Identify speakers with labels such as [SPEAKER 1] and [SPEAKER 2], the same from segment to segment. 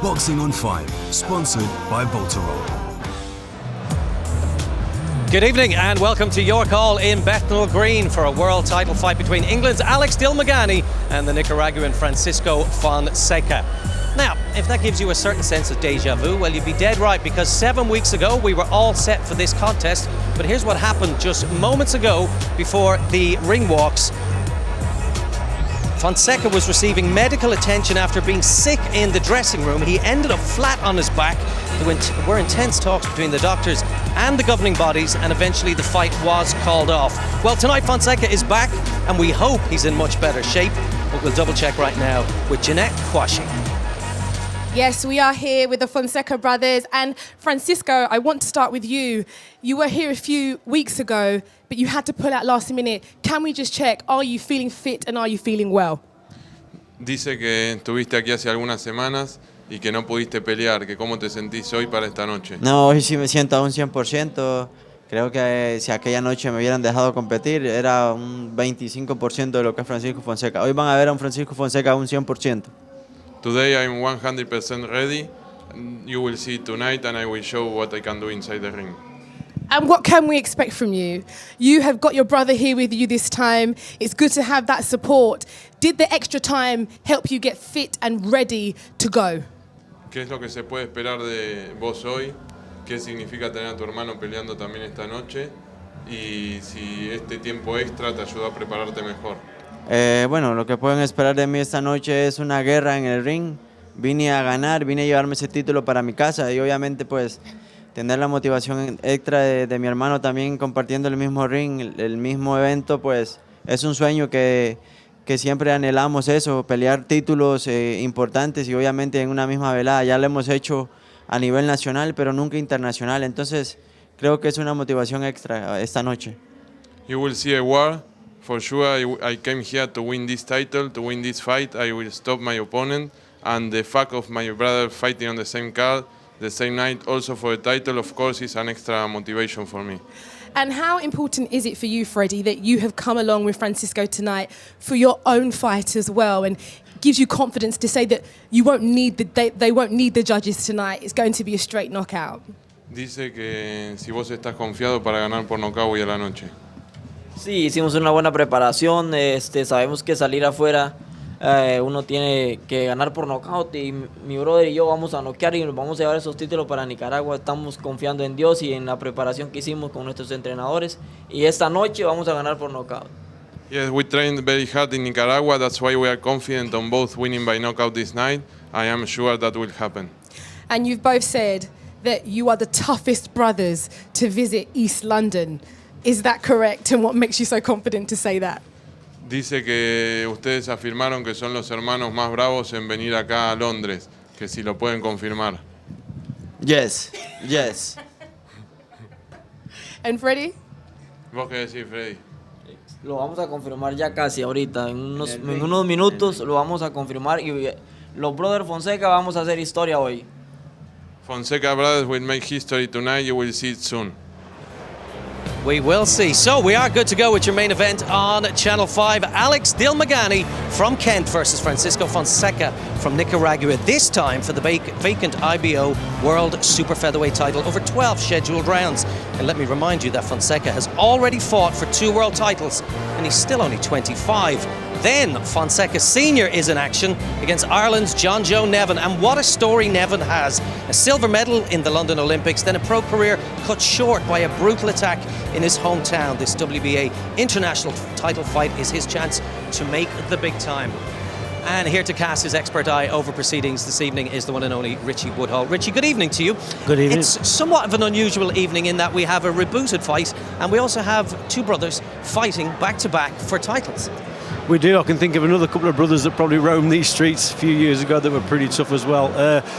[SPEAKER 1] Boxing on 5, sponsored by Voltarol.
[SPEAKER 2] Good evening and welcome to your call in Bethnal Green for a world title fight between England's Alex Dilmaghani and the Nicaraguan Francisco Fonseca. Now, if that gives you a certain sense of deja vu, well, you'd be dead right, because 7 weeks ago we were all set for this contest, but here's what happened just moments ago before the ring walks. Fonseca was receiving medical attention after being sick in the dressing room. He ended up flat on his back. There were intense talks between the doctors and the governing bodies, and eventually the fight was called off. Well, tonight Fonseca is back, and we hope he's in much better shape, but we'll double check right now with Jeanette Quashie.
[SPEAKER 3] Yes, we are here with the Fonseca brothers. And Francisco, I want to start with you. You were here a few weeks ago, but you had to pull out last minute. Can we just check, are you feeling fit and are you feeling well?
[SPEAKER 4] Dice que estuviste aquí hace algunas semanas y que no pudiste pelear, que cómo te sentís hoy para esta noche.
[SPEAKER 5] No, hoy sí me siento a un 100%. Creo que si aquella noche me hubieran dejado competir, era un 25% de lo que es Francisco Fonseca. Hoy van a ver a un Francisco Fonseca a un 100%.
[SPEAKER 4] Today I'm 100% ready. You will see tonight and I will show what I can do inside the ring.
[SPEAKER 3] And what can we expect from you? You have got your brother here with you this time. It's good to have that support. Did the extra time help you get fit and ready to go?
[SPEAKER 4] ¿Qué es lo que se puede esperar de vos hoy? ¿Qué significa tener a tu hermano peleando también esta noche? Y si este tiempo extra te ayudó a prepararte mejor.
[SPEAKER 5] Bueno, lo que pueden esperar de mí esta noche es una guerra en el ring. Vine a ganar, vine a llevarme ese título para mi casa y obviamente pues tener la motivación extra de mi hermano también compartiendo el mismo ring, el mismo evento, pues es un sueño que siempre anhelamos eso, pelear títulos importantes y obviamente en una misma velada. Ya lo hemos hecho a nivel nacional, pero nunca internacional, entonces creo que es una motivación extra esta noche.
[SPEAKER 4] You will see a war. For sure, I came here to win this title, to win this fight. I will stop my opponent, and the fact of my brother fighting on the same card, the same night, also for the title, of course, is an extra motivation for me.
[SPEAKER 3] And how important is it for you, Freddie, that you have come along with Francisco tonight for your own fight as well, and gives you confidence to say that you won't need they won't need the judges tonight? It's going to be a straight knockout.
[SPEAKER 4] Dice que si vos estás confiado para ganar por nocaut hoy a la noche.
[SPEAKER 6] Sí, hicimos una buena preparación, sabemos que salir afuera uno tiene que ganar por nocaut y mi brother y yo vamos a noquear y nos vamos a llevar esos títulos para Nicaragua. Estamos confiando en Dios y en la preparación que hicimos con nuestros entrenadores y esta noche vamos a ganar por nocaut.
[SPEAKER 4] Yes, we trained very hard in Nicaragua, that's why we are confident on both winning by knockout this night. I am sure that will happen.
[SPEAKER 3] And you've both said that you are the toughest brothers to visit East London. Is that correct? And what makes you so confident to say that?
[SPEAKER 4] Dice que ustedes afirmaron que son los hermanos más bravos en venir acá a Londres, que si lo pueden confirmar.
[SPEAKER 5] Yes, yes.
[SPEAKER 3] And Freddie?
[SPEAKER 4] ¿Vos qué decís, Freddy?
[SPEAKER 6] Lo vamos a confirmar ya casi ahorita, en unos minutos lo vamos a confirmar y los Brothers Fonseca vamos a hacer historia hoy.
[SPEAKER 4] Fonseca Brothers will make history tonight, you will see it soon.
[SPEAKER 2] We will see. So we are good to go with your main event on Channel 5. Alex Dilmaghani from Kent versus Francisco Fonseca from Nicaragua, this time for the vacant IBO World Super Featherweight title over 12 scheduled rounds. And let me remind you that Fonseca has already fought for 2 world titles and he's still only 25. Then Fonseca Senior is in action against Ireland's John Joe Nevin, and what a story Nevin has. A silver medal in the London Olympics, then a pro career cut short by a brutal attack in his hometown. This WBA international title fight is his chance to make the big time. And here to cast his expert eye over proceedings this evening is the one and only Richie Woodhull. Richie, good evening to you.
[SPEAKER 7] Good evening.
[SPEAKER 2] It's somewhat of an unusual evening in that we have a rebooted fight and we also have 2 brothers fighting back-to-back for titles.
[SPEAKER 7] We do. I can think of another couple of brothers that probably roamed these streets a few years ago that were pretty tough as well.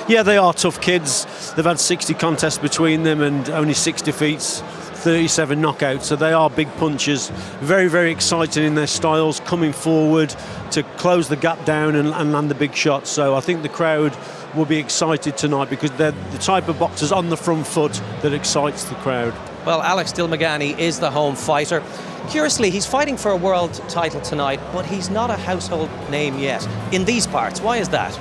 [SPEAKER 7] Yeah, they are tough kids. They've had 60 contests between them and only 6 defeats, 37 knockouts, so they are big punchers. Very, very exciting in their styles, coming forward to close the gap down and land the big shots. So I think the crowd will be excited tonight because they're the type of boxers on the front foot that excites the crowd.
[SPEAKER 2] Well, Alex Dilmaghani is the home fighter. Curiously, he's fighting for a world title tonight, but he's not a household name yet in these parts. Why is that?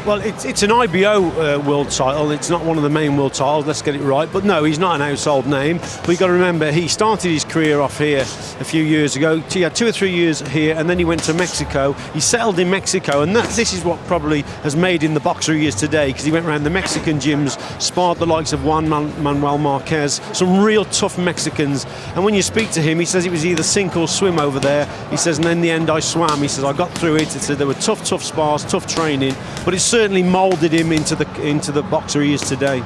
[SPEAKER 7] Well, it's an IBO world title. It's not one of the main world titles, let's get it right. But no, he's not an household name. But you've got to remember, he started his career off here a few years ago. He had 2 or 3 years here, and then he went to Mexico. He settled in Mexico, and this is what probably has made him the boxer he is today, because he went around the Mexican gyms, sparred the likes of Juan Manuel Marquez, some real tough Mexicans. And when you speak to him, he says it was either sink or swim over there. He says, and in the end I swam. He says, I got through it. He said there were tough spars, tough training, but it's certainly moulded him into the boxer he is today.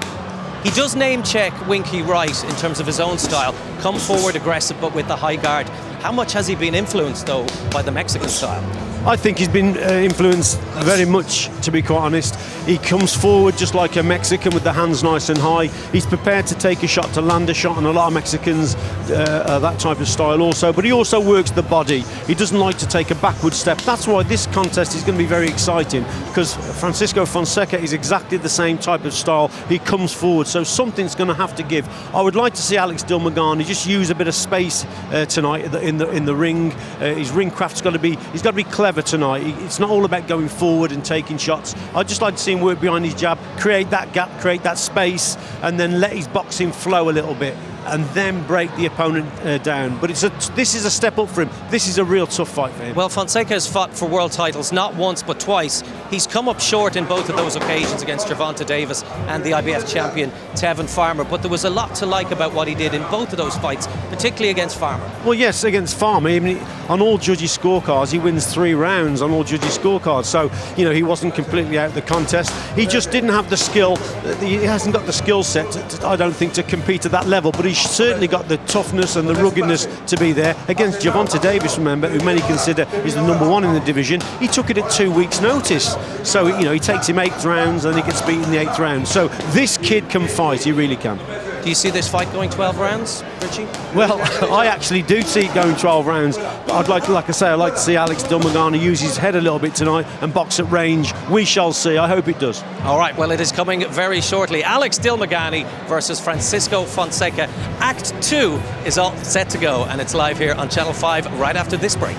[SPEAKER 2] He does name check Winky right in terms of his own style. Come forward aggressive but with the high guard. How much has he been influenced though by the Mexican style?
[SPEAKER 7] I think he's been influenced very much, to be quite honest. He comes forward just like a Mexican with the hands nice and high. He's prepared to take a shot, to land a shot, and a lot of Mexicans are that type of style also. But he also works the body. He doesn't like to take a backward step. That's why this contest is going to be very exciting, because Francisco Fonseca is exactly the same type of style. He comes forward, so something's going to have to give. I would like to see Alex Dilmaghani just use a bit of space tonight in the ring. His ring craft's got to be. He's got to be clever tonight. It's not all about going forward and taking shots. I'd just like to see him work behind his jab, create that gap, create that space, and then let his boxing flow a little bit, and then break the opponent down. But this is a step up for him. This is a real tough fight for him.
[SPEAKER 2] Well, Fonseca has fought for world titles not once but twice. He's come up short in both of those occasions against Gervonta Davis and the IBF champion Tevin Farmer, but there was a lot to like about what he did in both of those fights, particularly against Farmer.
[SPEAKER 7] Well, yes, against Farmer. I mean, on all judges' scorecards, he wins 3 rounds on all judges' scorecards. So, you know, he wasn't completely out of the contest. He just didn't have the skill. He hasn't got the skill set, I don't think, to compete at that level. But he's certainly got the toughness and the ruggedness to be there. Against Gervonta Davis, remember, who many consider is the #1 in the division, he took it at 2 weeks' notice. So, you know, he takes him 8th rounds and he gets beaten in the 8th round. So this kid can fight, he really can.
[SPEAKER 2] Do you see this fight going 12 rounds, Richie?
[SPEAKER 7] Well, I actually do see it going 12 rounds. But I'd like to see Alex Dilmaghani use his head a little bit tonight and box at range. We shall see. I hope it does.
[SPEAKER 2] All right, well, it is coming very shortly. Alex Dilmaghani versus Francisco Fonseca. Act 2 is all set to go, and it's live here on Channel 5 right after this break.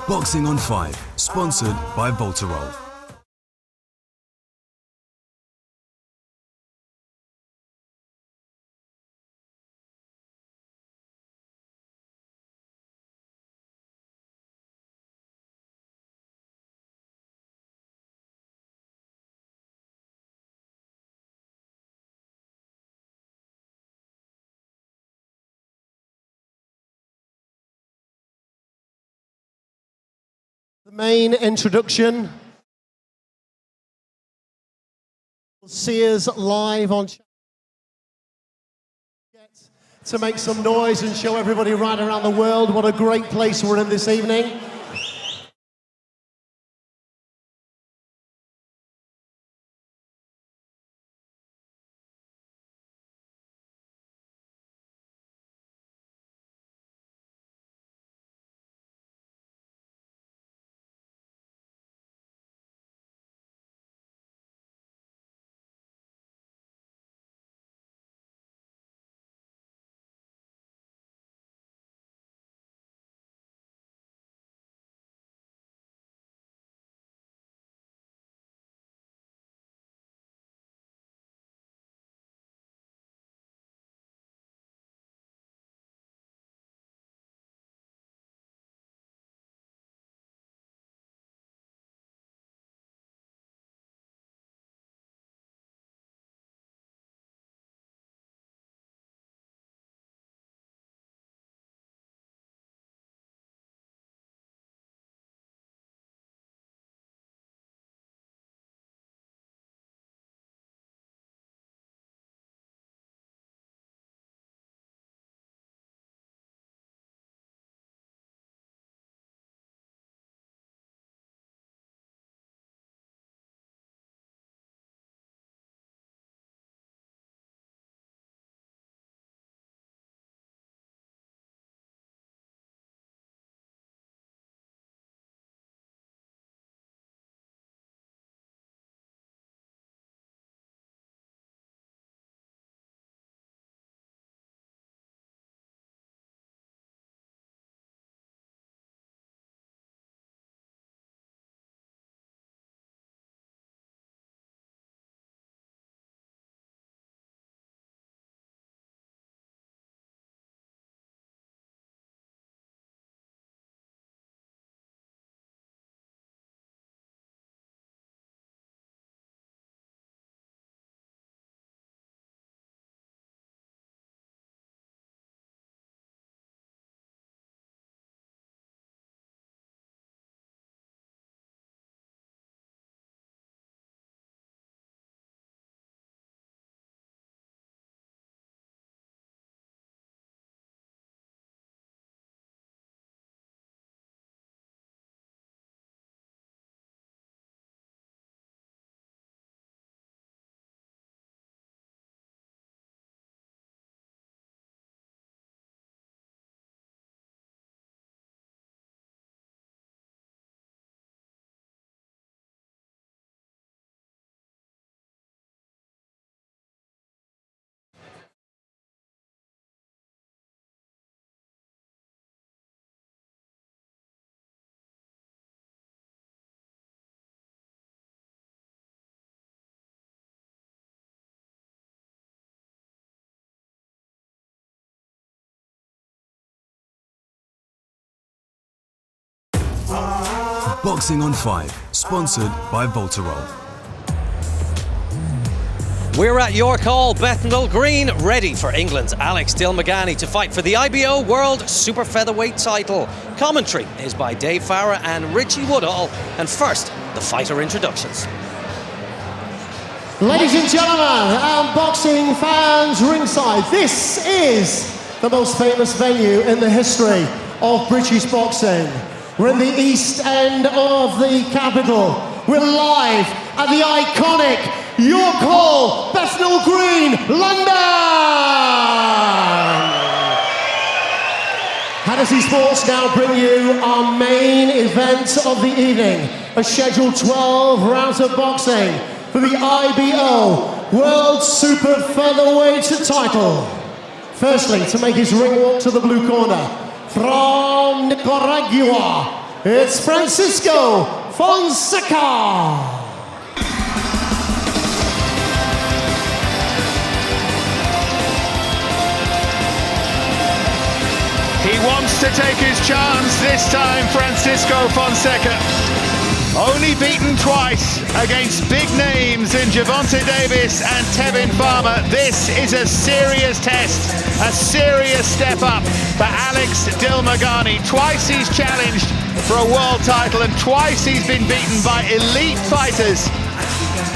[SPEAKER 1] Boxing on 5, sponsored by Voltarol.
[SPEAKER 8] The main introduction. See us live on to make some noise and show everybody right around the world what a great place we're in this evening.
[SPEAKER 1] Boxing on 5, sponsored by Voltarol.
[SPEAKER 2] We're at York Hall, Bethnal Green, ready for England's Alex Dilmaghani to fight for the IBO World Super Featherweight title. Commentary is by Dave Farah and Richie Woodall. And first, the fighter introductions.
[SPEAKER 8] Ladies and gentlemen, and boxing fans ringside, this is the most famous venue in the history of British boxing. We're in the East End of the capital. We're live at the iconic York Hall, Bethnal Green, London! Hennessy Sports now bring you our main event of the evening, a scheduled 12 rounds of boxing for the IBO World Super Featherweight title. Firstly, to make his ring walk to the blue corner, from Nicaragua, it's Francisco Fonseca.
[SPEAKER 9] He wants to take his chance this time, Francisco Fonseca. Only beaten twice against big names in Gervonta Davis and Tevin Farmer. This is a serious test, a serious step up for Alex Dilmaghani. Twice he's challenged for a world title and twice he's been beaten by elite fighters.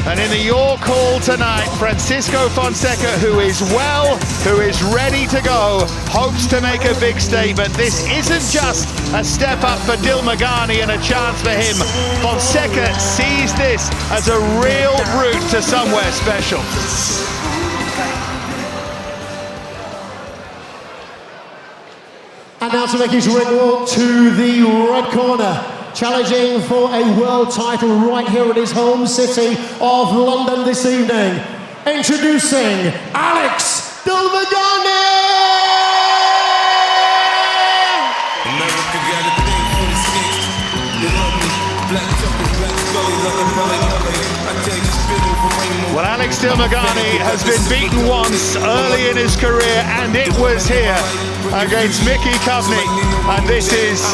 [SPEAKER 9] And in the York Hall tonight, Francisco Fonseca, who is well, who is ready to go, hopes to make a big statement. This isn't just a step up for Dilmaghani and a chance for him. Fonseca sees this as a real route to somewhere special.
[SPEAKER 8] And now to make his ring walk to the red corner, challenging for a world title right here in his home city of London this evening. Introducing Alex Dilmaghani!
[SPEAKER 10] America got a thing for the snakes. They love me. Black chocolate, black scully, love it. I take the spittle for rainbow.
[SPEAKER 9] Well, Alex Dilmaghani has been beaten once early in his career, and it was here against Mickey Coveney. And this is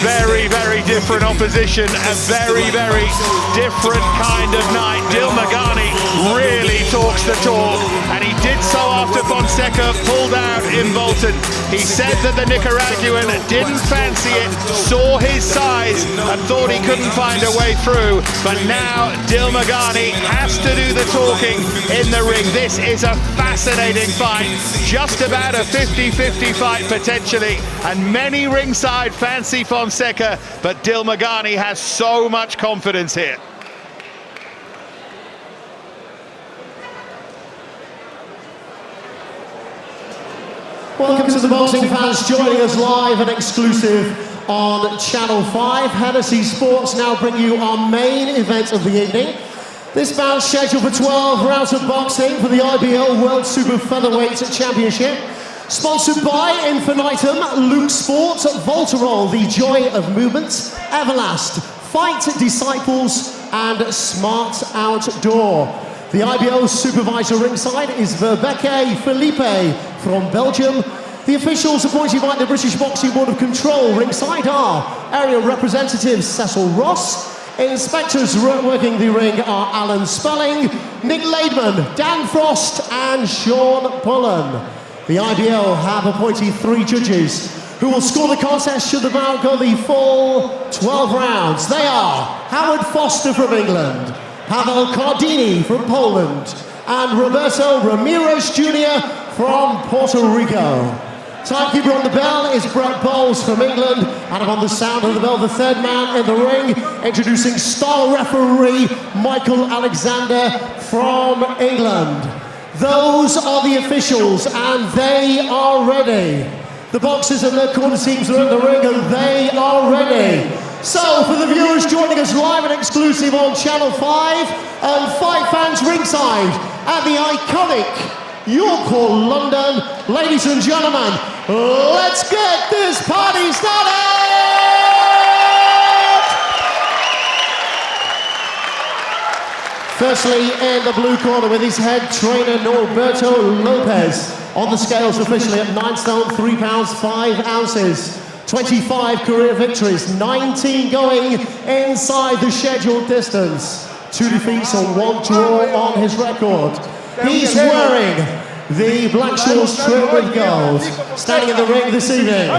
[SPEAKER 9] very, very different opposition, a very, very different kind of night. Dilmaghani really talks the talk, and he did so after Fonseca pulled out in Bolton. He said that the Nicaraguan didn't fancy it, saw his size, and thought he couldn't find a way through. But now Dilmaghani has to do the talking in the ring. This is a fascinating fight, just about a 50-50 fight potentially, and many ringside fancy Fonseca, but Dilmaghani has so much confidence here.
[SPEAKER 8] Welcome to the boxing fans joining us live and exclusive on Channel 5. Hennessy Sports now bring you our main event of the evening. This bout scheduled for 12 rounds of boxing for the IBO World Super Featherweight Championship. Sponsored by Infinitum, Luke Sports, Voltarol, the joy of movement, Everlast, Fight Disciples, and Smart Outdoor. The IBO supervisor ringside is Verbeke Felipe from Belgium. The officials appointed by the British Boxing Board of Control ringside are area representatives Cecil Ross. Inspectors working the ring are Alan Spelling, Nick Laidman, Dan Frost, and Sean Pullen. The IBO have appointed 3 judges who will score the contest should the bout go the full 12 rounds. They are Howard Foster from England, Pavel Cardini from Poland, and Roberto Ramirez Jr. from Puerto Rico. Timekeeper on the bell is Brett Bowles from England, and upon the sound of the bell, the third man in the ring, introducing star referee Michael Alexander from England. Those are the officials, and they are ready. The boxers and their corner teams are in the ring, and they are ready. So, for the viewers joining us live and exclusive on Channel 5, and fight fans ringside at the iconic York Hall, London, ladies and gentlemen, let's get this party started! Firstly, in the blue corner with his head trainer Norberto Lopez, on the scales officially at 9 stone, 3 pounds, 5 ounces. 25 career victories, 19 going inside the scheduled distance. 2 defeats and 1 draw on his record. He's wearing the black shorts trimmed with gold. Standing in the ring this evening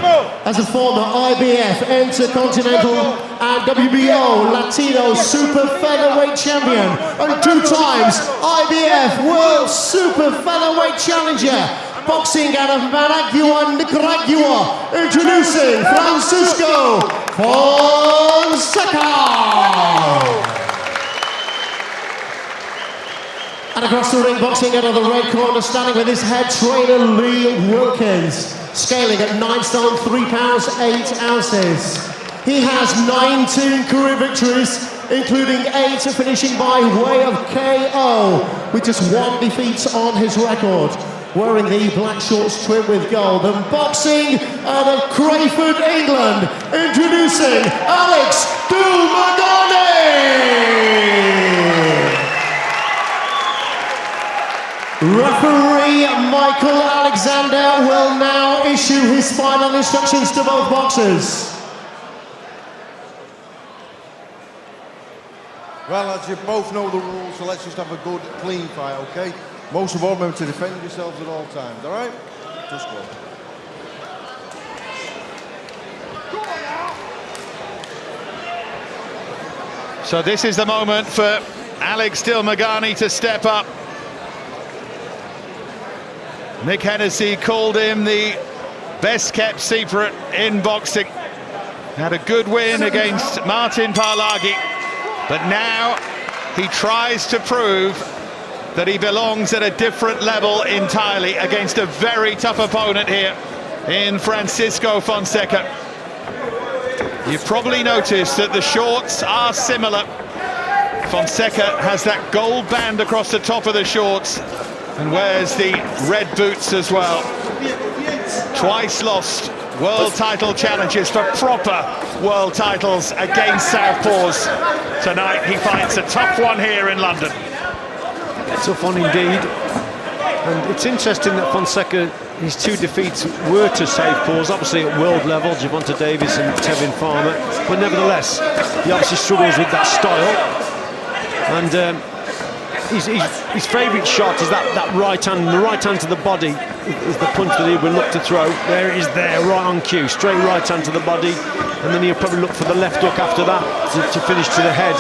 [SPEAKER 8] as a former IBF Intercontinental and WBO Latino Super Featherweight Champion and 2 times IBF World Super Featherweight Challenger. Boxing out of Managua, Nicaragua, introducing Francisco Fonseca. And across the ring, boxing out of the red corner, standing with his head trainer Lee Wilkins, scaling at 9 stone, 3 pounds, 8 ounces. He has 19 career victories, including 8 finishing by way of KO, with just 1 defeat on his record. Wearing the black shorts trimmed with gold, and boxing out of Crayford, England, introducing Alex Dilmaghani. Referee Michael Alexander will now issue his final instructions to both boxers.
[SPEAKER 11] Well, as you both know the rules, so let's just have a good, clean fight, okay? Most of all, remember to defend yourselves at all times, all right? Just go.
[SPEAKER 9] So this is the moment for Alex Dilmaghani to step up. Nick Hennessy called him the best-kept secret in boxing. Had a good win against Martin Parlagi, but now he tries to prove that he belongs at a different level entirely against a very tough opponent here in Francisco Fonseca. You've probably noticed that the shorts are similar. Fonseca has that gold band across the top of the shorts and wears the red boots as well. Twice lost world title challenges for proper world titles against Southpaws. Tonight he fights a tough one here in London.
[SPEAKER 7] Tough one indeed. And it's interesting that Fonseca, his 2 defeats were to Southpaws, obviously at world level, Gervonta Davis and Tevin Farmer, but nevertheless, he obviously struggles with that style. And his favourite shot is that right hand, the right hand to the body is the punch that he will look to throw. There it is there, right on cue, straight right hand to the body, and then he'll probably look for the left hook after that to finish to the head.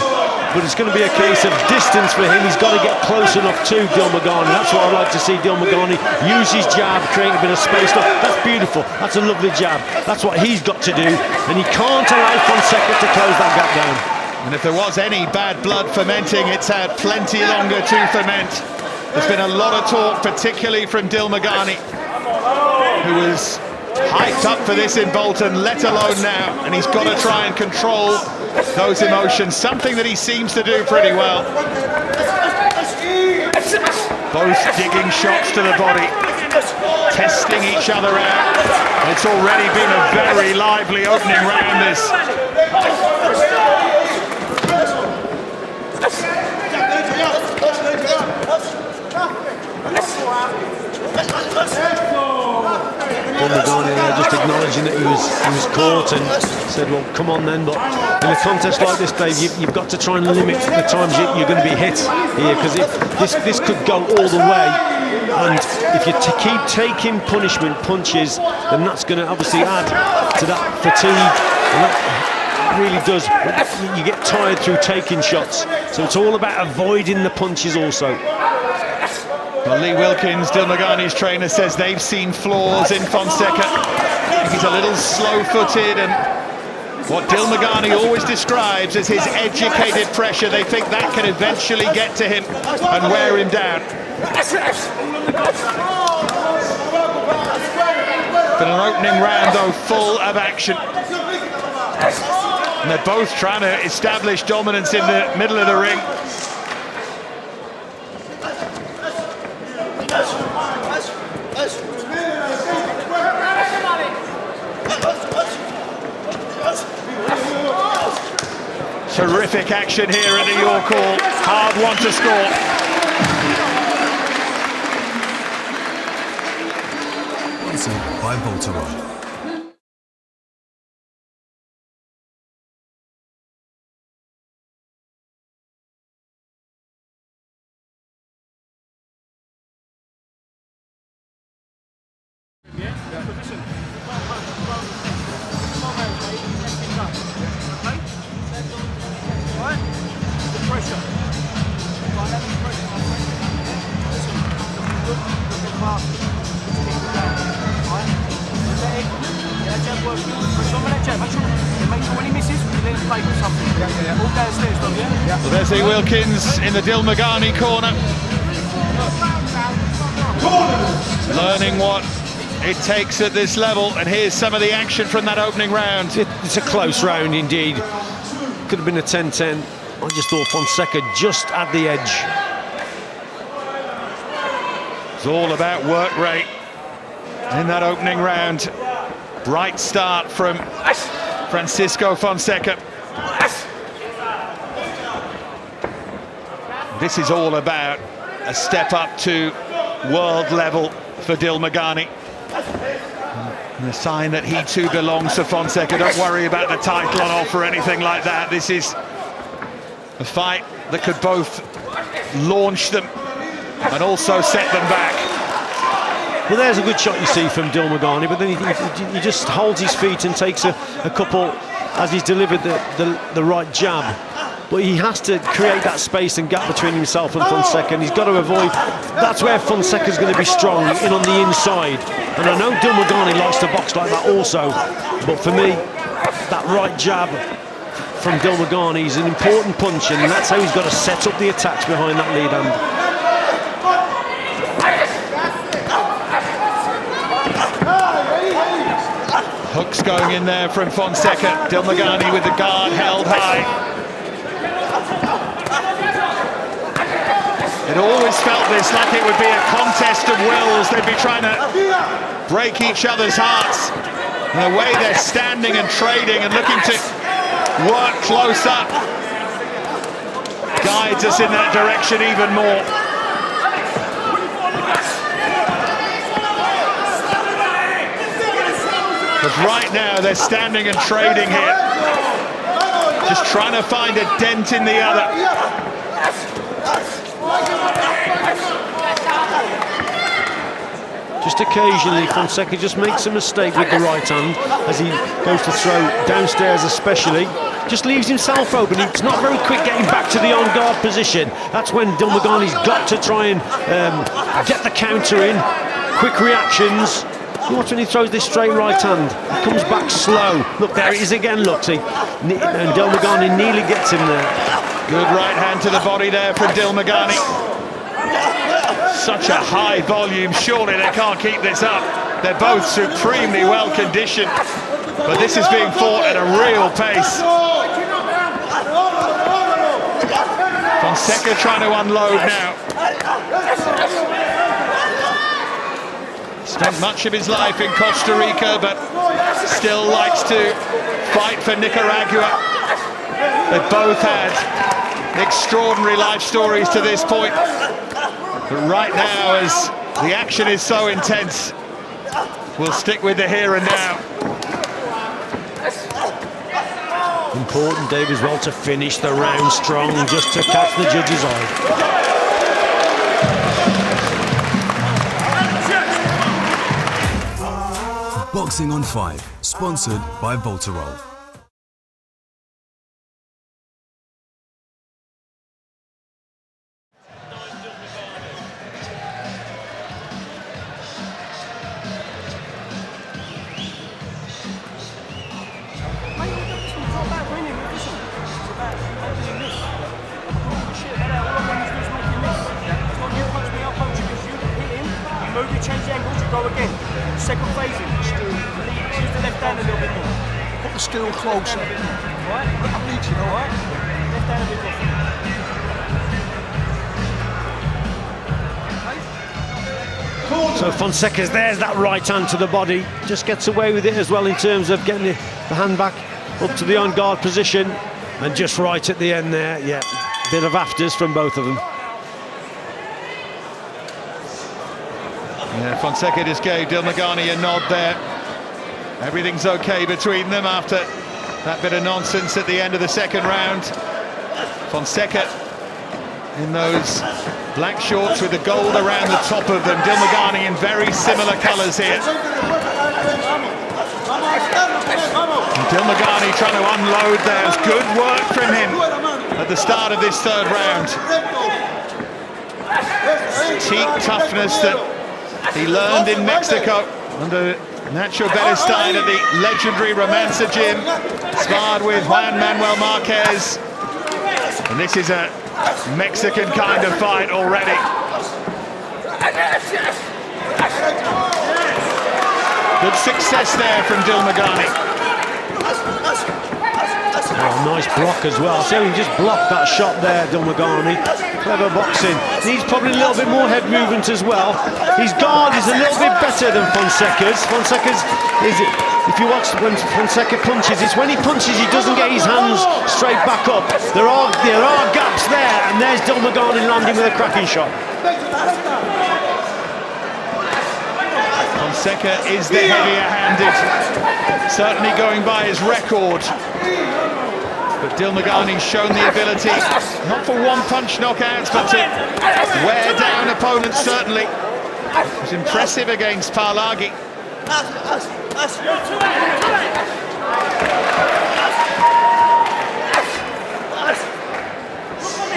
[SPEAKER 7] But it's going to be a case of distance for him. He's got to get close enough to Dilmaghani. That's what I'd like to see Dilmaghani use his jab, create a bit of space. That's beautiful. That's a lovely jab. That's what he's got to do. And he can't allow Fonseca to close that gap down.
[SPEAKER 9] And if there was any bad blood fermenting, it's had plenty longer to ferment. There's been a lot of talk, particularly from Dilmaghani, who was hyped up for this in Bolton, let alone now, and he's got to try and control those emotions, something that he seems to do pretty well. Both digging shots to the body, testing each other out. It's already been a very lively opening round, this.
[SPEAKER 7] Dilmaghani there just acknowledging that he was caught and said, well, come on then. But in a contest like this, Dave, you've got to try and limit the times you're going to be hit here, because this could go all the way. And if you keep taking punishment punches, then that's going to obviously add to that fatigue. And that really does. You get tired through taking shots. So it's all about avoiding the punches also.
[SPEAKER 9] Well, Lee Wilkins, Dilmaghani's trainer, says they've seen flaws in Fonseca. He's a little slow-footed, and what Dilmaghani always describes as his educated pressure, they think that can eventually get to him and wear him down. But an opening round, though, full of action. And they're both trying to establish dominance in the middle of the ring. Terrific action here at the York Hall. Hard one to score.
[SPEAKER 1] Sponsored by Voltarol.
[SPEAKER 9] Leslie Wilkins in the Dilmaghani corner. Learning what it takes at this level, and here's some of the action from that opening round.
[SPEAKER 7] It's a close round indeed. Could have been a 10-10. I just thought Fonseca just at the edge.
[SPEAKER 9] It's all about work rate in that opening round. Bright start from Francisco Fonseca. This is all about a step up to world level for Dilmaghani. And a sign that he too belongs to Fonseca. Don't worry about the title on offer or anything like that. This is a fight that could both launch them and also set them back.
[SPEAKER 7] Well, there's a good shot you see from Dilmaghani, but then he just holds his feet and takes a couple as he's delivered the right jab. But he has to create that space and gap between himself and Fonseca, and he's got to avoid. That's where Fonseca's going to be strong, in on the inside. And I know Dilmaghani likes to box like that also, but for me, that right jab from Dilmaghani is an important punch, and that's how he's got to set up the attacks behind that lead hand.
[SPEAKER 9] Hooks going in there from Fonseca. Dilmaghani with the guard held high. It always felt this like it would be a contest of wills. They'd be trying to break each other's hearts. And the way they're standing and trading and looking to work close up guides us in that direction even more. Because right now they're standing and trading here, just trying to find a dent in the other.
[SPEAKER 7] Just occasionally Fonseca just makes a mistake with the right hand as he goes to throw downstairs, especially. Just leaves himself open. He's not very quick getting back to the on-guard position. That's when Dilmaghani's got to try and get the counter in. Quick reactions. You watch when he throws this straight right hand. He comes back slow. Look, there it is again, look, see. And Dilmaghani nearly gets him there.
[SPEAKER 9] Good right hand to the body there from Dilmaghani. Such a high volume, surely they can't keep this up. They're both supremely well conditioned, but this is being fought at a real pace. Fonseca trying to unload now. Spent much of his life in Costa Rica, but still likes to fight for Nicaragua. They've both had extraordinary life stories to this point. But right now, as the action is so intense, we'll stick with the here and now.
[SPEAKER 7] Important, Dave, as well, to finish the round strong, just to catch the judge's eye.
[SPEAKER 1] Boxing on 5, sponsored by Voltarol.
[SPEAKER 12] Second phasing, use the left hand a little bit more. Put the steel closer. Right? I'm reaching, all right? Left hand a bit more.
[SPEAKER 7] So Fonseca's, there's that right hand to the body. Just gets away with it as well in terms of getting the hand back up to the on-guard position. And just right at the end there, yeah, bit of afters from both of them.
[SPEAKER 9] Yeah, Fonseca just gave Dilmaghani a nod there. Everything's okay between them after that bit of nonsense at the end of the second round. Fonseca in those black shorts with the gold around the top of them. Dilmaghani in very similar colours here. And Dilmaghani trying to unload there. It's good work from him at the start of this third round. Teak toughness that he learned in Mexico under Nacho Beristain at the legendary Romancer Gym. Sparred with Juan Manuel Marquez. And this is a Mexican kind of fight already. Good success there from Dilmaghani.
[SPEAKER 7] Oh, nice block as well. So he just blocked that shot there, Dilmaghani. Clever boxing. Needs probably a little bit more head movement as well. His guard is a little bit better than Fonseca's. Fonseca's is, if you watch when Fonseca punches, it's when he punches he doesn't get his hands straight back up. There are gaps there, and there's Dilmaghani landing with a cracking shot.
[SPEAKER 9] Fonseca is the heavier-handed, certainly going by his record. But Dilmaghani's shown the ability, not for one-punch knockouts, but to wear down opponents, certainly. It was impressive against Parlagi.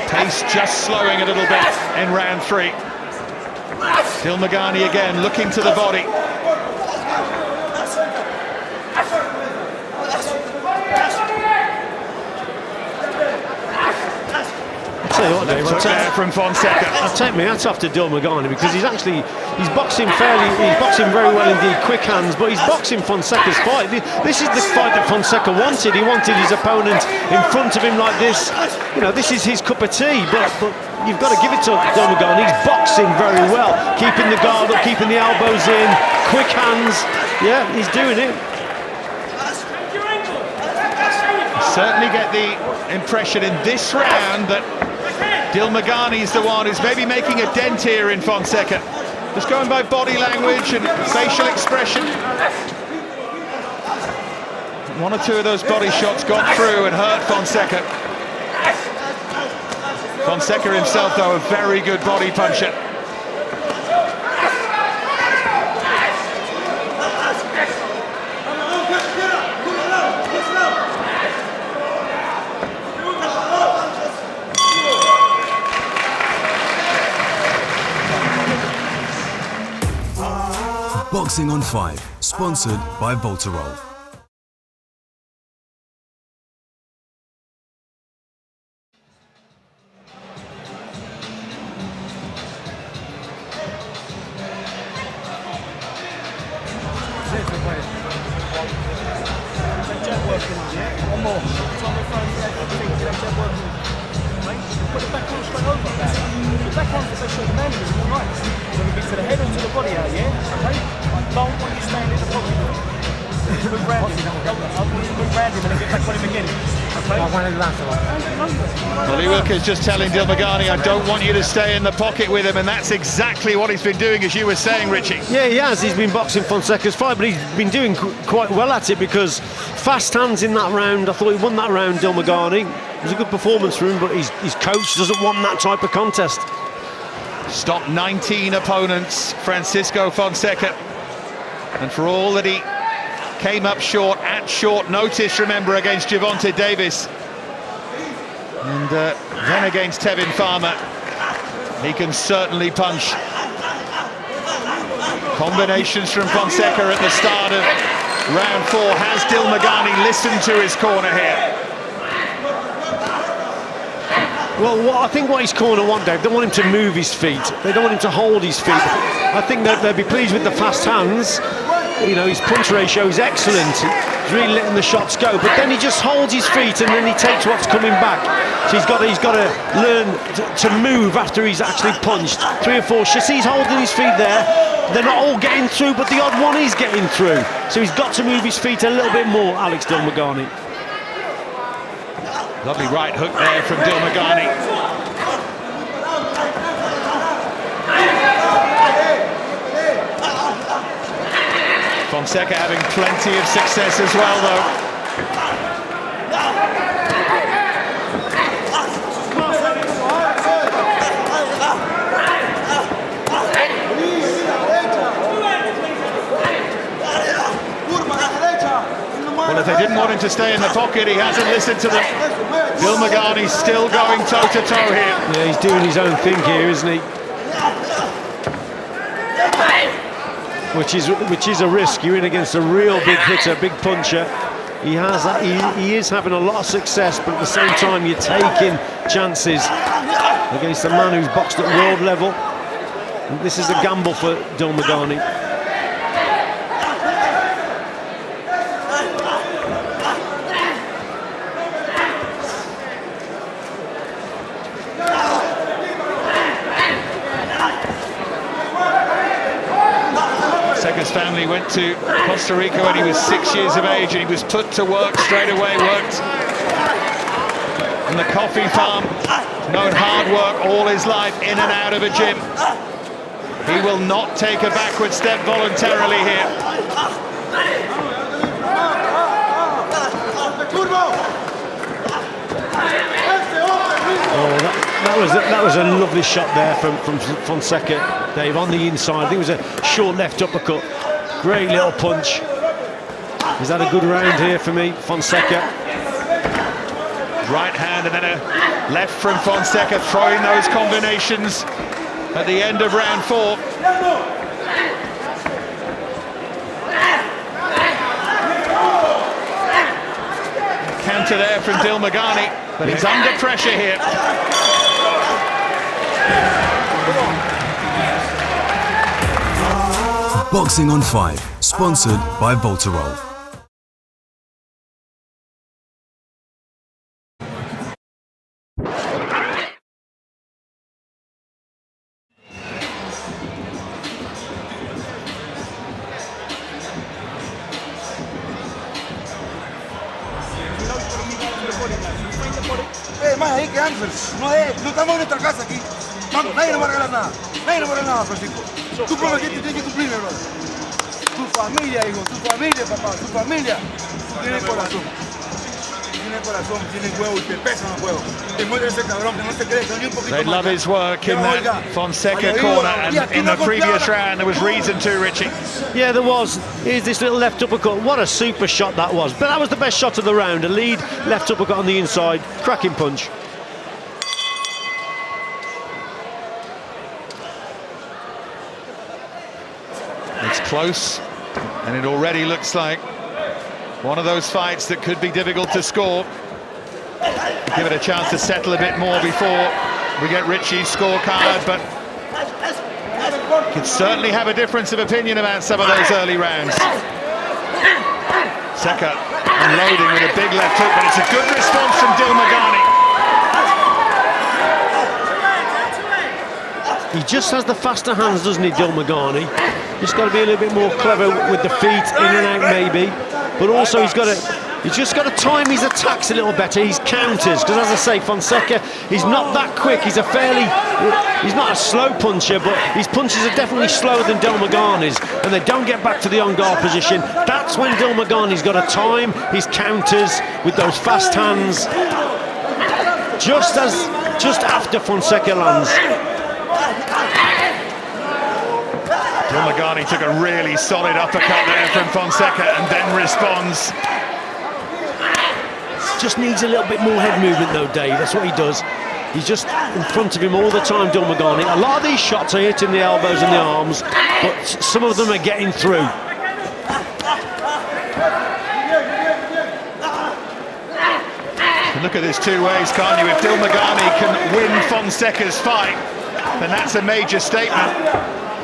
[SPEAKER 9] Pace just slowing a little bit in round 3. Dilmaghani again looking to the body.
[SPEAKER 7] I'll tell you what, Dave,
[SPEAKER 9] from Fonseca.
[SPEAKER 7] I'll take my hat off to Dilmaghani because he's boxing very well indeed, quick hands, but he's boxing Fonseca's fight. This is the fight that Fonseca wanted. He wanted his opponent in front of him like this. You know, this is his cup of tea, but you've got to give it to Dilmaghani. He's boxing very well, keeping the guard up, keeping the elbows in, quick hands. Yeah, he's doing it.
[SPEAKER 9] Certainly get the impression in this round that Dilmaghani's the one who's maybe making a dent here in Fonseca. Just going by body language and facial expression. One or two of those body shots got through and hurt Fonseca. Fonseca himself, though, a very good body puncher.
[SPEAKER 1] Boxing on 5, sponsored by Voltarol.
[SPEAKER 12] One more. Put it back on straight over. The back on is the best way to land it, all right. Whether it be to the head or to the body out, yeah? Okay? I don't want you staying in the pocket. Move round him. I want you to move round him and then get back on him again. Okay?
[SPEAKER 9] Well, Lee Wilker's just telling Dilmaghani, I don't want you to stay in the pocket with him, and that's exactly what he's been doing, as you were saying, Richie.
[SPEAKER 7] Yeah, he has. He's been boxing Fonseca's fight, but he's been doing quite well at it because fast hands in that round. I thought he won that round, Dilmaghani. It was a good performance for him, but his coach doesn't want that type of contest.
[SPEAKER 9] Stopped 19 opponents, Francisco Fonseca. And for all that he came up short at short notice, remember, against Gervonta Davis. And then against Tevin Farmer, he can certainly punch. Combinations from Fonseca at the start of round 4. Has Dilmaghani listened to his corner here?
[SPEAKER 7] Well, I think what his corner want, Dave, they want him to move his feet. They don't want him to hold his feet. I think that they'll be pleased with the fast hands. You know, his punch ratio is excellent. He's really letting the shots go, but then he just holds his feet and then he takes what's coming back. So he's got to learn to move after he's actually punched. 3 or 4 shots. He's holding his feet there. They're not all getting through, but the odd one is getting through. So he's got to move his feet a little bit more, Alex Dilmaghani.
[SPEAKER 9] Lovely right hook there from Dilmaghani. Fonseca having plenty of success as well, though. Well, if they didn't want him to stay in the pocket, he hasn't listened to them. Dilmaghani's still going toe-to-toe here.
[SPEAKER 7] Yeah, he's doing his own thing here, isn't he? Which is a risk. You're in against a real big hitter, big puncher. He has that. He is having a lot of success, but at the same time, you're taking chances against a man who's boxed at world level. And this is a gamble for Dilmaghani.
[SPEAKER 9] Fonseca's family went to Costa Rica when he was 6 years of age, and he was put to work straight away, worked on the coffee farm, known hard work all his life, in and out of a gym. He will not take a backward step voluntarily here.
[SPEAKER 7] Oh, that was a lovely shot there from Fonseca, Dave, on the inside. I think it was a short left uppercut. Great little punch. He's had a good round here for me, Fonseca.
[SPEAKER 9] Right hand and then a left from Fonseca, throwing those combinations at the end of round 4. Counter there from Dilmaghani, but he's under pressure here.
[SPEAKER 1] Boxing on 5, sponsored by Voltarol.
[SPEAKER 11] Más ahí que Ángel, no estamos en nuestra casa aquí. Vamos, nadie nos va a regalar nada. Nadie nos va a regalar nada, Francisco. Tú prometiste, tienes que cumplir, brother. Tu familia, hijo, tu familia, papá, tu familia. Tiene corazón. Tiene corazón, tiene huevo y te pesan los huevos. Demuestra ese cabrón que no se cree, ni un poquito
[SPEAKER 9] They
[SPEAKER 11] más.
[SPEAKER 9] love his work in that Fonseca corner, and in the previous round there was reason to, Richie.
[SPEAKER 7] Yeah, there was. Here's this little left uppercut. What a super shot that was. But that was the best shot of the round. A lead left uppercut on the inside. Cracking punch.
[SPEAKER 9] It's close, and it already looks like one of those fights that could be difficult to score. Give it a chance to settle a bit more before we get Richie's scorecard, but could certainly have a difference of opinion about some of those early rounds. Fonseca unloading with a big left hook, but it's a good response from Dilmaghani.
[SPEAKER 7] He just has the faster hands, doesn't he, Dilmaghani? He's got to be a little bit more clever with the feet, in and out maybe. But also he's just got to time his attacks a little better, his counters, because as I say, Fonseca, he's not that quick. He's not a slow puncher, but his punches are definitely slower than Dilmaghanis, and they don't get back to the on-guard position. That's when Dilmaghani's got to time his counters with those fast hands, just after Fonseca lands.
[SPEAKER 9] Dilmaghani took a really solid uppercut there from Fonseca and then responds.
[SPEAKER 7] Just needs a little bit more head movement though, Dave. That's what he does. He's just in front of him all the time, Dilmaghani. A lot of these shots are hitting the elbows and the arms, but some of them are getting through.
[SPEAKER 9] Look at this two ways, can't you? If Dilmaghani can win Fonseca's fight, then that's a major statement.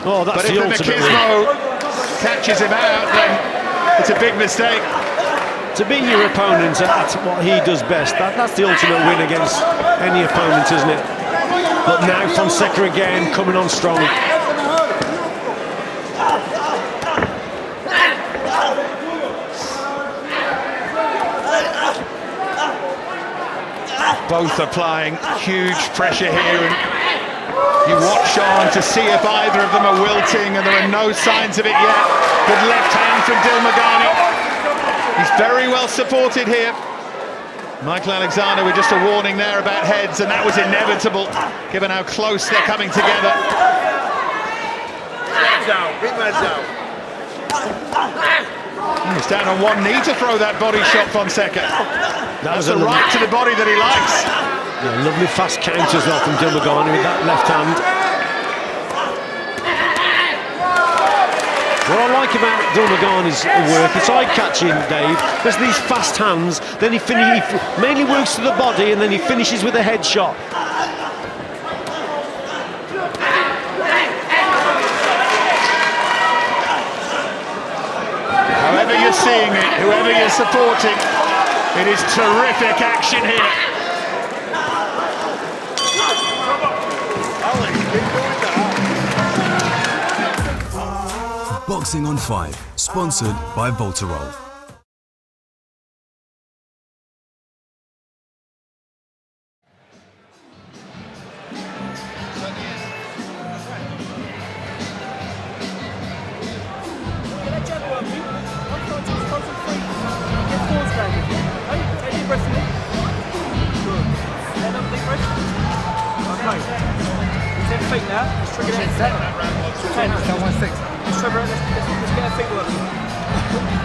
[SPEAKER 7] Oh, that's
[SPEAKER 9] but if the Machismo catches him out, then it's a big mistake.
[SPEAKER 7] To beat your opponent at what he does best, that's the ultimate win against any opponent, isn't it? But now Fonseca again coming on strong.
[SPEAKER 9] Both applying huge pressure here, and you watch on to see if either of them are wilting, and there are no signs of it yet. Good left hand from Dilmaghani. He's very well supported here. Michael Alexander with just a warning there about heads, and that was inevitable given how close they're coming together. He's down on one knee to throw that body shot, Fonseca. That's the right to the body that he likes.
[SPEAKER 7] Yeah, lovely fast counters now from Dilmaghani with that left hand. What I like about Dilmaghane's work, it's eye-catching, Dave. There's these fast hands, then he mainly works to the body, and then he finishes with a headshot.
[SPEAKER 9] However you're seeing it, whoever you're supporting, it is terrific action here.
[SPEAKER 1] Boxing on 5, sponsored by Voltarol.
[SPEAKER 12] Feet now. Let's trigger that. 10. 1-6. Let's get our feet working.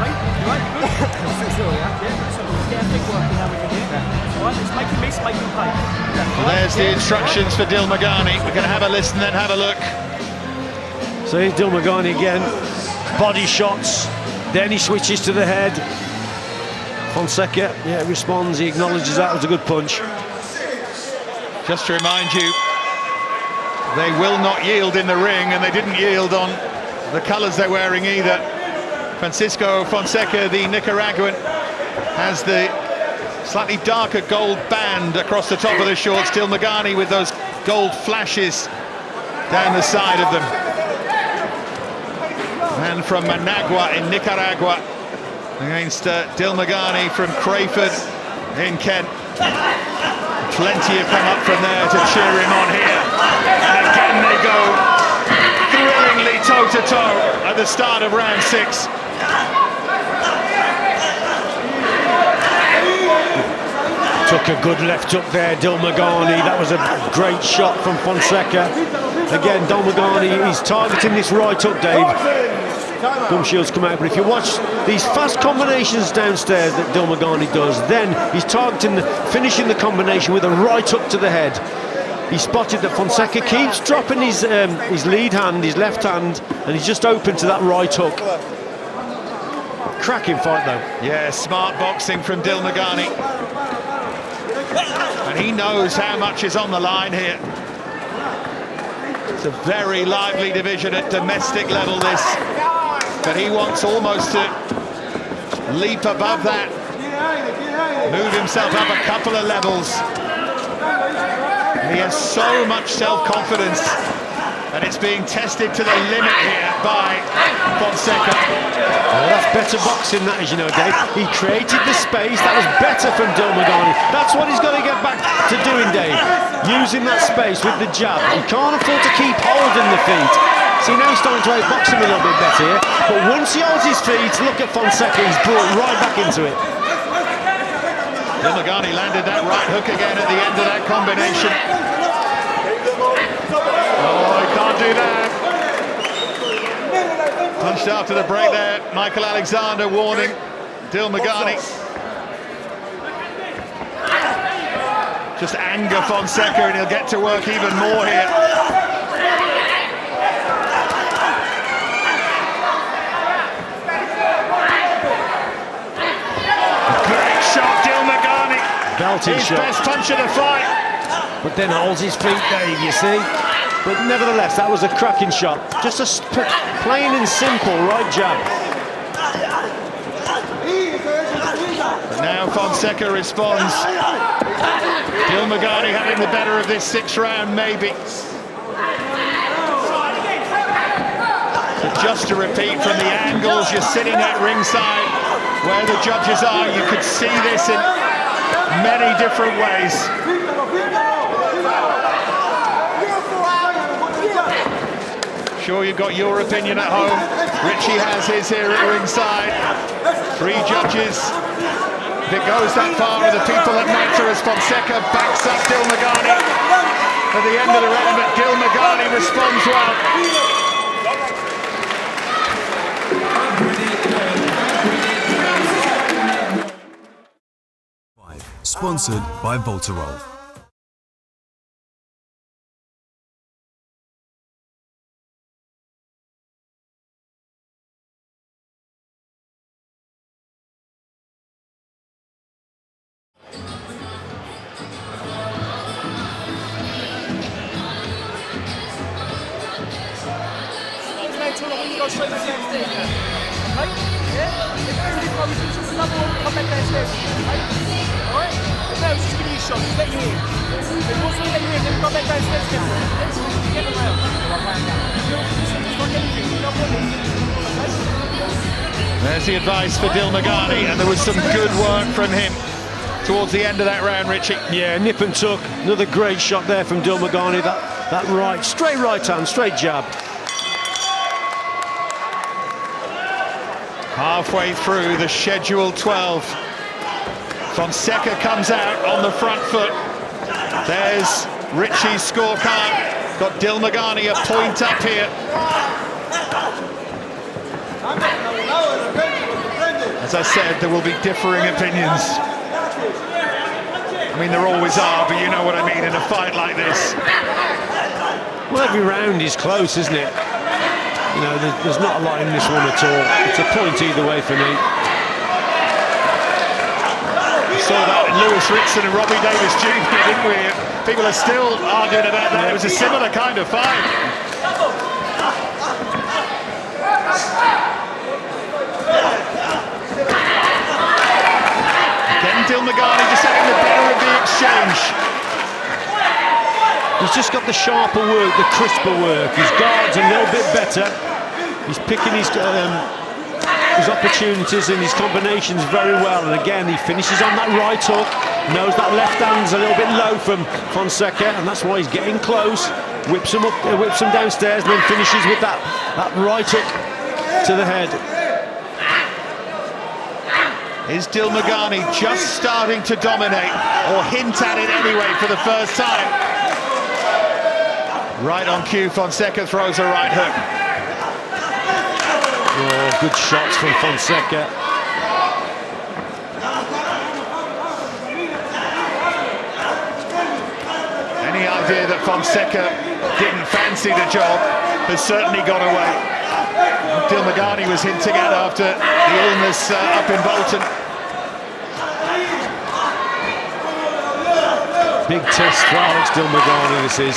[SPEAKER 12] Right? You right? You good? 6-0, yeah? Yeah. So let's get our feet working now we can hear. Alright, let's make him miss, make him pay.
[SPEAKER 9] Well, there's the instructions for Dilmaghani. We're going to have a listen, then have a look.
[SPEAKER 7] So here's Dilmaghani again. Body shots. Then he switches to the head. Fonseca, responds. He acknowledges that was a good punch.
[SPEAKER 9] Just to remind you, they will not yield in the ring, and they didn't yield on the colours they're wearing either. Francisco Fonseca, the Nicaraguan, has the slightly darker gold band across the top of the shorts. Dilmaghani with those gold flashes down the side of them. And from Managua in Nicaragua against Dilmaghani from Crayford in Kent. Plenty have come up from there to cheer him on here. And again they go thrillingly toe-to-toe at the start of round 6.
[SPEAKER 7] Took a good left hook there, Dilmaghani. That was a great shot from Fonseca. Again, Dilmaghani, he's targeting this right hook, Dave. Gum shields come out, but if you watch these fast combinations downstairs that Dilmaghani does, then he's targeting, finishing the combination with a right hook to the head. He spotted that Fonseca keeps dropping his lead hand, his left hand, and he's just open to that right hook. Cracking fight though.
[SPEAKER 9] Yeah, smart boxing from Dilmaghani. And he knows how much is on the line here. It's a very lively division at domestic level, this. But he wants almost to leap above that, move himself up a couple of levels. And he has so much self-confidence, and it's being tested to the limit here by Fonseca.
[SPEAKER 7] Well, that's better boxing, that, as you know, Dave. He created the space. That was better from Dilmaghani. That's what he's got to get back to doing, Dave. Using that space with the jab. He can't afford to keep holding the feet. See, now he's starting to outbox him a little bit better here. But once he holds his feet, look at Fonseca. He's brought right back into it.
[SPEAKER 9] Dilmaghani landed that right hook again at the end of that combination. Oh, he can't do that. Punched after the break there. Michael Alexander warning Dilmaghani. Just anger Fonseca, and he'll get to work even more here. Great shot, Dilmaghani.
[SPEAKER 7] Belting
[SPEAKER 9] his
[SPEAKER 7] shot.
[SPEAKER 9] best punch of the fight.
[SPEAKER 7] But then holds his feet, Dave, you see. But nevertheless, that was a cracking shot. Just a plain and simple right jab.
[SPEAKER 9] But now Fonseca responds. Dilmaghani having the better of this 6th round, maybe. So just to repeat from the angles, you're sitting at ringside where the judges are. You could see this in many different ways. Sure, you've got your opinion at home. Richie has his here at ringside. 3 judges. If it goes that far with the people that matter, as Fonseca backs up Dilmaghani at the end of the round, but Dilmaghani responds
[SPEAKER 1] well. Sponsored by Voltarol.
[SPEAKER 12] go straight back downstairs. Okay? Yeah? If there's any problems, you just another one, come back downstairs. Okay? Alright? If no, just give me a shot, just let you in. If he wants to let you in, then come back downstairs again. Get around. Just like anything, you don't want it.
[SPEAKER 9] There's the advice for Dilmaghani, and there was some good work from him towards the end of that round, Richie.
[SPEAKER 7] Yeah, nip and tuck. Another great shot there from Dilmaghani. That right, straight right hand, straight jab.
[SPEAKER 9] Halfway through the scheduled 12. Fonseca comes out on the front foot. There's Richie's scorecard. Got Dilmaghani a point up here. As I said, there will be differing opinions. I mean, there always are, but you know what I mean in a fight like this.
[SPEAKER 7] Well, every round is close, isn't it? You know, there's not a lot in this one at all. It's a point either way for me.
[SPEAKER 9] We saw that in Lewis Ritson and Robbie Davis Jr., didn't we? People are still arguing about that. It was a similar kind of fight. Again, Dilmaghani just having the better of the exchange.
[SPEAKER 7] He's just got the sharper work, the crisper work. His guard's a little bit better. He's picking his opportunities and his combinations very well. And again, he finishes on that right hook. Knows that left hand's a little bit low from Fonseca, and that's why he's getting close. Whips him up, whips him downstairs, and then finishes with that right hook to the head.
[SPEAKER 9] Is Dilmaghani just starting to dominate, or hint at it anyway for the first time? Right on cue, Fonseca throws a right hook.
[SPEAKER 7] Oh, good shots from Fonseca.
[SPEAKER 9] Any idea that Fonseca didn't fancy the job has certainly gone away. Dilmaghani was hinting at after the illness up in Bolton.
[SPEAKER 7] Big test for Alex Dilmaghani, this is.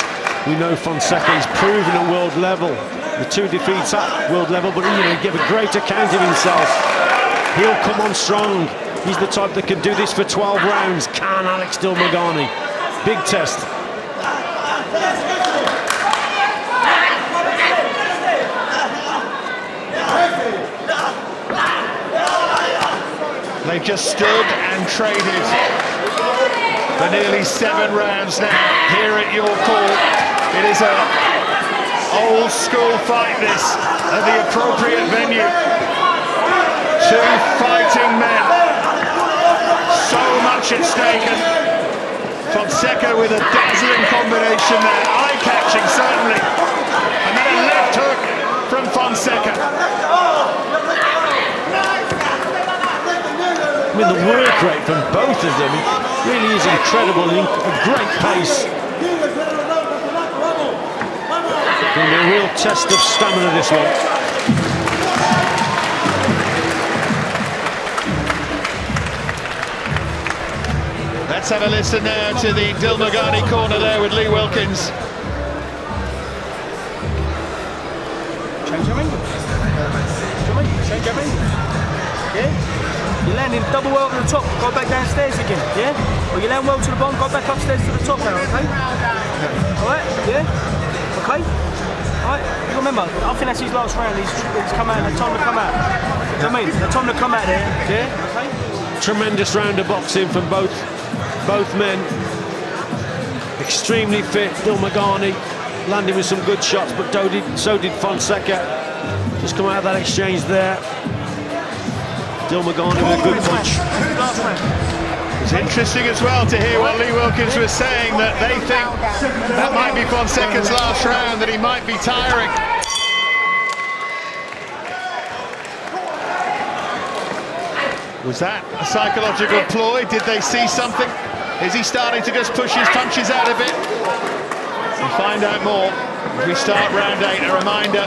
[SPEAKER 7] We know Fonseca is proven at world level. The 2 defeats at world level, but you know, give a great account of himself. He'll come on strong. He's the type that can do this for 12 rounds. Can Alex Dilmaghani? Big test.
[SPEAKER 9] They've just stood and traded for nearly 7 rounds now here at your call. It is a old school fight, this, at the appropriate venue. 2 fighting men, so much at stake, and Fonseca with a dazzling combination there, eye-catching certainly, and then a left hook from Fonseca.
[SPEAKER 7] I mean, the work rate from both of them really is incredible, a great pace. Going to be a real test of stamina, this one.
[SPEAKER 9] Let's have a listen now to the Dilmaghani corner there with Lee Wilkins.
[SPEAKER 12] Change your angle. Change your angle. Yeah? You're landing double well to the top, go back downstairs again, yeah? Or you land well to the bottom, go back upstairs to the top now, okay? Alright, yeah? Okay? Alright, you remember, I think that's his last round, he's come out, the time to come out. You know what I mean? The time to come out there, yeah? Okay?
[SPEAKER 7] Tremendous round of boxing from both men. Extremely fit, Dilmaghani landing with some good shots, but so did Fonseca. Just come out of that exchange there. Dilmaghani with a good punch.
[SPEAKER 9] It's interesting as well to hear what Lee Wilkins was saying, that they think that might be Fonseca's last round, that he might be tiring. Was that a psychological ploy? Did they see something? Is he starting to just push his punches out a bit? We'll find out more as we start round 8. A reminder,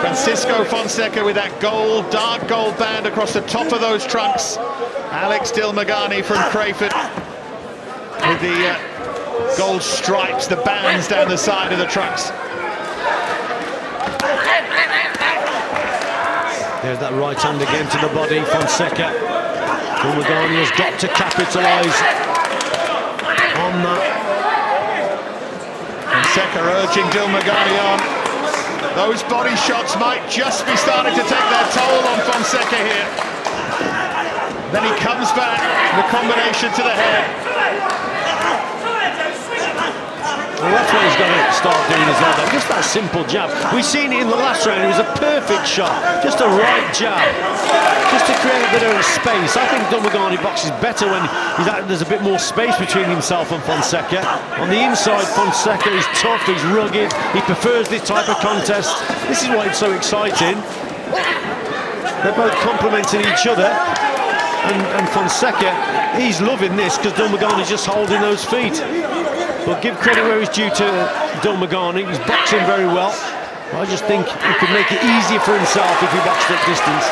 [SPEAKER 9] Francisco Fonseca with that gold, dark gold band across the top of those trunks. Alex Dilmaghani from Crayford with the gold stripes, the bands down the side of the trunks.
[SPEAKER 7] There's that right hand again to the body, Fonseca. Dilmaghani has got to capitalise on that.
[SPEAKER 9] Fonseca urging Dilmaghani on. Those body shots might just be starting to take their toll on Fonseca here. Then he comes back, the combination to the head.
[SPEAKER 7] Well, that's what he's got to start doing as well, though. Just that simple jab. We've seen it in the last round. It was a perfect shot. Just a right jab. Just to create a bit of space. I think Dilmaghani boxes better when there's a bit more space between himself and Fonseca. On the inside, Fonseca is tough, he's rugged. He prefers this type of contest. This is why it's so exciting. They're both complementing each other. And Fonseca, he's loving this because Dilmaghani's just holding those feet. But give credit where it's due to Dilmaghani. He's boxing very well. I just think he could make it easier for himself if he boxed at distance.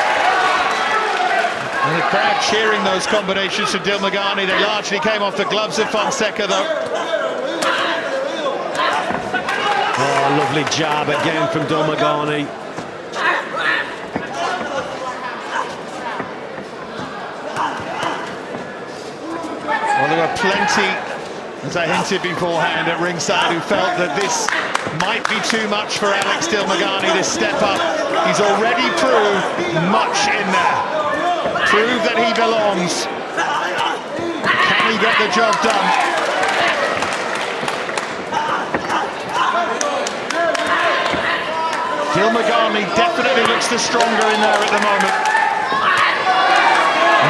[SPEAKER 9] And the crowd cheering those combinations from Dilmaghani. They largely came off the gloves of Fonseca, though.
[SPEAKER 7] Oh, lovely jab again from Dilmaghani.
[SPEAKER 9] Well, there were plenty, as I hinted beforehand at ringside, who felt that this might be too much for Alex Dilmaghani, this step up. He's already proved much in there. Proved that he belongs. Can he get the job done? Dilmaghani definitely looks the stronger in there at the moment.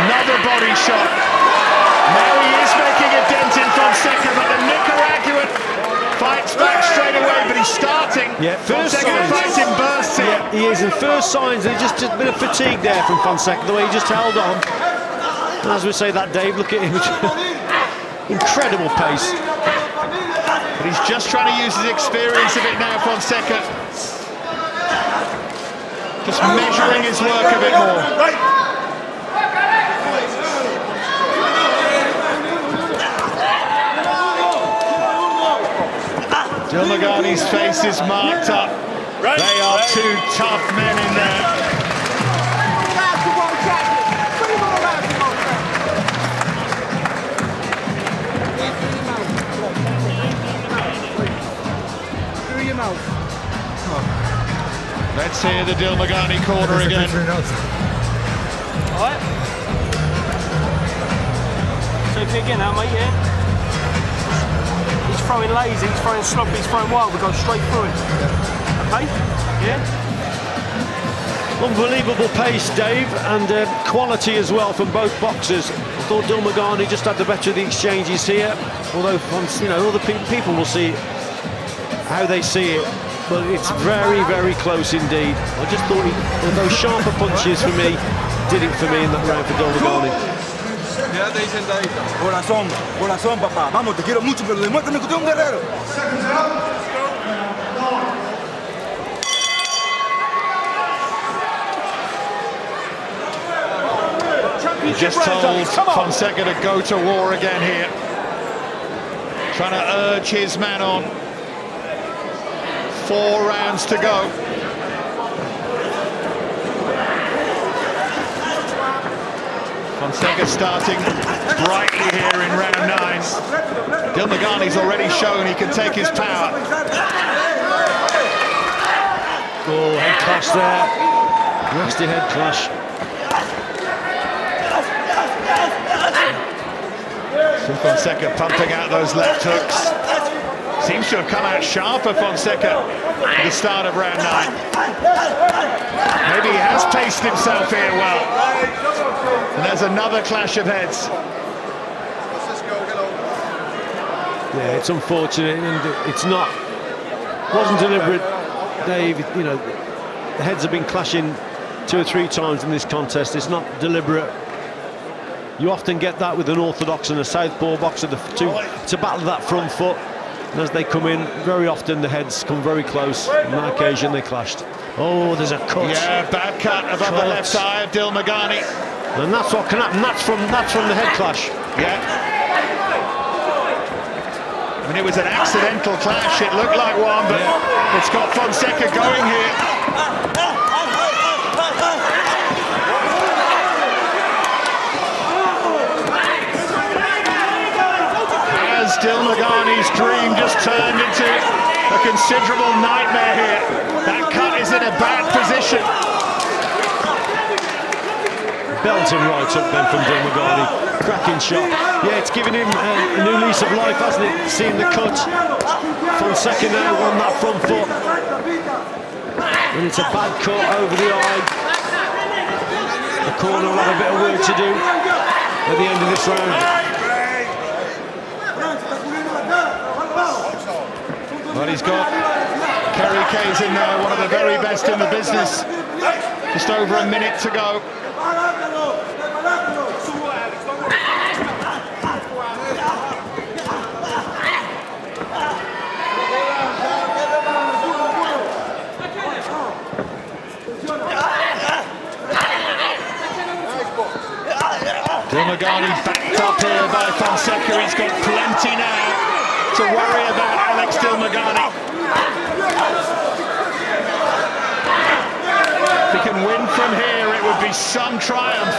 [SPEAKER 9] Another body shot. Now he is making a dent in Fonseca, but the Nicaraguan fights back straight away, but he's starting.
[SPEAKER 7] Yeah, first
[SPEAKER 9] Fonseca
[SPEAKER 7] signs.
[SPEAKER 9] fights in bursts here.
[SPEAKER 7] Yeah, he is in first signs. There's just a bit of fatigue there from Fonseca, the way he just held on. And as we say that, Dave, look at him. Incredible pace.
[SPEAKER 9] But he's just trying to use his experience a bit now, Fonseca. Just measuring his work a bit more. Dilmaghani's face is marked up. They are two tough men in there. Let's hear the Dilmaghani corner again.
[SPEAKER 12] Alright. So if you again now, mate, yeah? He's throwing lazy, he's throwing sloppy, he's throwing wild, we go straight through it. Okay? Yeah?
[SPEAKER 7] Unbelievable pace, Dave, and quality as well from both boxers. I thought Dilmaghani just had the better of the exchanges here, although other people will see how they see it, but it's very, very close indeed. I just thought those sharper punches for me did it for me in that round for Dilmaghani.
[SPEAKER 11] Quédate ahí sentadito. Corazón, corazón, papá. Vamos, te quiero mucho, pero demuéstrame que usted es un guerrero.
[SPEAKER 9] He just told Fonseca to go to war again here. Trying to urge his man on. 4 rounds to go. Fonseca starting brightly here in round 9. Dilmaghani's already shown he can take his power.
[SPEAKER 7] Oh, head clash there. Nasty head clash.
[SPEAKER 9] Fonseca pumping out those left hooks. Seems to have come out sharper, Fonseca, at the start of round 9. Maybe he has paced himself here well. And there's another clash of heads.
[SPEAKER 7] Yeah, it's unfortunate, and wasn't deliberate, Dave. The heads have been clashing 2 or 3 times in this contest. It's not deliberate. You often get that with an orthodox and a southpaw boxer. It's a battle of that front foot. And as they come in, very often the heads come very close. On that occasion, they clashed. Oh, there's a cut.
[SPEAKER 9] Yeah, bad cut above the left eye of Dilmaghani.
[SPEAKER 7] And that's what can happen. That's from the head clash.
[SPEAKER 9] Yeah. I mean, it was an accidental clash. It looked like one, but it's got Fonseca going here. Dilmaghani's dream just turned into a considerable nightmare here. That cut is in a bad position.
[SPEAKER 7] Belting right up then from Dilmaghani. Cracking shot. Yeah, it's given him a new lease of life, hasn't it? Seeing the cut. Fonseca now on that front foot. And it's a bad cut over the eye. The corner will have a bit of work to do at the end of this round.
[SPEAKER 9] Well, he's got Kerry Kayes in there, one of the very best in the business. Just over a minute to go. Dilmaghani backed up here by Fonseca. He's got plenty now to worry about Alex Dilmaghani. If he can win from here, it would be some triumph.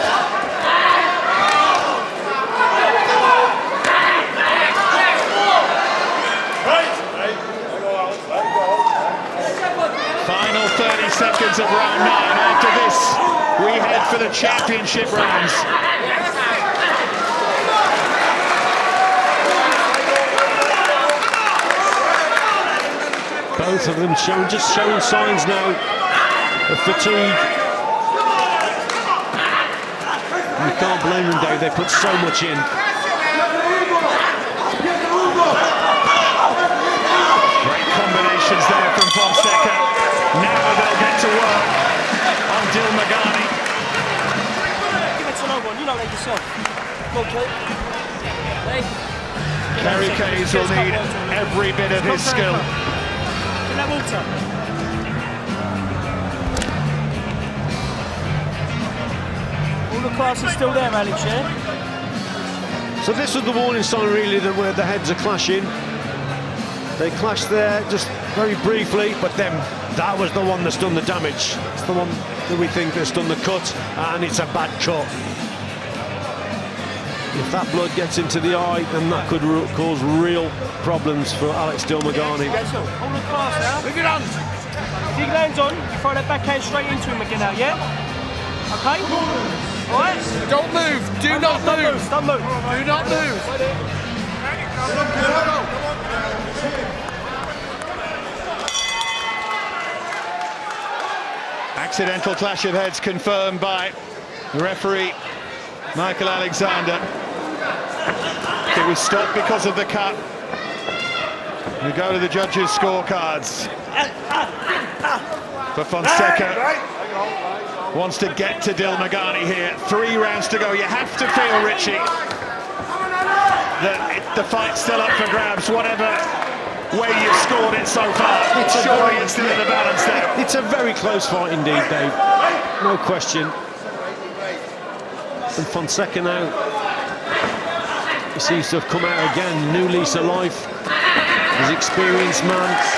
[SPEAKER 9] Final 30 seconds of round 9. After this, we head for the championship rounds.
[SPEAKER 7] Both of them just showing signs now of fatigue. You can't blame them, Dave. They put so much in.
[SPEAKER 9] Great combinations there from Fonseca. Now they'll get to work on Dilmaghani.
[SPEAKER 12] Give it to no one, you know that yourself. Okay.
[SPEAKER 9] Kerry Kayes will need every bit of his skill.
[SPEAKER 12] In that water. All the class is still there, Alex, yeah?
[SPEAKER 7] So this was the warning sign, really, that where the heads are clashing. They clashed there just very briefly, but then that was the one that's done the damage. It's the one that we think that's done the cut, and it's a bad cut. If that blood gets into the eye, then that could cause real problems for Alex Dilmaghani.
[SPEAKER 12] Hold the class now. Move your hands. Dig your hands on, you throw that backhand straight into him again now, yeah? Okay? Alright?
[SPEAKER 11] Don't move. Do not move.
[SPEAKER 12] Don't move.
[SPEAKER 11] Do not move.
[SPEAKER 9] Accidental clash of heads confirmed by the referee, Michael Alexander. It was stopped because of the cut. We go to the judges' scorecards. For Fonseca, wants to get to Dilmaghani here. 3 rounds to go. You have to feel, Richie, that the fight's still up for grabs, whatever way you've scored it so far. Surely it's still in the balance there.
[SPEAKER 7] It's a very close fight indeed, Dave. No question. And Fonseca now, he seems to have come out again, new lease of life. He's an experienced man.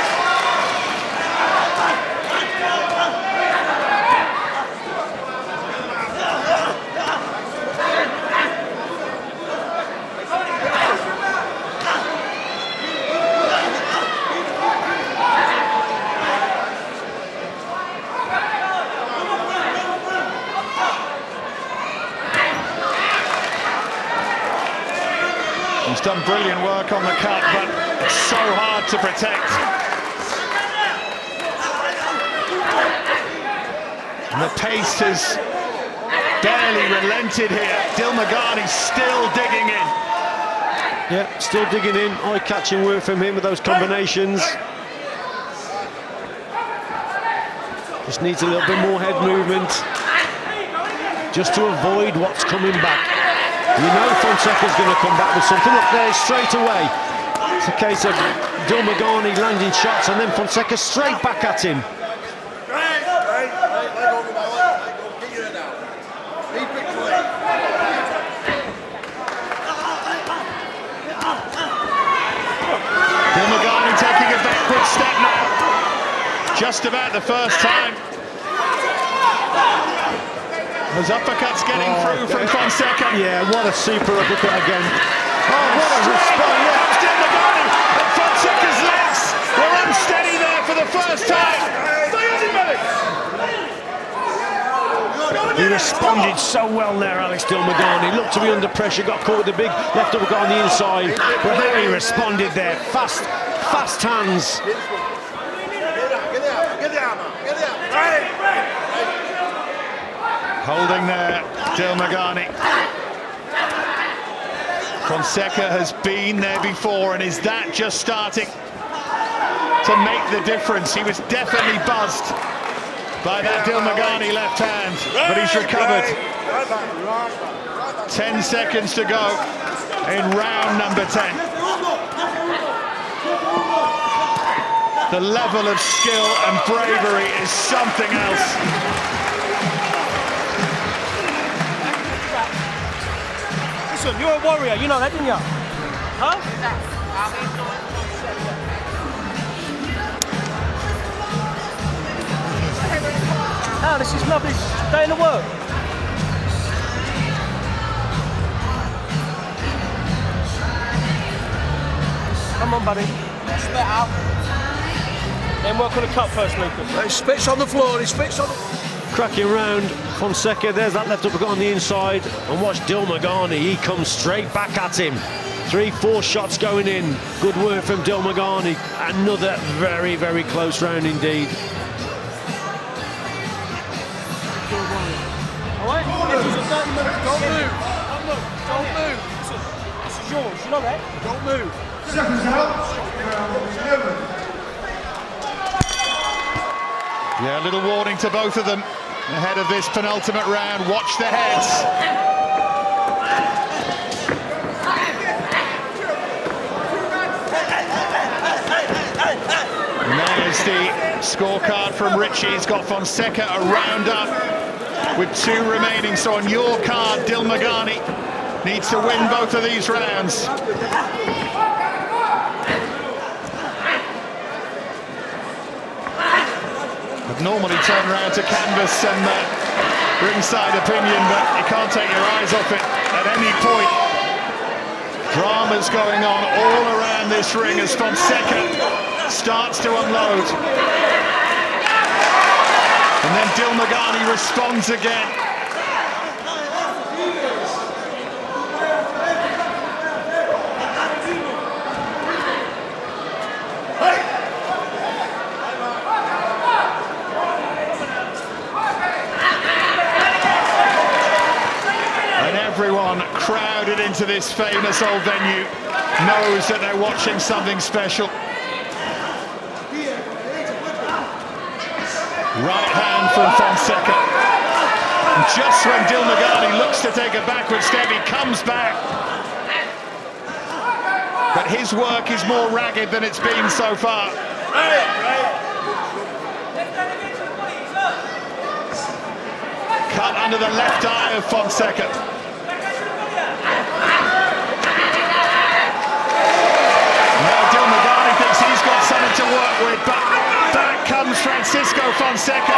[SPEAKER 9] He's done brilliant work on the cut, but it's so hard to protect. And the pace has barely relented here. Dilmaghani still digging in.
[SPEAKER 7] Yeah, still digging in. Eye-catching work from him with those combinations. Just needs a little bit more head movement, just to avoid what's coming back. You know Fonseca's going to come back with something. Look there, straight away. It's a case of Dilmaghani landing shots and then Fonseca straight back at him.
[SPEAKER 9] Dilmaghani taking a backward step now. Just about the first time. Those uppercuts getting through from Fonseca.
[SPEAKER 7] Yeah, what a super uppercut again. Oh, what a response. Yeah.
[SPEAKER 9] first time.
[SPEAKER 7] He responded so well there, Alex Dilmaghani. Looked to be under pressure, got caught with the big left uppercut on the inside, but there he responded there. Fast hands.
[SPEAKER 9] Holding there, Dilmaghani. Fonseca has been there before, and is that just starting to make the difference? He was definitely buzzed by that Dilmaghani left hand, but he's recovered. 10 seconds to go in round number 10. The level of skill and bravery is something else.
[SPEAKER 12] Listen, you're a warrior, you know that, didn't you? Huh? Oh, this is lovely day in the work. Come on, buddy. Spit out. Then work on the cut first, Lucas.
[SPEAKER 11] He spits on the floor, he spits on the...
[SPEAKER 7] Cracking round, Fonseca, there's that left uppercut on the inside, and watch Dilmaghani, he comes straight back at him. 3-4 shots going in, good work from Dilmaghani. Another very, very close round indeed.
[SPEAKER 12] Alright? This is a 30-minute... Don't move! Don't move! Listen, this is yours, you know that? Don't move!
[SPEAKER 11] Seconds out.
[SPEAKER 9] Yeah, a little warning to both of them ahead of this penultimate round. Watch their heads. And there's the scorecard from Richie. He's got Fonseca a round up with 2 remaining. So on your card, Dilmaghani needs to win both of these rounds. Would normally turn around to canvas some ringside opinion, but you can't take your eyes off it at any point. Drama's going on all around this ring as Fonseca starts to unload. And then Dilmaghani responds again. Everyone crowded into this famous old venue knows that they're watching something special. Right hand from Fonseca. And just when Dilmaghani looks to take a backward step, he comes back. But his work is more ragged than it's been so far. Cut under the left eye of Fonseca. Dilmaghani thinks he's got something to work with, but back comes Francisco Fonseca.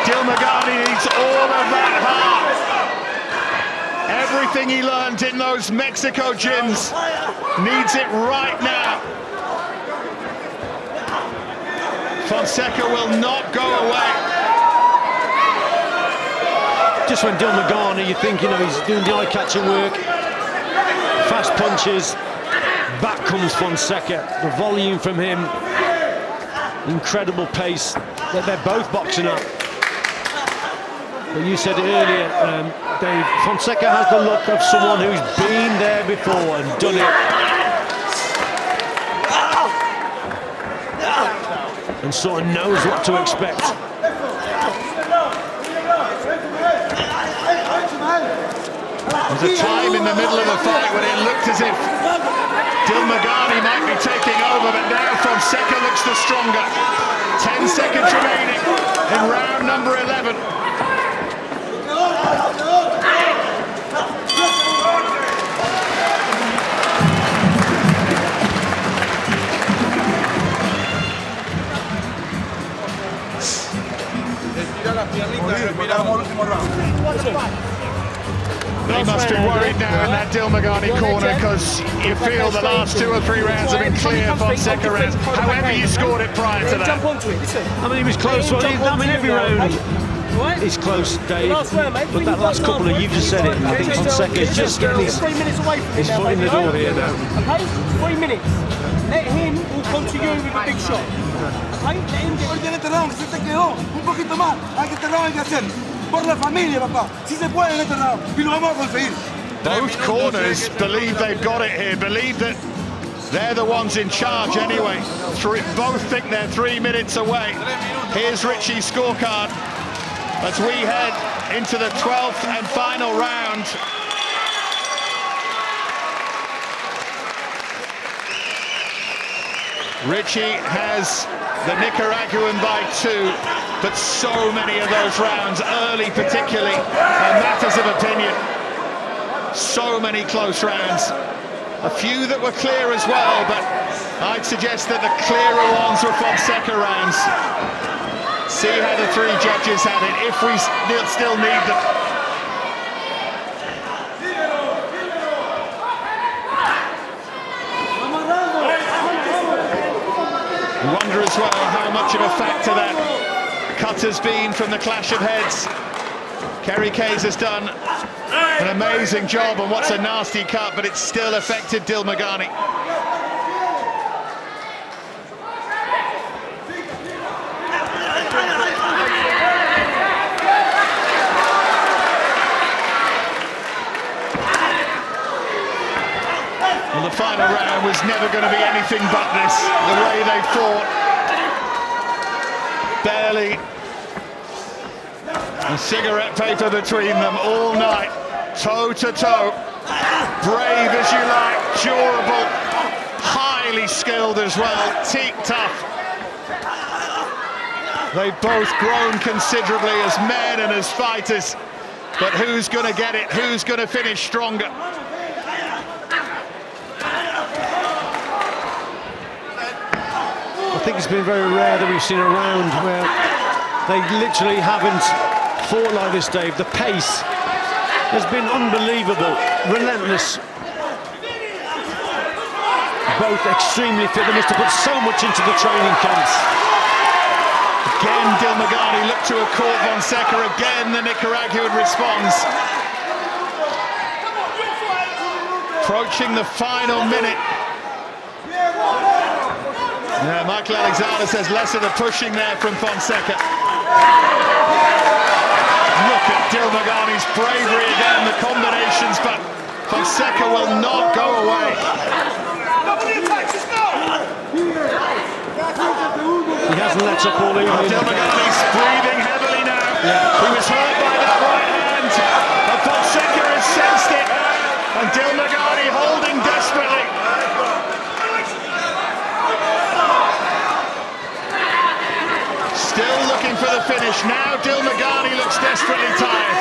[SPEAKER 9] Dilmaghani needs all of that heart. Everything he learned in those Mexico gyms needs it right now. Fonseca will not go away.
[SPEAKER 7] Just when Dilmaghani, you think, you know, he's doing the eye-catching work, fast punches, back comes Fonseca, the volume from him, incredible pace, they're both boxing up. But you said it earlier, Dave, Fonseca has the look of someone who's been there before and done it. And sort of knows what to expect.
[SPEAKER 9] There's a time in the middle of the fight when it looked as if Dilmaghani might be taking over, but now Fonseca looks the stronger. 10 seconds remaining in round number 11.
[SPEAKER 11] Respiramos el último round.
[SPEAKER 9] They must be worried now in that Dilmaghani corner because you feel the last 2 or 3 rounds have been clear Fonseca rounds. However, you scored it prior to that.
[SPEAKER 12] Jump onto it, listen.
[SPEAKER 7] I mean, he was close. Well, I mean, every round is close, Dave. But that last couple of, you've just said it, I think Fonseca is just getting his
[SPEAKER 12] 3 minutes away from
[SPEAKER 7] foot in the door here now.
[SPEAKER 12] Okay, 3 minutes. Let him will come to you with a big shot. Okay, let him get...
[SPEAKER 11] Oye, en este round se te quedó un poquito más. Hay que este round hay que hacer. Por la familia, papá. Si se puede en este round. Y lo vamos a conseguir.
[SPEAKER 9] Both corners believe they've got it here, believe that they're the ones in charge anyway. Both think they're 3 minutes away. Here's Richie's scorecard as we head into the 12th and final round. Richie has the Nicaraguan by 2, but so many of those rounds, early particularly, are matters of opinion. So many close rounds. A few that were clear as well, but I'd suggest that the clearer ones were Fonseca rounds. See how the 3 judges have it, if we still need them. You wonder as well how much of a factor that cut has been from the clash of heads. Kerry Kayes has done an amazing job on what's a nasty cut, but it's still affected Dilmaghani. Well, the final round was never going to be anything but this, the way they fought. Barely a cigarette paper between them all night, toe to toe. Brave as you like, durable, highly skilled as well, teak tough. They've both grown considerably as men and as fighters, but who's going to get it? Who's going to finish stronger?
[SPEAKER 7] I think it's been very rare that we've seen a round where they literally haven't fought like this, Dave. The pace has been unbelievable, relentless. Both extremely fit. They must have put so much into the training camps.
[SPEAKER 9] Again, Dilmaghani looked to have caught Fonseca. Again, the Nicaraguan responds. Approaching the final minute. Yeah, Michael Alexander says less of the pushing there from Fonseca. Look at Dilmaghani's bravery again, the combinations, but Fonseca will not go away.
[SPEAKER 7] He hasn't let up all evening.
[SPEAKER 9] Dilmaghani's breathing heavily now. Yeah. He was hurt by that right hand, and Fonseca has sensed it, and Dilmaghani holding desperately. Still looking for the finish. Now Dilmaghani looks desperately tired.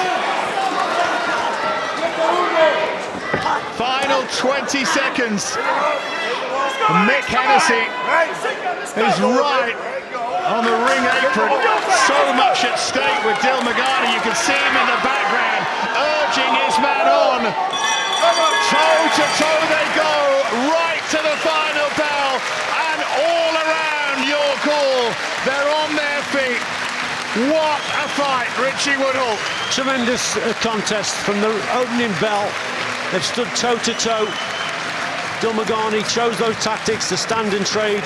[SPEAKER 9] Final 20 seconds. Mick Hennessy is right on the ring apron. So much at stake with Dilmaghani. You can see him in the background, urging his man on. Toe to toe they go, right to the final bell, and all around your call. They're on their feet. What a fight, Richie Woodhall.
[SPEAKER 7] Tremendous contest from the opening bell. They've stood toe to toe. Dilmaghani chose those tactics to stand and trade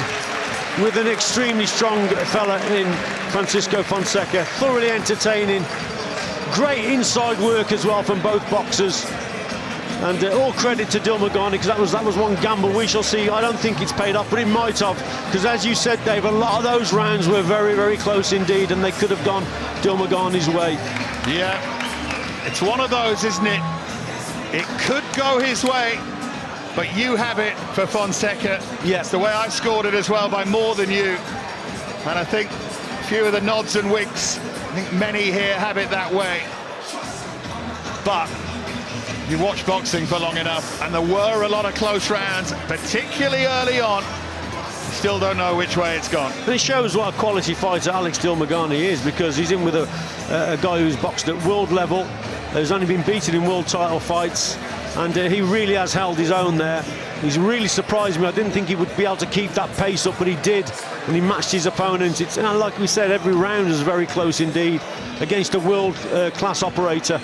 [SPEAKER 7] with an extremely strong fella in Francisco Fonseca. Thoroughly entertaining. Great inside work as well from both boxers. And all credit to Dilmaghani, because that was one gamble. We shall see. I don't think it's paid off, but it might have, because as you said, Dave, a lot of those rounds were very, very close indeed, and they could have gone Dilmaghani's way.
[SPEAKER 9] Yeah, it's one of those, isn't it? It could go his way, but you have it for Fonseca.
[SPEAKER 7] Yeah.
[SPEAKER 9] It's the way I scored it as well, by more than you. And I think a few of the nods and winks, I think many here have it that way. But you watch boxing for long enough, and there were a lot of close rounds, particularly early on. Still don't know which way it's gone.
[SPEAKER 7] But it shows what a quality fighter Alex Dilmaghani is, because he's in with a guy who's boxed at world level, He's only been beaten in world title fights, and he really has held his own there. He's really surprised me. I didn't think he would be able to keep that pace up, but he did, and he matched his opponent. It's, like we said, every round is very close indeed against a world-class operator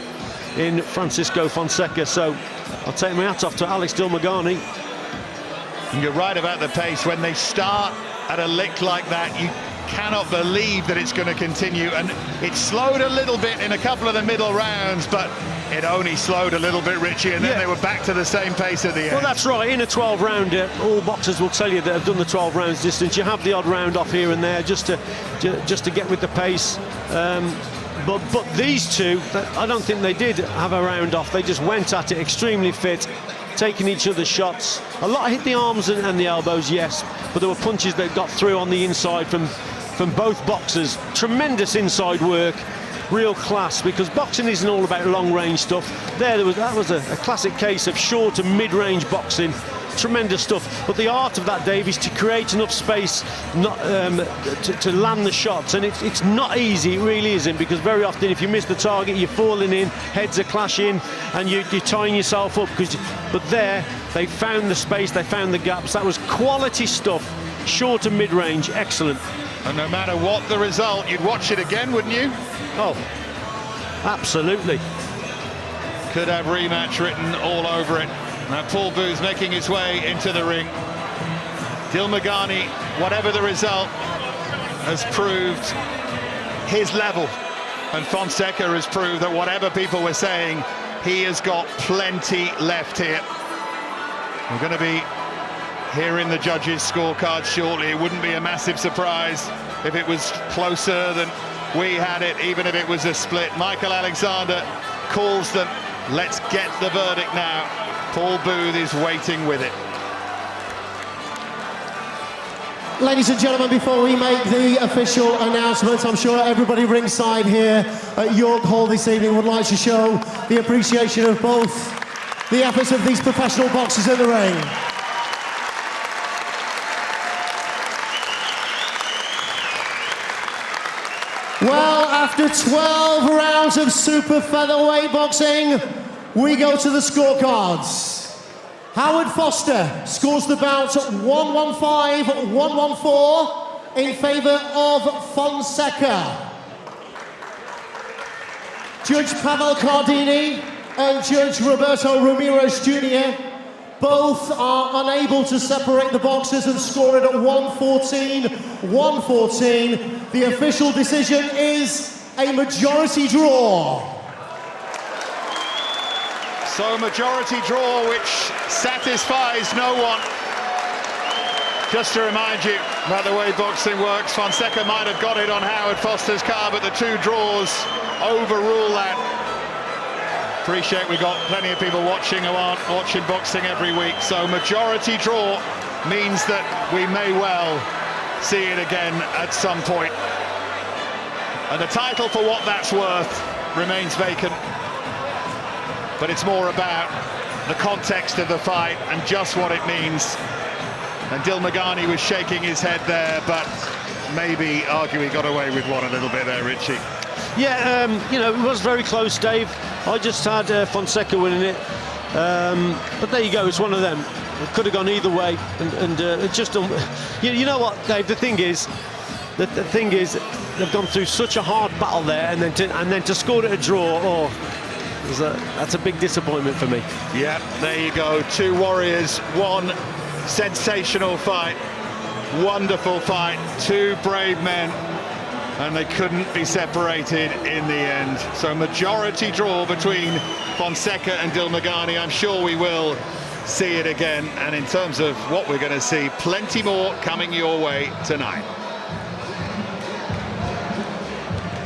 [SPEAKER 7] in Francisco Fonseca. So I'll take my hat off to Alex Dilmaghani.
[SPEAKER 9] You're right about the pace. When they start at a lick like that, you cannot believe that it's going to continue, and it slowed a little bit in a couple of the middle rounds, but it only slowed a little bit, Richie, and then they were back to the same pace at the end.
[SPEAKER 7] Well, that's right. In a 12 rounder, all boxers will tell you that have done the 12 rounds distance. You have the odd round off here and there just to get with the pace. But these two, I don't think they did have a round off. They just went at it, extremely fit, taking each other's shots. A lot hit the arms and the elbows, yes, but there were punches that got through on the inside from both boxers. Tremendous inside work, real class, because boxing isn't all about long-range stuff. That was a classic case of short and mid-range boxing. Tremendous stuff, but the art of that, Dave, is to create enough space to land the shots, and it's not easy. It really isn't, because very often if you miss the target, you're falling in, heads are clashing, and you're tying yourself up. But there, they found the space, they found the gaps. That was quality stuff, short and mid-range, excellent.
[SPEAKER 9] And no matter what the result, you'd watch it again, wouldn't you?
[SPEAKER 7] Oh, absolutely.
[SPEAKER 9] Could have rematch written all over it. Now Paul Booth's making his way into the ring. Dilmaghani, whatever the result, has proved his level. And Fonseca has proved that whatever people were saying, he has got plenty left here. We're going to be hearing the judges' scorecards shortly. It wouldn't be a massive surprise if it was closer than we had it, even if it was a split. Michael Alexander calls them. Let's get the verdict now. Paul Booth is waiting with it.
[SPEAKER 8] Ladies and gentlemen, before we make the official announcement, I'm sure everybody ringside here at York Hall this evening would like to show the appreciation of both the efforts of these professional boxers in the ring. Well, after 12 rounds of super featherweight boxing, we go to the scorecards. Howard Foster scores the bout 115-114 in favour of Fonseca. Judge Pavel Cardini and Judge Roberto Ramirez Jr. both are unable to separate the boxers and score it at 114-114. The official decision is a majority draw.
[SPEAKER 9] So majority draw, which satisfies no one. Just to remind you about the way boxing works, Fonseca might have got it on Howard Foster's card, but the two draws overrule that. Appreciate we got plenty of people watching who aren't watching boxing every week. So majority draw means that we may well see it again at some point. And the title, for what that's worth, remains vacant. But it's more about the context of the fight and just what it means. And Dilmaghani was shaking his head there, but maybe arguably got away with one a little bit there, Richie.
[SPEAKER 7] Yeah, you know, it was very close, Dave. I just had Fonseca winning it. But there you go, it's one of them. It could have gone either way. And it just, you know what, Dave, the thing is, they've gone through such a hard battle there, and then to score it a draw, that's a big disappointment for me.
[SPEAKER 9] Yeah, there you go. Two warriors, one sensational fight, wonderful fight, two brave men, and they couldn't be separated in the end. So majority draw between Fonseca and Dilmaghani. I'm sure we will see it again. And in terms of what we're going to see, plenty more coming your way tonight.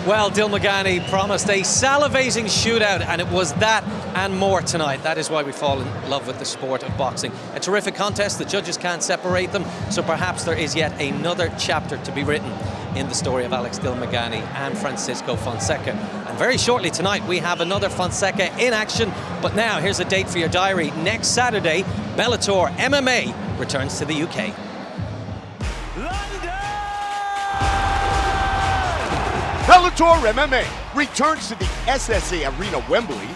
[SPEAKER 2] Well, Dilmaghani promised a salivating shootout, and it was that and more tonight. That is why we fall in love with the sport of boxing. A terrific contest, the judges can't separate them, so perhaps there is yet another chapter to be written in the story of Alex Dilmaghani and Francisco Fonseca. And very shortly tonight, we have another Fonseca in action. But now, here's a date for your diary. Next Saturday, Bellator MMA returns to the UK.
[SPEAKER 13] Bellator MMA returns to the SSA Arena Wembley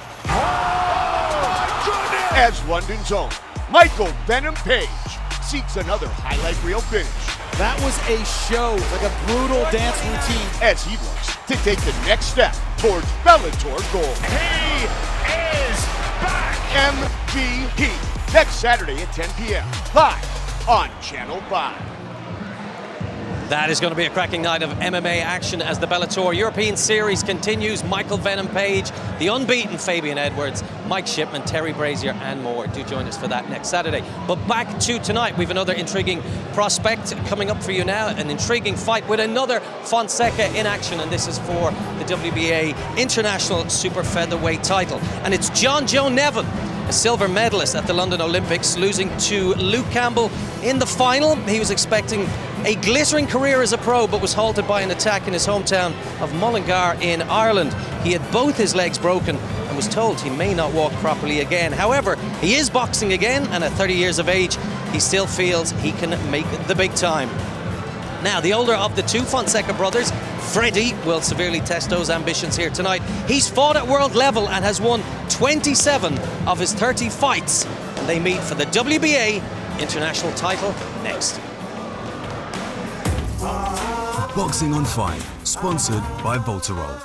[SPEAKER 13] as London's own Michael Venom Page seeks another highlight reel finish.
[SPEAKER 14] That was a show, like a brutal dance routine.
[SPEAKER 13] As he looks to take the next step towards Bellator gold.
[SPEAKER 9] He is back!
[SPEAKER 13] MVP, next Saturday at 10 p.m. live on Channel 5.
[SPEAKER 2] That is going to be a cracking night of MMA action as the Bellator European Series continues. Michael Venom Page, the unbeaten Fabian Edwards, Mike Shipman, Terry Brazier, and more. Do join us for that next Saturday. But back to tonight, we have another intriguing prospect coming up for you now. An intriguing fight with another Fonseca in action, and this is for the WBA International Super Featherweight title. And it's John Joe Nevin, a silver medalist at the London Olympics, losing to Luke Campbell in the final. He was expecting a glittering career as a pro, but was halted by an attack in his hometown of Mullingar in Ireland. He had both his legs broken and was told he may not walk properly again. However, he is boxing again, and at 30 years of age, he still feels he can make the big time. Now, the older of the two Fonseca brothers, Freddie, will severely test those ambitions here tonight. He's fought at world level and has won 27 of his 30 fights. And they meet for the WBA International title next.
[SPEAKER 1] Boxing on 5, sponsored by Voltarol.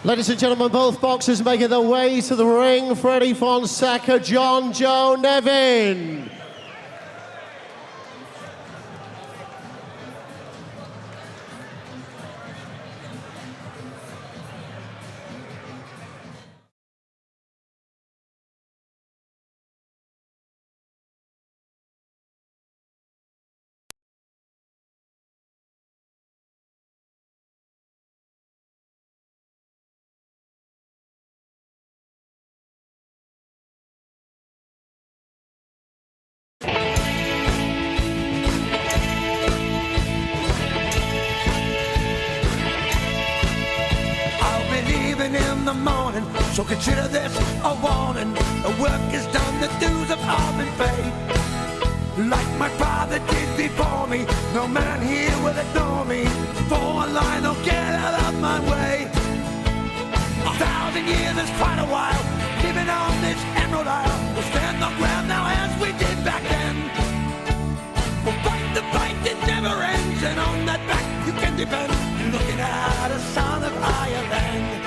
[SPEAKER 8] Ladies and gentlemen, both boxers making their way to the ring. Freddie Fonseca, John Joe Nevin.
[SPEAKER 10] In the morning, so consider this a warning. The work is done, the dues have all been paid. Like my father did before me, no man here will ignore me. For a line, don't get out of my way. 1,000 years is quite a while, living on this emerald isle. We'll stand the ground now as we did back then. We'll fight the fight that never ends, and on that back you can depend. Looking at a son of Ireland.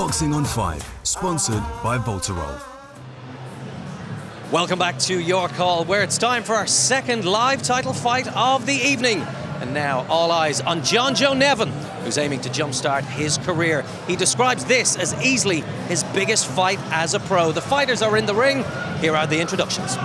[SPEAKER 1] Boxing on 5, sponsored by Voltarol.
[SPEAKER 2] Welcome back to Your Call, where it's time for our second live title fight of the evening. And now all eyes on John Joe Nevin, who's aiming to jumpstart his career. He describes this as easily his biggest fight as a pro. The fighters are in the ring. Here are the introductions.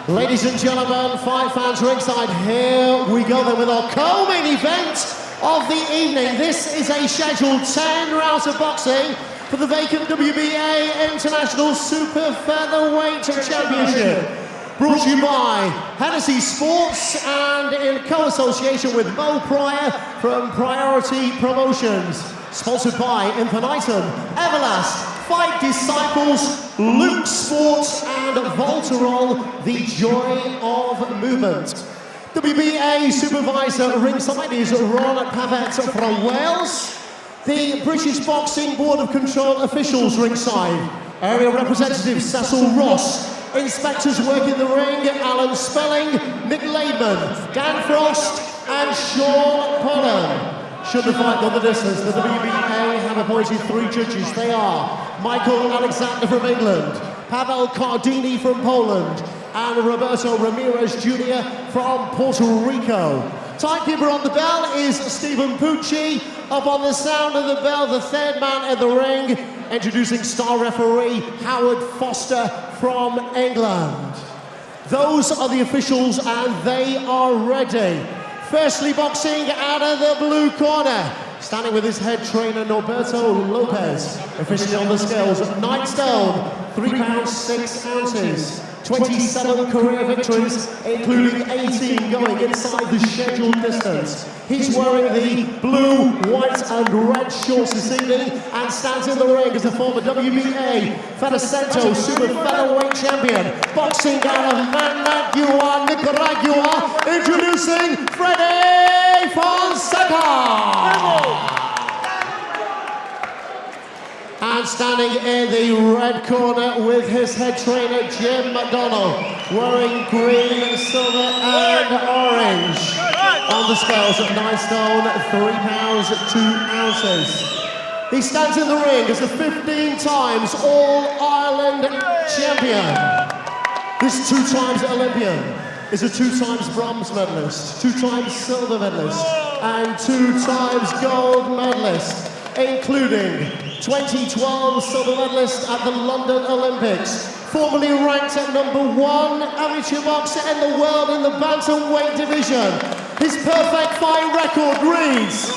[SPEAKER 8] Ladies and gentlemen, fight fans ringside, here we go then with our co-main event of the evening. This is a scheduled 10 rounds of boxing for the vacant WBA International Super Featherweight Championship. Brought to you by Hennessy Sports and in co-association with Mo Pryor from Priority Promotions. Sponsored by Infinitum, Everlast, Fight Disciples, Luke Sports and Voltarol, the joy of movement. WBA supervisor ringside is Ron Pavet from Wales. The British Boxing Board of Control officials ringside. Area representative Cecil Ross. Inspectors working the ring, Alan Spelling, Nick Laidman, Dan Frost and Sean Pollan. Should the fight go the distance, the WBA have appointed 3 judges. They are Michael Alexander from England, Pavel Cardini from Poland, and Roberto Ramirez Jr. from Puerto Rico. Timekeeper on the bell is Stephen Pucci. Up on the sound of the bell, the third man in the ring, introducing star referee Howard Foster from England. Those are the officials and they are ready. Firstly, boxing out of the blue corner, standing with his head trainer Norberto Lopez, officially on the scales at 9 stone, 3 pounds 6 ounces. 27 career victories, including 18 going inside the scheduled distance. He's wearing the blue, white and red shorts this evening and stands in the ring as a former WBA Fedacento Super Featherweight Champion. Boxing out of Managua, Nicaragua, introducing Freddie Fonseca. And standing in the red corner with his head trainer Jim McDonald, wearing green, silver and orange. On the scales at 9 stone, 3 pounds 2 ounces. He stands in the ring as a 15 times All-Ireland champion. This 2 times Olympian is a 2 times bronze medalist, 2 times silver medalist, and 2 times gold medalist, including 2012 silver medalist at the London Olympics, formerly ranked at #1 amateur boxer in the world in the bantamweight division. His perfect fight record reads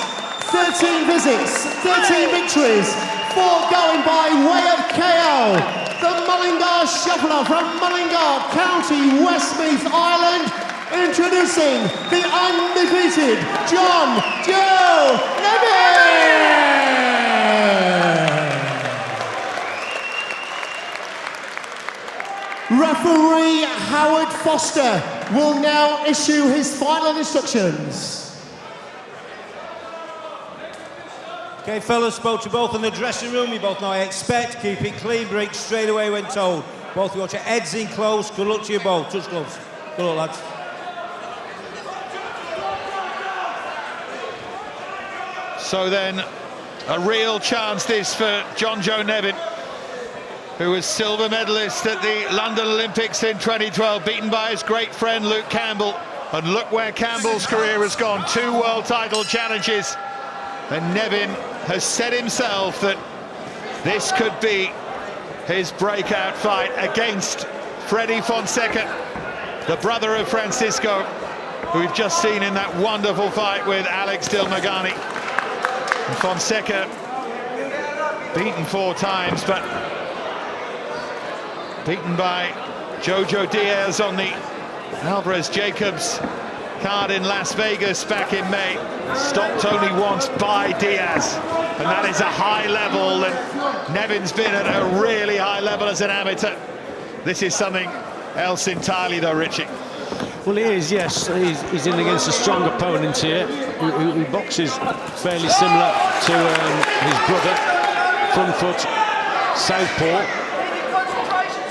[SPEAKER 8] 13 visits, 13 victories, 4 going by way of KO. The Mullingar Shuffler from Mullingar County, Westmeath, Ireland, introducing the undefeated John Joe Nevin. Referee Howard Foster will now issue his final instructions.
[SPEAKER 15] Okay, fellas, spoke to both in the dressing room. You both know I expect. Keep it clean, break straight away when told. Both of you got your heads in close. Good luck to you both. Touch gloves. Good luck, lads.
[SPEAKER 9] So then, a real chance this for John Joe Nevin, who was silver medalist at the London Olympics in 2012, beaten by his great friend Luke Campbell. And look where Campbell's career has gone, 2 world title challenges. And Nevin has said himself that this could be his breakout fight against Freddie Fonseca, the brother of Francisco, who we've just seen in that wonderful fight with Alex Dilmaghani. And Fonseca beaten 4 times, but beaten by Jojo Diaz on the Alvarez Jacobs card in Las Vegas back in May. Stopped only once by Diaz, and that is a high level, and Nevin's been at a really high level as an amateur. This is something else entirely though, Richie.
[SPEAKER 7] Well, he is, yes. He's in against a strong opponent here, who boxes fairly similar to his brother, front foot, southpaw.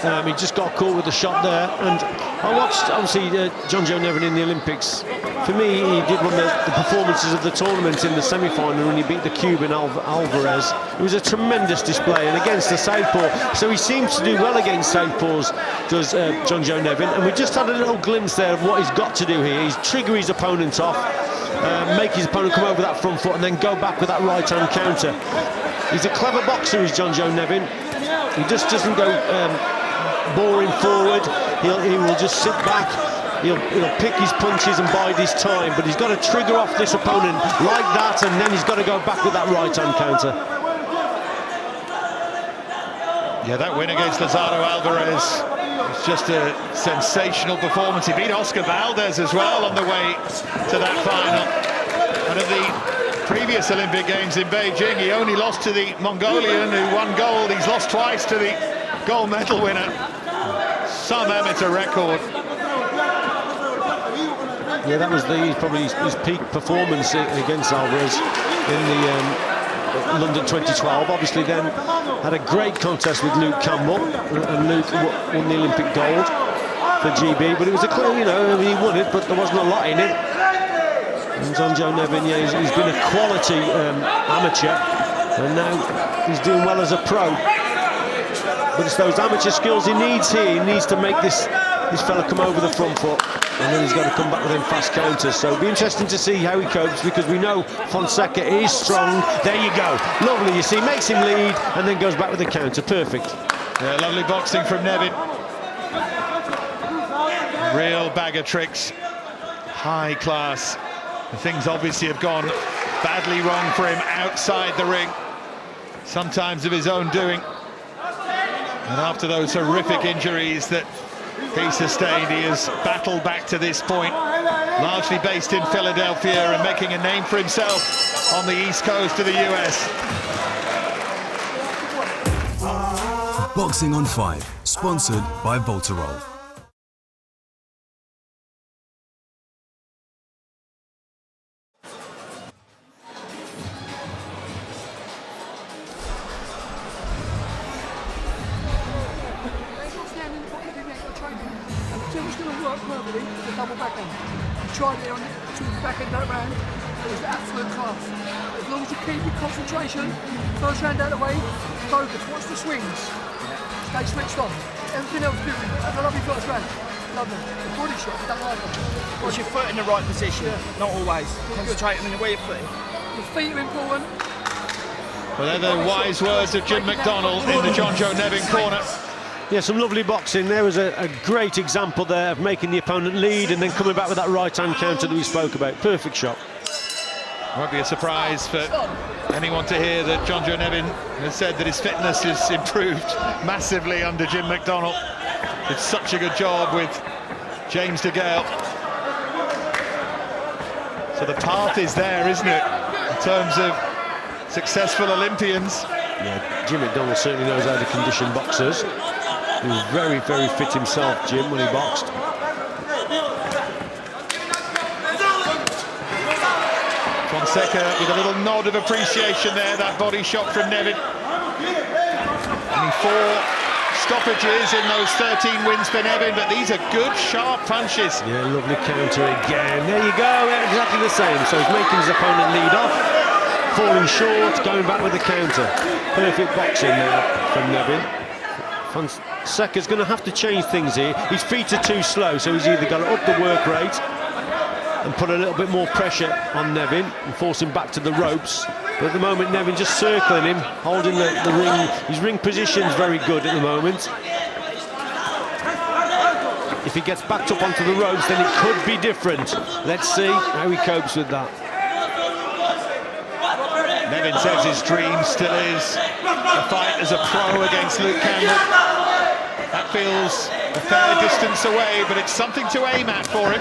[SPEAKER 7] He just got caught with the shot there. And I watched, obviously, John Joe Nevin in the Olympics. For me, he did one of the performances of the tournament in the semi-final when he beat the Cuban Alvarez. It was a tremendous display, and against the southpaw. So he seems to do well against southpaws, does John Joe Nevin. And we just had a little glimpse there of what he's got to do here. He's trigger his opponent off, make his opponent come over that front foot, and then go back with that right-hand counter. He's a clever boxer, is John Joe Nevin. He just doesn't go boring forward. He will just sit back. He'll pick his punches and bide his time, but he's got to trigger off this opponent like that, and then he's got to go back with that right-hand counter.
[SPEAKER 9] Yeah, that win against Lazaro Alvarez was just a sensational performance. He beat Oscar Valdez as well on the way to that final. And at the previous Olympic Games in Beijing, he only lost to the Mongolian who won gold. He's lost twice to the gold medal winner. Some amateur record.
[SPEAKER 7] Yeah, that was probably his peak performance against Alvarez in the London 2012. Obviously then had a great contest with Luke Campbell, and Luke won the Olympic gold for GB, but it was a clear, you know, he won it, but there wasn't a lot in it. And John Joe Nevin, yeah, he's been a quality amateur, and now he's doing well as a pro. But it's those amateur skills he needs here. He needs to make this fella come over the front foot, and then he's got to come back with them fast counters. So it'll be interesting to see how he copes, because we know Fonseca is strong. There you go, lovely. You see, makes him lead and then goes back with the counter. Perfect.
[SPEAKER 9] Yeah, lovely boxing from Nevin. Real bag of tricks, high class. The things obviously have gone badly wrong for him outside the ring, sometimes of his own doing. And after those horrific injuries that he sustained, he has battled back to this point, largely based in Philadelphia and making a name for himself on the East Coast of the US.
[SPEAKER 1] Boxing on 5, sponsored by Voltarol.
[SPEAKER 16] Tried it on the back end that round. It was absolute class. As long as you keep your concentration, first round out of the way, focus, watch the swings. Stay switched on. Everything else good. Have a lovely first round. Lovely. The body shot, don't like them.
[SPEAKER 12] Was your foot in the right position? Yeah. Not always. Concentrate on where you're putting.
[SPEAKER 16] Your feet are important.
[SPEAKER 9] Well, they're the wise words of Jim McDonnell in the John Joe Nevin corner.
[SPEAKER 7] Yeah, some lovely boxing. There was a great example there of making the opponent lead and then coming back with that right-hand counter that we spoke about. Perfect shot.
[SPEAKER 9] Won't be a surprise for anyone to hear that John Joe Nevin has said that his fitness has improved massively under Jim McDonnell. Did such a good job with James DeGale. So the path is there, isn't it, in terms of successful Olympians?
[SPEAKER 7] Yeah, Jim McDonnell certainly knows how to condition boxers. He was very, very fit himself, Jim, when he boxed.
[SPEAKER 9] Fonseca with a little nod of appreciation there, that body shot from Nevin. Only 4 stoppages in those 13 wins for Nevin, but these are good, sharp punches.
[SPEAKER 7] Yeah, lovely counter again. There you go, exactly the same. So he's making his opponent lead off, falling short, going back with the counter. Perfect boxing there from Nevin. Fonseca's going to have to change things here. His feet are too slow, so he's either got to up the work rate and put a little bit more pressure on Nevin and force him back to the ropes. But at the moment, Nevin just circling him, holding the ring. His ring position's very good at the moment. If he gets backed up onto the ropes, then it could be different. Let's see how he copes with that.
[SPEAKER 9] Nevin says his dream still is a fight as a pro against Luke Campbell. That feels a fair distance away, but it's something to aim at for him.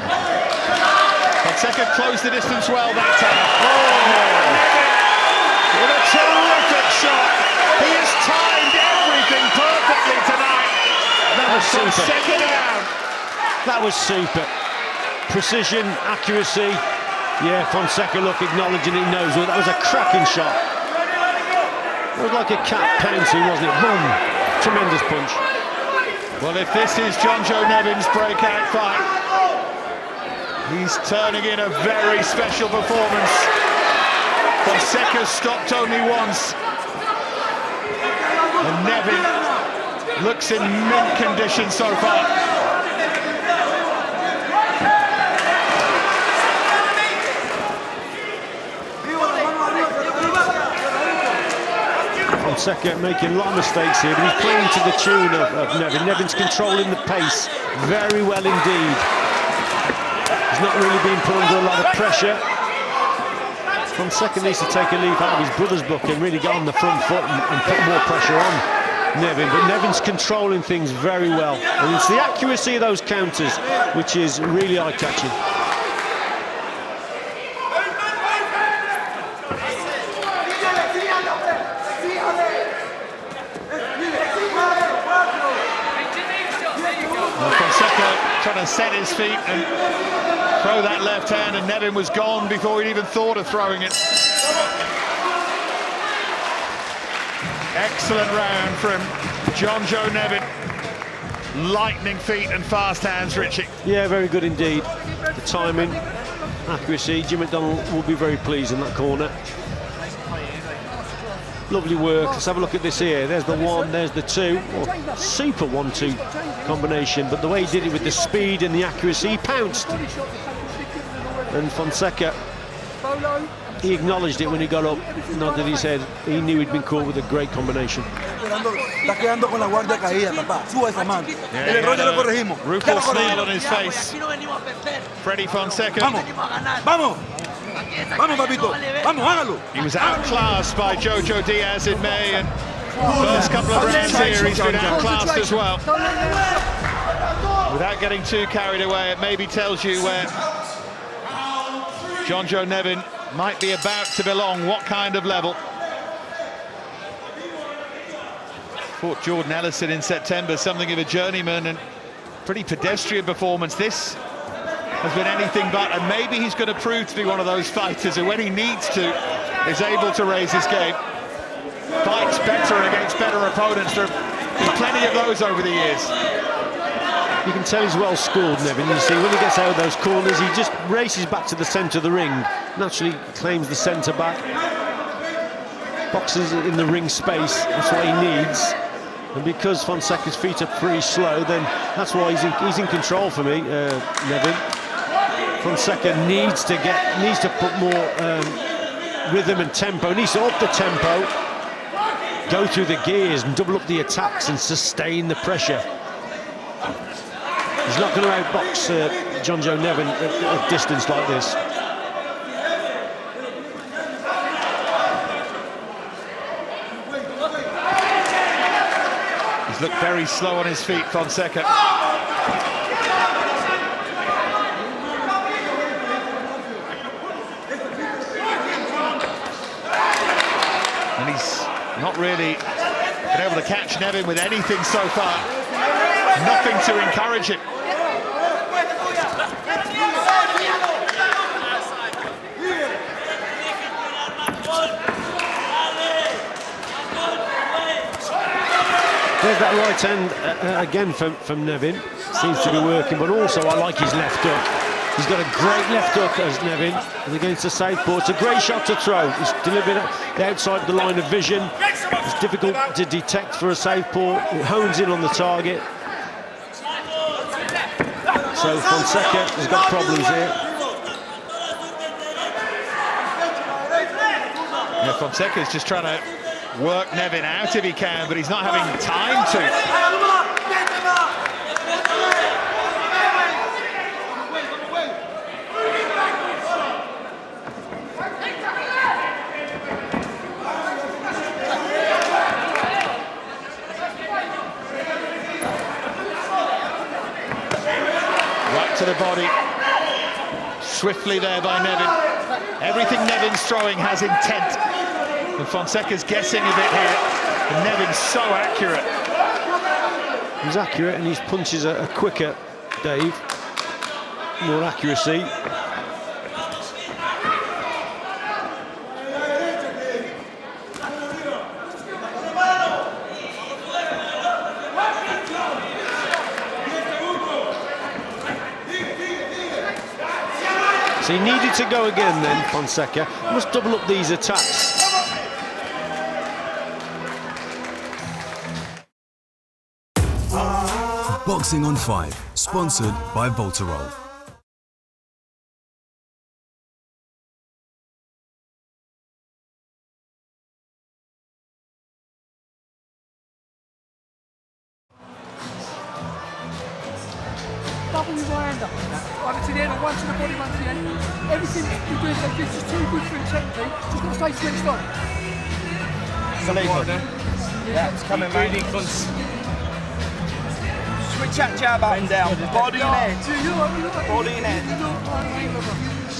[SPEAKER 9] Fonseca closed the distance well that time. Oh! With a terrific shot. He has timed everything perfectly tonight.
[SPEAKER 7] That was super.
[SPEAKER 9] Fonseca down.
[SPEAKER 7] That was super. Precision, accuracy. Yeah, Fonseca, look, acknowledging he knows it. That was a cracking shot. It was like a cat pouncing, wasn't it? Boom! Tremendous punch.
[SPEAKER 9] Well, if this is John Joe Nevin's breakout fight, he's turning in a very special performance. Fonseca stopped only once. And Nevin looks in mint condition so far.
[SPEAKER 7] Fonseca making a lot of mistakes here, but he's playing to the tune of Nevin. Nevin's controlling the pace very well indeed. He's not really being put under a lot of pressure. Fonseca needs to take a leaf out of his brother's book and really get on the front foot and put more pressure on Nevin. But Nevin's controlling things very well. And it's the accuracy of those counters which is really eye-catching.
[SPEAKER 9] Trying to set his feet and throw that left hand, and Nevin was gone before he'd even thought of throwing it. Excellent round from John Joe Nevin. Lightning feet and fast hands, Richie.
[SPEAKER 7] Yeah, very good indeed. The timing, accuracy. Jim McDonald will be very pleased in that corner. Lovely work. Let's have a look at this here. There's the one, there's the two. Well, super 1-2 combination, but the way he did it with the speed and the accuracy, he pounced. And Fonseca, he acknowledged it when he got up, nodded his head. He knew he'd been caught with a great combination.
[SPEAKER 9] Rueful smile on his face. Freddie Fonseca. He was outclassed by Jojo Diaz in May, and first couple of rounds here he's been outclassed as well. Without getting too carried away, it maybe tells you where John Joe Nevin might be about to belong, what kind of level. Fought Jordan Ellison in September, something of a journeyman and pretty pedestrian performance. This has been anything but, and maybe he's going to prove to be one of those fighters who, when he needs to, is able to raise his game. Fights better against better opponents. There have been plenty of those over the years.
[SPEAKER 7] You can tell he's well scored, Nevin. You see, when he gets out of those corners, he just races back to the centre of the ring. Naturally claims the centre back. Boxes in the ring space, that's what he needs. And because Fonseca's feet are pretty slow, then that's why he's in control for me, Nevin. Fonseca needs to put more rhythm and tempo, needs to up the tempo, go through the gears and double up the attacks and sustain the pressure. He's not going to outbox John Joe Nevin at a distance like this.
[SPEAKER 9] He's looked very slow on his feet, Fonseca. And he's not really been able to catch Nevin with anything so far. Nothing to encourage him.
[SPEAKER 7] There's that right hand again from Nevin. Seems to be working, but also I like his left hook. He's got a great left hook as Nevin, and against the southpaw. It's a great shot to throw. It's delivered outside the line of vision. It's difficult to detect for a southpaw. It hones in on the target. So Fonseca has got problems here.
[SPEAKER 9] Yeah, Fonseca's just trying to work Nevin out if he can, but he's not having time to. Right to the body. Swiftly there by Nevin. Everything Nevin's throwing has intent. And Fonseca's guessing a bit here, and Nevin's so accurate.
[SPEAKER 7] He's accurate and his punches are quicker, Dave. More accuracy. So he needed to go again then, Fonseca. Must double up these attacks.
[SPEAKER 1] Boxing on 5, sponsored by Voltarol.
[SPEAKER 16] Double your right hand up. One to the end, one to the body, one to the end. Everything you're doing so this is too good for him technically. Just got to stay switched on.
[SPEAKER 14] Yeah, it's coming, really close. Switch that jab up and down. Body and head. Body and head.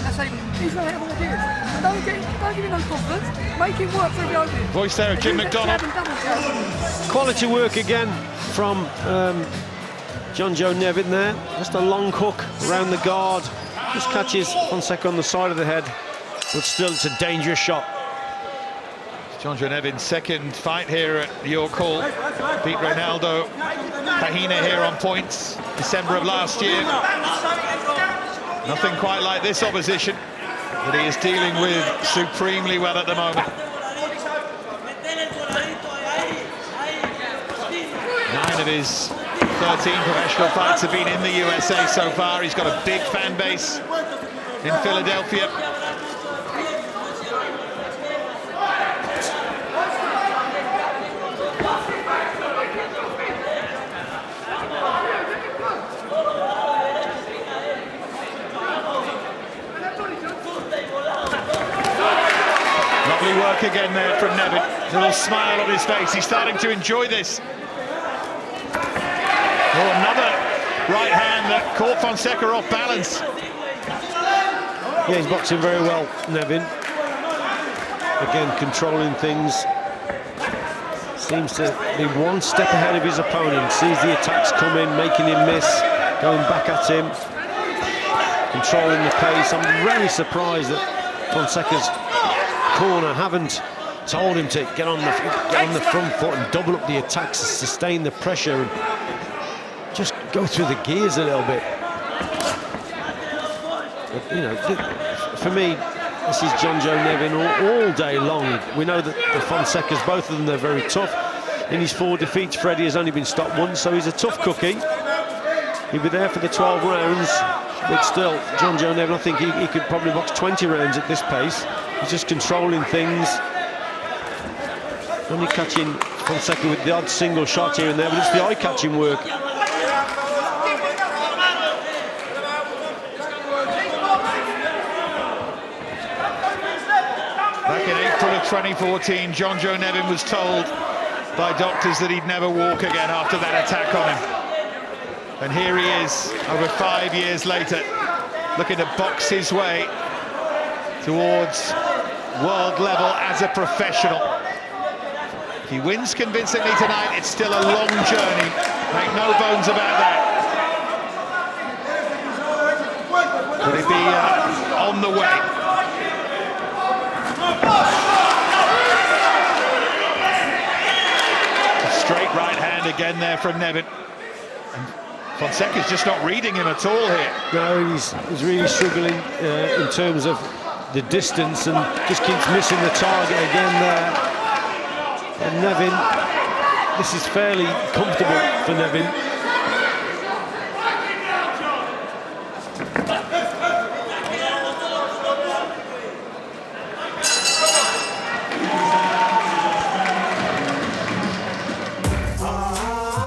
[SPEAKER 16] That's how he's going to have ideas. Don't give him no confidence. Make him work for every opening.
[SPEAKER 9] Voice there of Jim McDonald.
[SPEAKER 7] Quality work again from John Joe Nevin there. Just a long hook around the guard. Just catches Fonseca on the side of the head, but still it's a dangerous shot.
[SPEAKER 9] John Joe Nevin's second fight here at the York Hall. Beat Ronaldo Pahina here on points December of last year. Nothing quite like this opposition that he is dealing with supremely well at the moment. 9 of his 13 professional fights have been in the USA so far. He's got a big fan base in Philadelphia. Lovely work again there from Nevin. A little smile on his face. He's starting to enjoy this. Oh, another right hand that caught Fonseca off balance.
[SPEAKER 7] Yeah, he's boxing very well, Nevin. Again, controlling things. Seems to be one step ahead of his opponent. Sees the attacks coming, making him miss, going back at him, controlling the pace. I'm very surprised that Fonseca's corner haven't told him to get on the front foot and double up the attacks, sustain the pressure, and just go through the gears a little bit. But, you know, for me, this is John Joe Nevin all day long. We know that the Fonsecas, both of them, they're very tough. In his 4 defeats, Freddie has only been stopped once, so he's a tough cookie. He'll be there for the 12 rounds, but still, John Joe Nevin, I think he could probably box 20 rounds at this pace. He's just controlling things. Only catching Fonseca with the odd single shot here and there, but it's the eye-catching work.
[SPEAKER 9] Back in April of 2014, John Joe Nevin was told by doctors that he'd never walk again after that attack on him. And here he is, over 5 years later, looking to box his way towards world level as a professional. If he wins convincingly tonight, it's still a long journey. Make no bones about that. Could he be on the way? A straight right hand again there from Nevin. And Fonseca's just not reading him at all here.
[SPEAKER 7] No, he's really struggling in terms of the distance and just keeps missing the target again there. And Nevin, this is fairly comfortable for Nevin.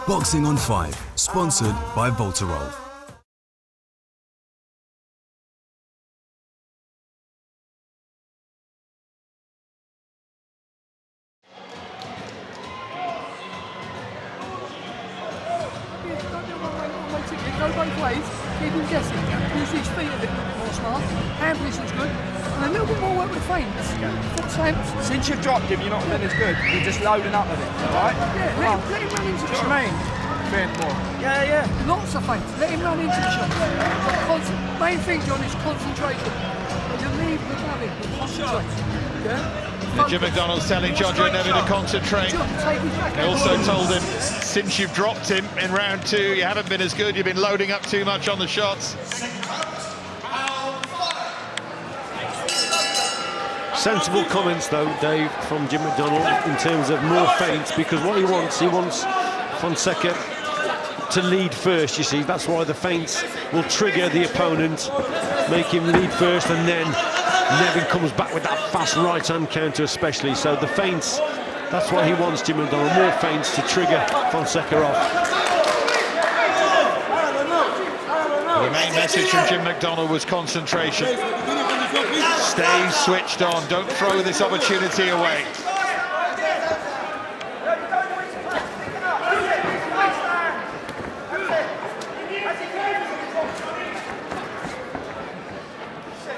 [SPEAKER 1] Boxing on 5, sponsored by Voltarol.
[SPEAKER 16] Go both ways, keep him guessing. Use his feet a little bit more smart. Hand position's good. And a little bit more work with feints. Foot stamps.
[SPEAKER 14] Since you've dropped him, you're not been as good. You're just loading up a bit, alright?
[SPEAKER 16] Yeah, let him run into the shot.
[SPEAKER 14] What I mean? Feint more. Yeah.
[SPEAKER 16] Lots of feints. Let him run into the shot. Main thing, John, is concentration. You leave the running with concentration. Yeah?
[SPEAKER 9] Jim McDonald's telling John Joe Nevin to concentrate. He also told him, since you've dropped him in round 2, you haven't been as good, you've been loading up too much on the shots.
[SPEAKER 7] sensible comments, though, Dave, from Jim McDonnell in terms of more feints, because what he wants Fonseca to lead first, you see. That's why the feints will trigger the opponent, make him lead first, and then Nevin comes back with that fast right-hand counter especially. So the feints, that's what he wants, Jim McDonnell, more feints to trigger Fonseca off.
[SPEAKER 9] The main message from Jim McDonnell was concentration. Stay switched on, don't throw this opportunity away.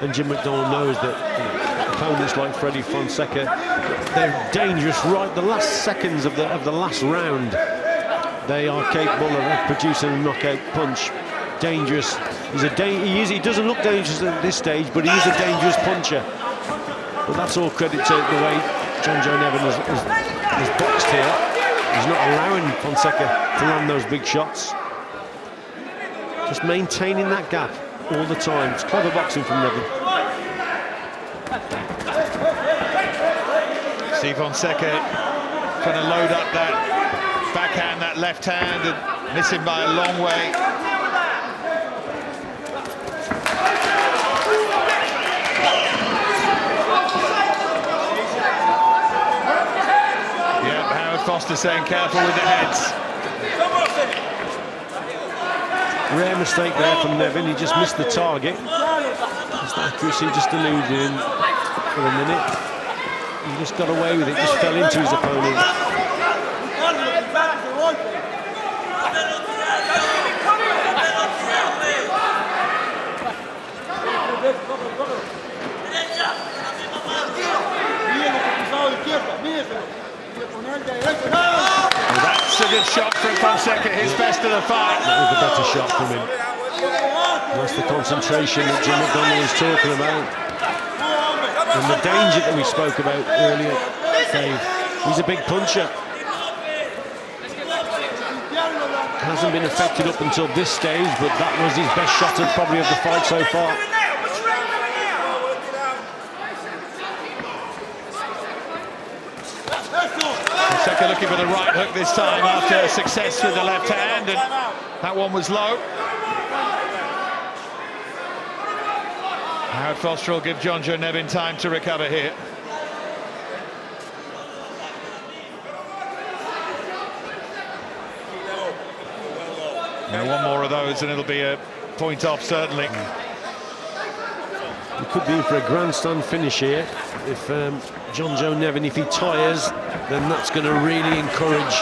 [SPEAKER 7] And Jim McDonnell knows that opponents like Freddie Fonseca, they're dangerous right the last seconds of the last round. They are capable of producing a knockout punch. Dangerous. He doesn't look dangerous at this stage, but he is a dangerous puncher. But that's all credit to the way John Joe Nevin has boxed here. He's not allowing Fonseca to land those big shots. Just maintaining that gap all the time. It's clever boxing from Nevin.
[SPEAKER 9] See Fonseca trying to load up that backhand, that left hand, and missing by a long way. Yeah, Howard Foster saying careful with the heads.
[SPEAKER 7] Rare mistake there from Nevin. He just missed the target. His accuracy just eluded him for a minute. He just got away with it, just fell into his opponent.
[SPEAKER 9] Well, that's a good shot from Fonseca, his best of the fight.
[SPEAKER 7] That was the better shot from him. That's the concentration that Jim McDonnell is talking about. And the danger that we spoke about earlier, Dave. He's a big puncher. Hasn't been affected up until this stage, but that was his best shot probably of the fight so far.
[SPEAKER 9] Fonseca looking for the right hook this time after success with the left hand, and that one was low. Howard Foster will give John Joe Nevin time to recover here. Now one more of those and it'll be a point off, certainly.
[SPEAKER 7] He could be in for a grandstand finish here. If John Joe Nevin, if he tires, then that's going to really encourage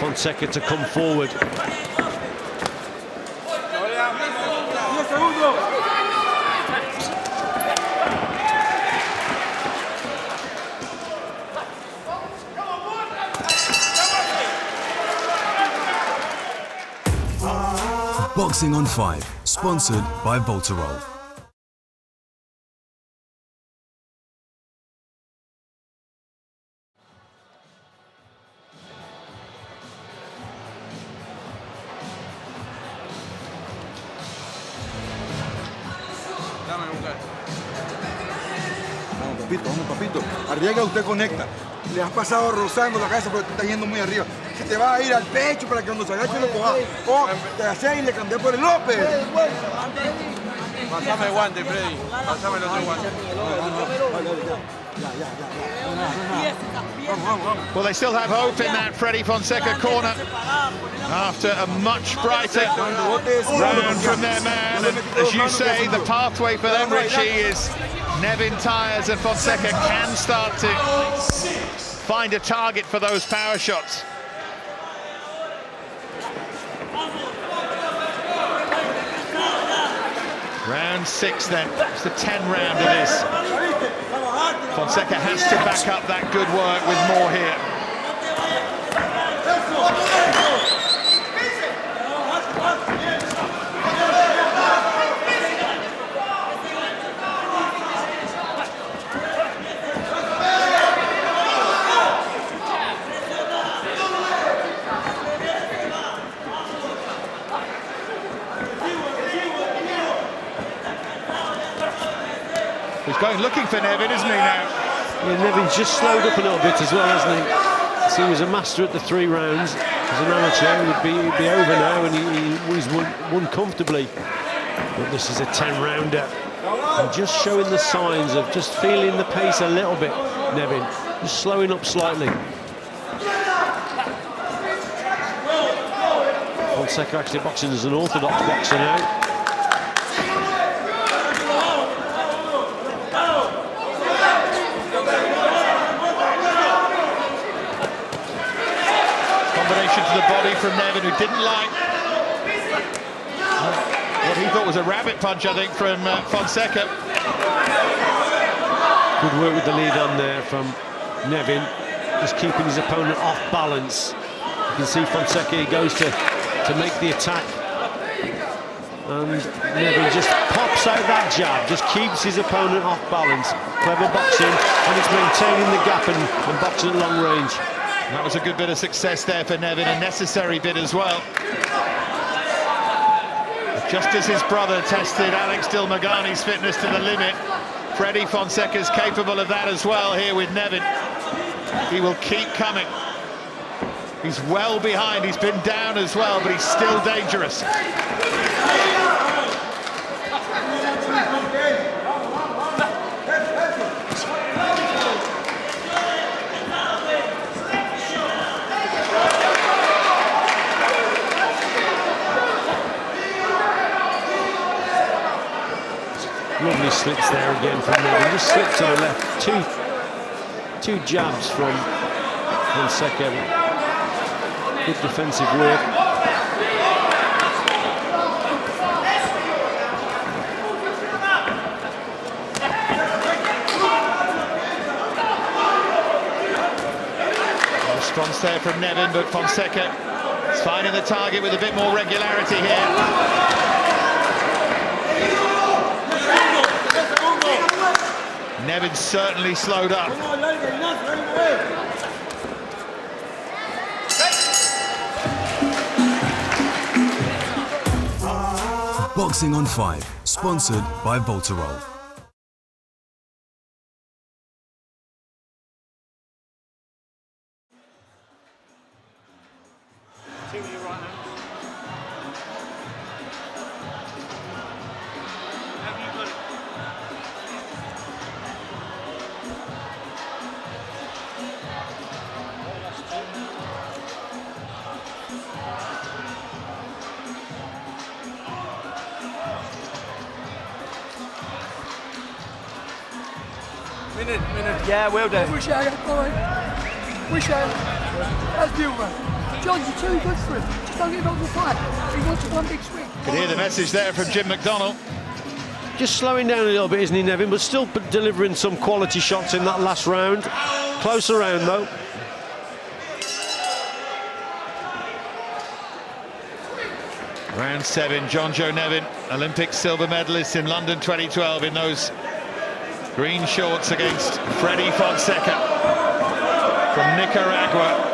[SPEAKER 7] Fonseca to come forward.
[SPEAKER 1] Boxing on 5, sponsored by Voltarol.
[SPEAKER 11] Vamos, papito. Arriesga, usted conecta. Le has pasado rozando la cabeza porque te está yendo muy arriba. Se te va a ir al pecho para que cuando se agache lo coja. O te hace y le cambié por el López.
[SPEAKER 4] Pásame el guante, Freddy. Pásame el otro guante.
[SPEAKER 9] Well, they still have hope in that Freddie Fonseca corner after a much brighter round from their man. And as you say, the pathway for them, Richie, is Nevin tires and Fonseca can start to find a target for those power shots. Round 6 then, it's the 10 round it is. Fonseca has to back up that good work with more here. He's going looking for Nevin, isn't he now?
[SPEAKER 7] Yeah, Nevin's just slowed up a little bit as well, hasn't he? So he was a master at the 3 rounds. As an amateur, he'd be over now, and he's won comfortably. But this is a 10-rounder. And just showing the signs of just feeling the pace a little bit, Nevin. Just slowing up slightly. Fonseca actually boxing as an orthodox boxer now.
[SPEAKER 9] Combination to the body from Nevin, who didn't like what he thought was a rabbit punch, I think, from Fonseca.
[SPEAKER 7] Good work with the lead on there from Nevin, just keeping his opponent off balance. You can see Fonseca, he goes to make the attack, and Nevin just pops out that jab, just keeps his opponent off balance. Clever boxing, and it's maintaining the gap and boxing at long range.
[SPEAKER 9] That was a good bit of success there for Nevin, a necessary bit as well. Just as his brother tested Alex Dilmaghani's fitness to the limit, Freddie Fonseca's capable of that as well here with Nevin. He will keep coming. He's well behind, he's been down as well, but he's still dangerous.
[SPEAKER 7] Lovely slits there again from Nevin. Just slip to the left. Two jabs from Fonseca. Good defensive work.
[SPEAKER 9] Response there from Nevin, but Fonseca is finding the target with a bit more regularity here. Nevin certainly slowed up.
[SPEAKER 1] Boxing on 5, sponsored by Voltarol.
[SPEAKER 16] Minute.
[SPEAKER 14] Yeah, will do.
[SPEAKER 16] Wish I had, all right. Wish I had. That's beautiful. John, you're too good for him. Just don't get involved in the fight. He wants one big swing.
[SPEAKER 9] Could hear the message there from Jim McDonnell.
[SPEAKER 7] Just slowing down a little bit, isn't he, Nevin? But still delivering some quality shots in that last round. Closer round, though.
[SPEAKER 9] Round 7, John Joe Nevin, Olympic silver medalist in London 2012 in those green shorts against Freddie Fonseca from Nicaragua.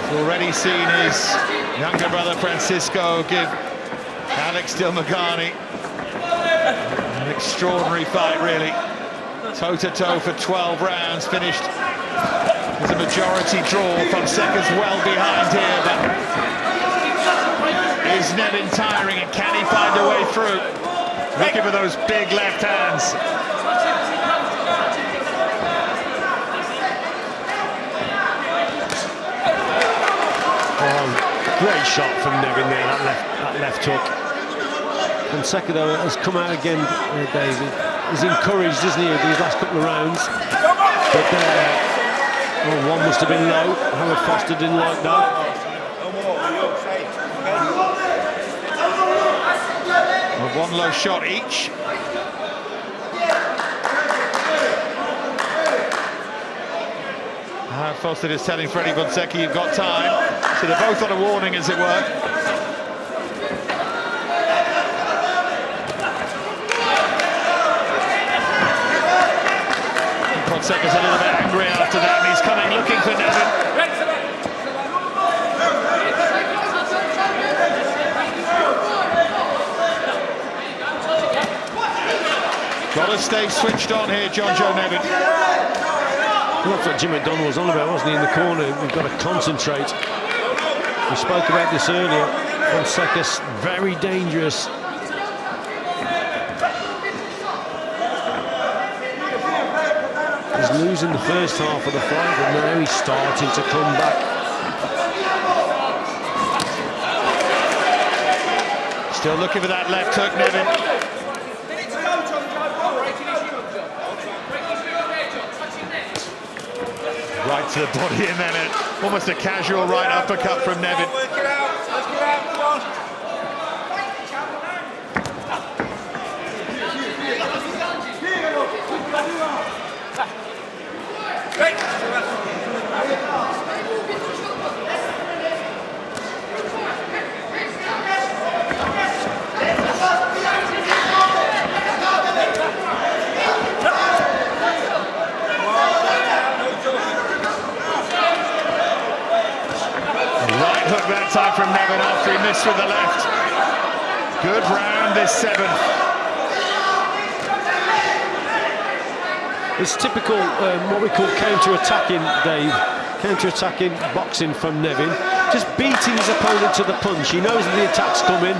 [SPEAKER 9] He's already seen his younger brother Francisco give Alex Dilmaghani an extraordinary fight, really. Toe-to-toe for 12 rounds, finished as a majority draw. Fonseca's well behind here, but is Nevin tiring, and can he find a way through? Looking for those big left hands.
[SPEAKER 7] Oh, great shot from Nevin there, that left hook. Fonseca, though, has come out again, David. He's encouraged, isn't he, these last couple of rounds. But one must have been low. Howard Foster didn't like that.
[SPEAKER 9] One low shot each. Foster is telling Freddie Fonseca, you've got time. So they're both on a warning, as it were. Fonseca's a little bit angry after that, and he's coming looking for Nevin. Got Got to stay switched on here, John Joe Nevin.
[SPEAKER 7] Well, that's what Jim McDonald was on about, wasn't he, in the corner? We've got to concentrate. We spoke about this earlier. Fonseca's very dangerous. He's losing the first half of the fight, but now he's starting to come back.
[SPEAKER 9] Still looking for that left hook, Nevin. Right to the body, and then almost a casual right uppercut from Nevin. Hook that time from Nevin after he missed with the left. Good round, this 7th.
[SPEAKER 7] It's typical what we call counter-attacking, Dave. Counter-attacking boxing from Nevin. Just beating his opponent to the punch. He knows that the attack's coming,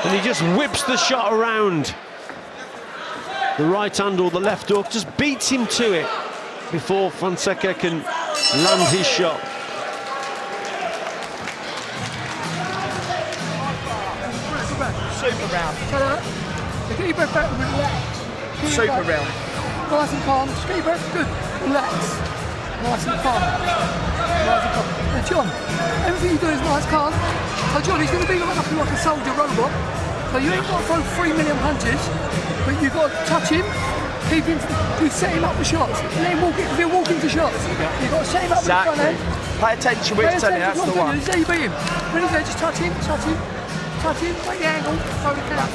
[SPEAKER 7] and he just whips the shot around. The right hand or the left hook just beats him to it before Fonseca can land his shot.
[SPEAKER 16] Super round. Get your breath back and relax.
[SPEAKER 14] Super round.
[SPEAKER 16] Nice and calm. Just get your breath. Good. Relax. Nice and calm. Nice and calm. Now, John, everything you do is nice, calm. So, John, he's going to be like a soldier robot. So you ain't got to throw 3 million punches, but you've got to touch him, keep him, you set him up with shots. Let him walk into shots. You've got to set him up with the front end.
[SPEAKER 14] Pay attention when he's telling you, that's the one.
[SPEAKER 16] There you beat him. When he's there, just touch him, touch him. Touch him, make the angle, throw the count.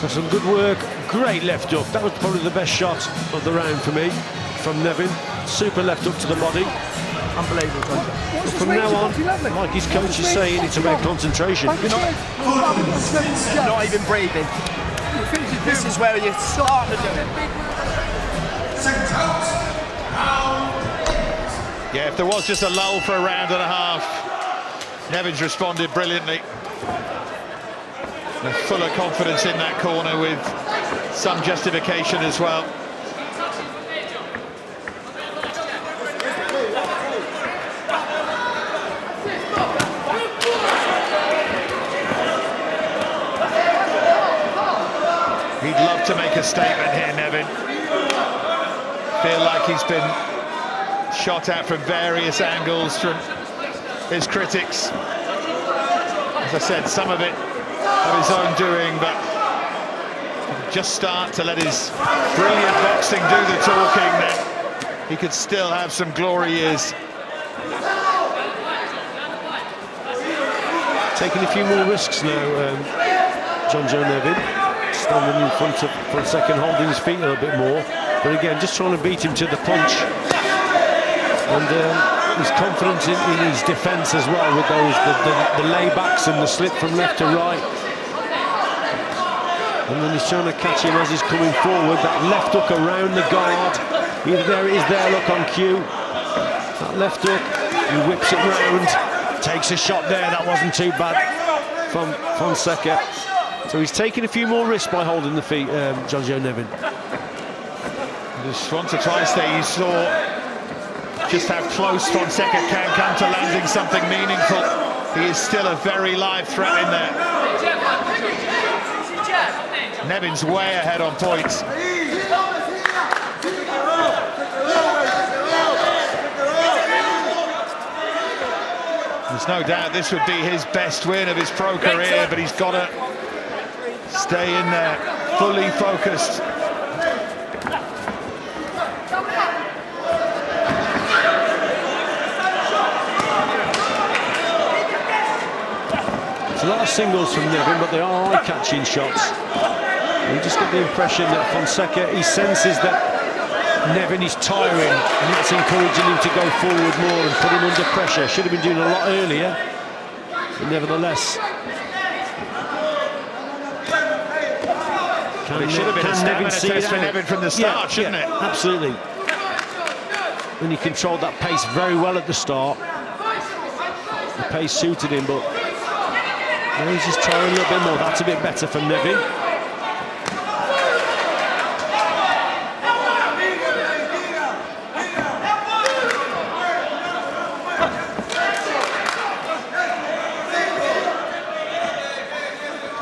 [SPEAKER 7] So some good work, great left hook. That was probably the best shot of the round for me, from Nevin. Super left hook to the body.
[SPEAKER 14] Unbelievable.
[SPEAKER 7] From now on, like his coach is saying, it's about concentration.
[SPEAKER 14] Not even breathing. This is where you're starting to do it.
[SPEAKER 9] Yeah, if there was just a lull for a round and a half, Nevin's responded brilliantly. They're full of confidence in that corner with some justification as well. He'd love to make a statement here, Nevin. Feel like he's been shot at from various angles from his critics. As I said, some of it of his own doing, but just start to let his brilliant boxing do the talking, then he could still have some glory years.
[SPEAKER 7] Taking a few more risks now, John Joe Nevin. Standing in front of Fonseca, holding his feet a little bit more. But again, just trying to beat him to the punch. And he's confident in his defence as well, with those the laybacks and the slip from left to right. And then he's trying to catch him as he's coming forward. That left hook around the guard. There it is there, look, on cue. That left hook, he whips it round. Takes a shot there, that wasn't too bad from Fonseca. So he's taking a few more risks by holding the feet, John Joe Nevin.
[SPEAKER 9] Just want to try and stay. You saw just how close Fonseca can come to landing something meaningful. He is still a very live threat in there. Nevin's way ahead on points. There's no doubt this would be his best win of his pro career, but he's got to stay in there, fully focused.
[SPEAKER 7] It's a lot of singles from Nevin, but they are eye-catching shots. You just get the impression that Fonseca, he senses that Nevin is tiring, and that's encouraging him to go forward more and put him under pressure. Should have been doing a lot earlier, but nevertheless.
[SPEAKER 9] It should have been a stamina test for Nevin from the start, shouldn't it?
[SPEAKER 7] Absolutely. And he controlled that pace very well at the start. The pace suited him, but now he's just trying a little bit more. That's a bit better from Nevin.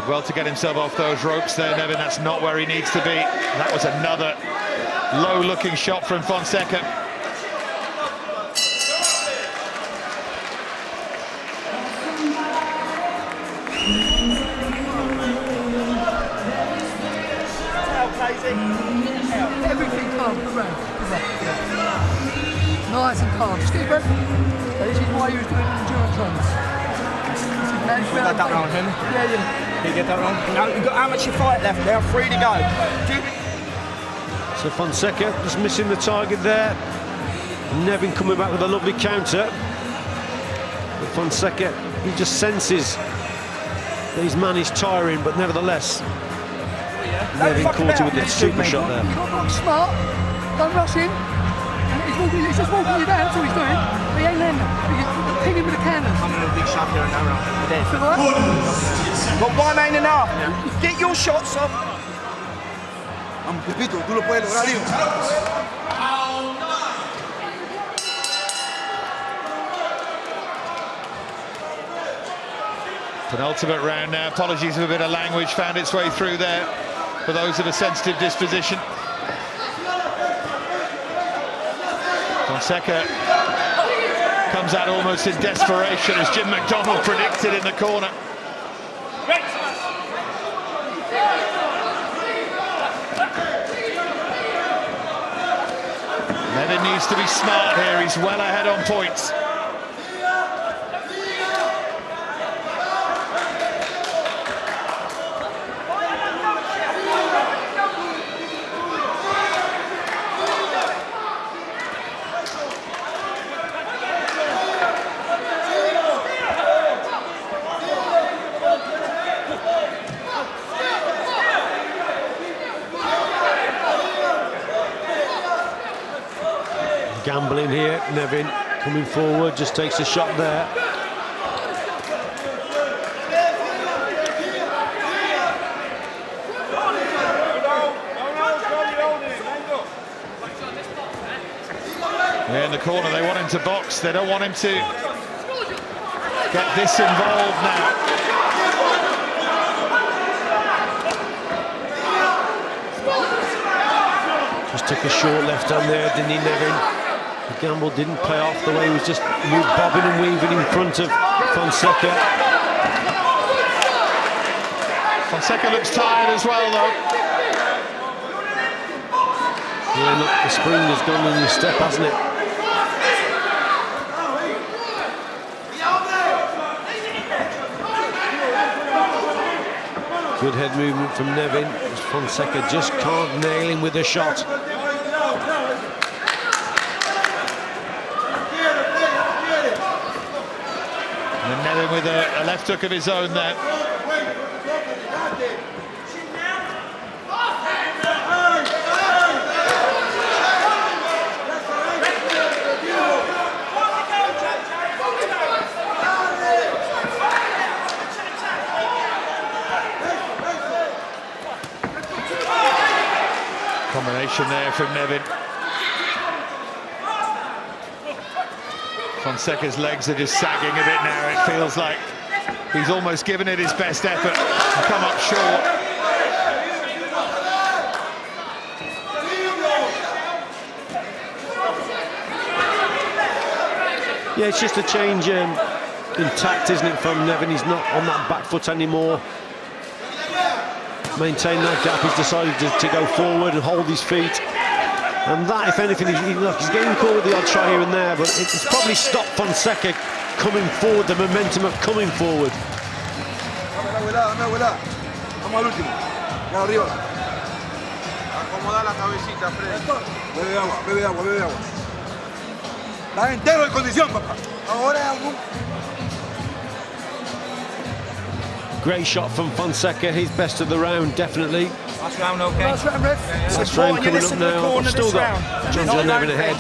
[SPEAKER 9] Well, to get himself off those ropes there, Nevin, that's not where he needs to be. That was another low-looking shot from Fonseca.
[SPEAKER 16] Everything calm, good round. Nice and calm. Just get your breath. This is why you was doing endurance runs.
[SPEAKER 17] Got that wrong, Henry?
[SPEAKER 16] Yeah.
[SPEAKER 17] Did you get that wrong? No, you've got how much you fight left now? 3 to go.
[SPEAKER 7] So Fonseca just missing the target there. Nevin coming back with a lovely counter. But Fonseca, he just senses that his man is tiring, but nevertheless, Nevin caught him with the super shot there.
[SPEAKER 16] You've got to look smart. Don't rush in. He's just walking you down, that's all he's doing. But he ain't landing. He's pinning with the cannons.
[SPEAKER 17] I'm in a big shot here now, round.
[SPEAKER 16] Feel all right?
[SPEAKER 17] But 1.5. Get your shots up.
[SPEAKER 11] Vamos, Pepito, tú lo puedes lograr, hijo.
[SPEAKER 9] Penultimate round now. Apologies if a bit of language found its way through there for those of a sensitive disposition. Fonseca comes out almost in desperation, as Jim McDonald predicted in the corner. Nevin needs to be smart here. He's well ahead on points.
[SPEAKER 7] Gambling here, Nevin coming forward, just takes a shot there.
[SPEAKER 9] Yeah, in the corner, they want him to box. They don't want him to get this involved now.
[SPEAKER 7] Just took a short left hand there, didn't he, Nevin? The gamble didn't pay off the way he was just bobbing and weaving in front of Fonseca.
[SPEAKER 9] Fonseca looks tired as well, though.
[SPEAKER 7] Yeah, look, the spring has gone in his step, hasn't it? Good head movement from Nevin. Fonseca just can't nail him with a shot.
[SPEAKER 9] And Nevin with a left hook of his own there. Combination there from Nevin. Fonseca's legs are just sagging a bit now. It feels like he's almost given it his best effort and come up short.
[SPEAKER 7] Yeah, it's just a change in tact, isn't it, from Nevin? He's not on that back foot anymore. Maintain that gap, he's decided to go forward and hold his feet. And that, if anything, he's getting caught with the odd try here and there, but it's probably stopped Fonseca coming forward, the momentum of coming forward.
[SPEAKER 11] Vamos al último. Ya arriba. Acomoda la cabecita, Fred. Bebe agua, bebe agua, bebe agua. Estás entero de condición, papá. Ahora es algún...
[SPEAKER 7] Great shot from Fonseca, his best of the round, definitely.
[SPEAKER 17] Last round, okay.
[SPEAKER 16] Last round, ref.
[SPEAKER 7] Last round coming up now. I've still got John Joe Nevin ahead.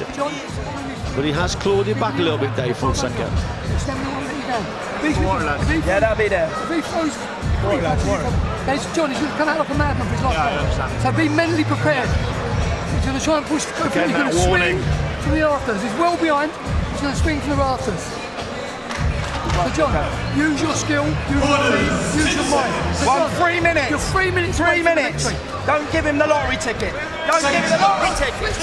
[SPEAKER 7] But he has clawed it back a little bit, Dave Fonseca.
[SPEAKER 17] Yeah, that'll be there.
[SPEAKER 16] If he throws John, he's going to come out like a madman for his last round. So be mentally prepared. He's going to try and push. He's going to swing from the rafters. He's well behind. He's going to swing from the rafters. So John, use your skill, use your feet, use your mind. So
[SPEAKER 17] 3 minutes.
[SPEAKER 16] You're 3 minutes.
[SPEAKER 17] 3 minutes. Don't give him the lottery ticket. Don't give him the lottery ticket.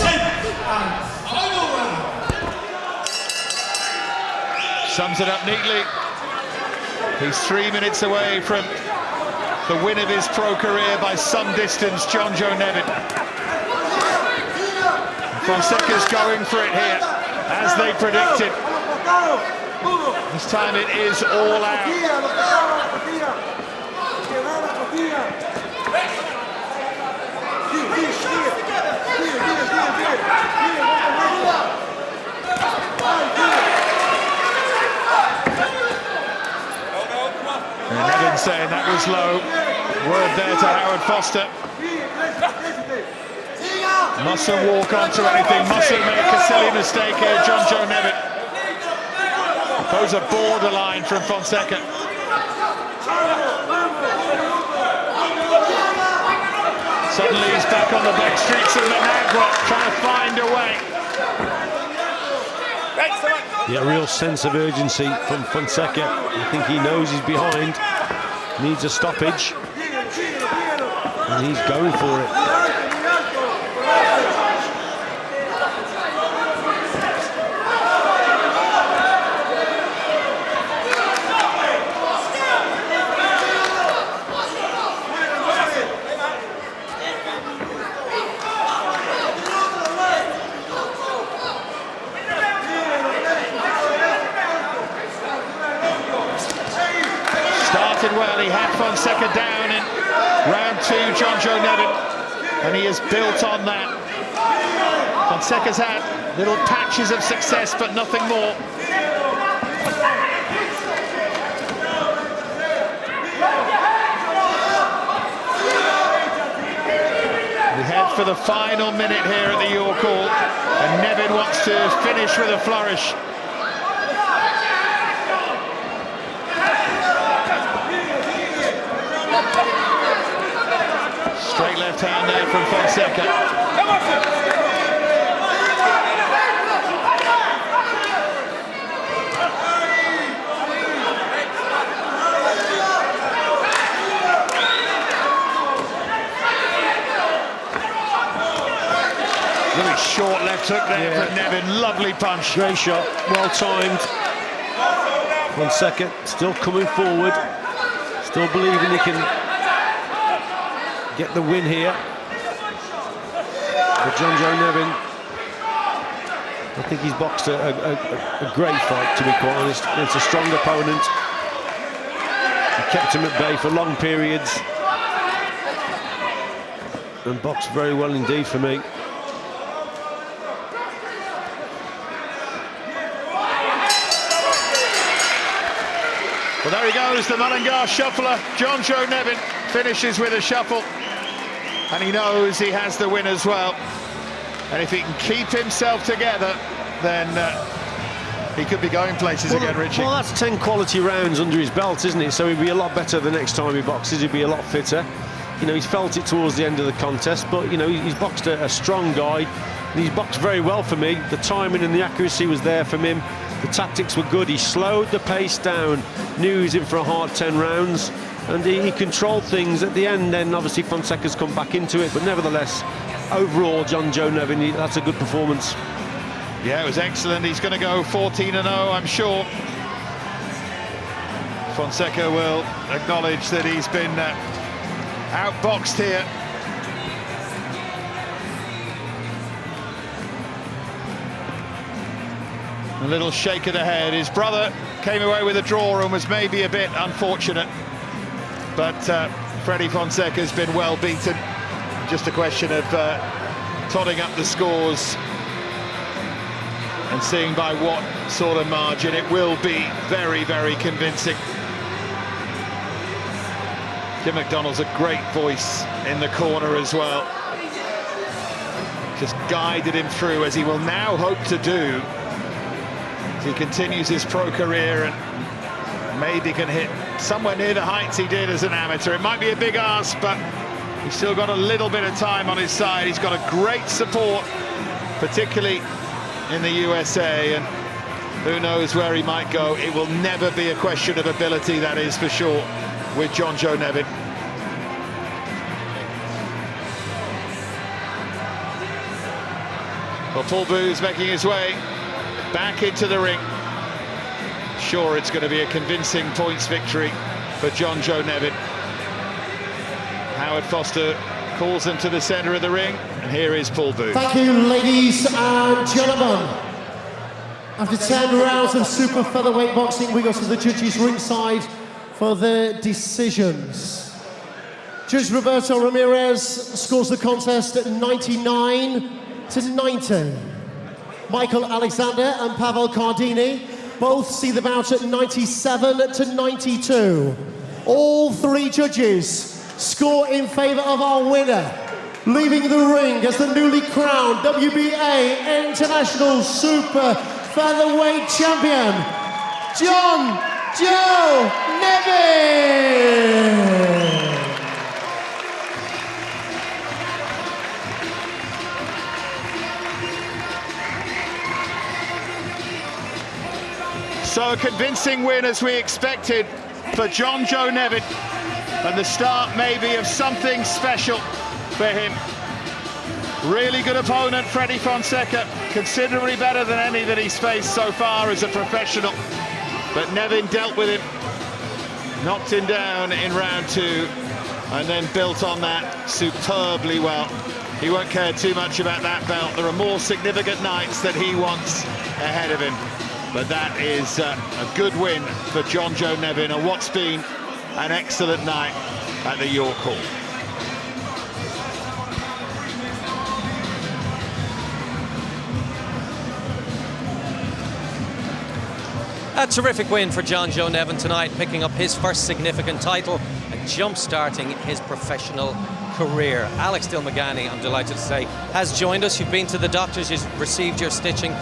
[SPEAKER 9] Sums it up neatly. He's 3 minutes away from the win of his pro career by some distance, John Joe Nevin. Fonseca's going for it here, as they predicted. This time it is all out. And Nevin saying that was low. Word there to Howard Foster. Mustn't walk onto anything, mustn't make a silly mistake here, John Joe Nevin. Those are borderline from Fonseca. Suddenly he's back on the back streets of Managua, trying to find a way.
[SPEAKER 7] Yeah, real sense of urgency from Fonseca. I think he knows he's behind, needs a stoppage, and he's going for it.
[SPEAKER 9] Well, he had Fonseca down in round 2, John Joe Nevin, and he has built on that. Fonseca's had little patches of success, but nothing more. We head for the final minute here at the York Hall, and Nevin wants to finish with a flourish. Straight left hand there from Fonseca. Really short left hook there from Nevin. Lovely punch.
[SPEAKER 7] Great shot, well timed. Fonseca still coming forward, still believing he can get the win here. But John Joe Nevin, I think he's boxed a great fight, to be quite honest. It's a strong opponent. He kept him at bay for long periods and boxed very well indeed for me.
[SPEAKER 9] Well, there he goes, the Mullingar shuffler. John Joe Nevin finishes with a shuffle, and he knows he has the win as well. And if he can keep himself together, then he could be going places again, Richie.
[SPEAKER 7] Well, that's 10 quality rounds under his belt, isn't it? So he'll be a lot better the next time he boxes. He'll be a lot fitter. You know, he's felt it towards the end of the contest, but, you know, he's boxed a strong guy, and he's boxed very well for me. The timing and the accuracy was there from him. The tactics were good. He slowed the pace down, knew he was in for a hard 10 rounds, and he controlled things at the end. Then obviously Fonseca's come back into it, but nevertheless, overall, John Joe Nevin, that's a good performance.
[SPEAKER 9] Yeah, it was excellent. He's going to go 14-0, I'm sure. Fonseca will acknowledge that he's been outboxed here. A little shake of the head. His brother came away with a draw and was maybe a bit unfortunate, but Freddie Fonseca's been well beaten. Just a question of totting up the scores and seeing by what sort of margin. It will be very, very convincing. Kim McDonald's a great voice in the corner as well. Just guided him through, as he will now hope to do, as he continues his pro career and maybe can hit somewhere near the heights he did as an amateur. It might be a big ask, but he's still got a little bit of time on his side. He's got a great support, particularly in the USA, and who knows where he might go. It will never be a question of ability, that is for sure, with John Joe Nevin. Well, Paul Boo's making his way back into the ring. Sure, it's going to be a convincing points victory for John Joe Nevin. Howard Foster calls him to the centre of the ring, and here is Paul Boo.
[SPEAKER 8] Thank you, ladies and gentlemen. After 10 rounds of super featherweight boxing, we go to the judges' ringside for their decisions. Judge Roberto Ramirez scores the contest at 99-90. Michael Alexander and Pavel Cardini both see the bout at 97-92. All three judges score in favour of our winner, leaving the ring as the newly crowned WBA International Super Featherweight Champion, John Joe Nevin.
[SPEAKER 9] So a convincing win, as we expected, for John Joe Nevin, and the start maybe of something special for him. Really good opponent, Freddie Fonseca, considerably better than any that he's faced so far as a professional. But Nevin dealt with him, knocked him down in round 2, and then built on that superbly well. He won't care too much about that belt. There are more significant nights that he wants ahead of him. But that is a good win for John Joe Nevin, and what's been an excellent night at the York Hall.
[SPEAKER 2] A terrific win for John Joe Nevin tonight, picking up his first significant title and jump-starting his professional career. Alex Dilmaghani, I'm delighted to say, has joined us. You've been to the doctors, you've received your stitching.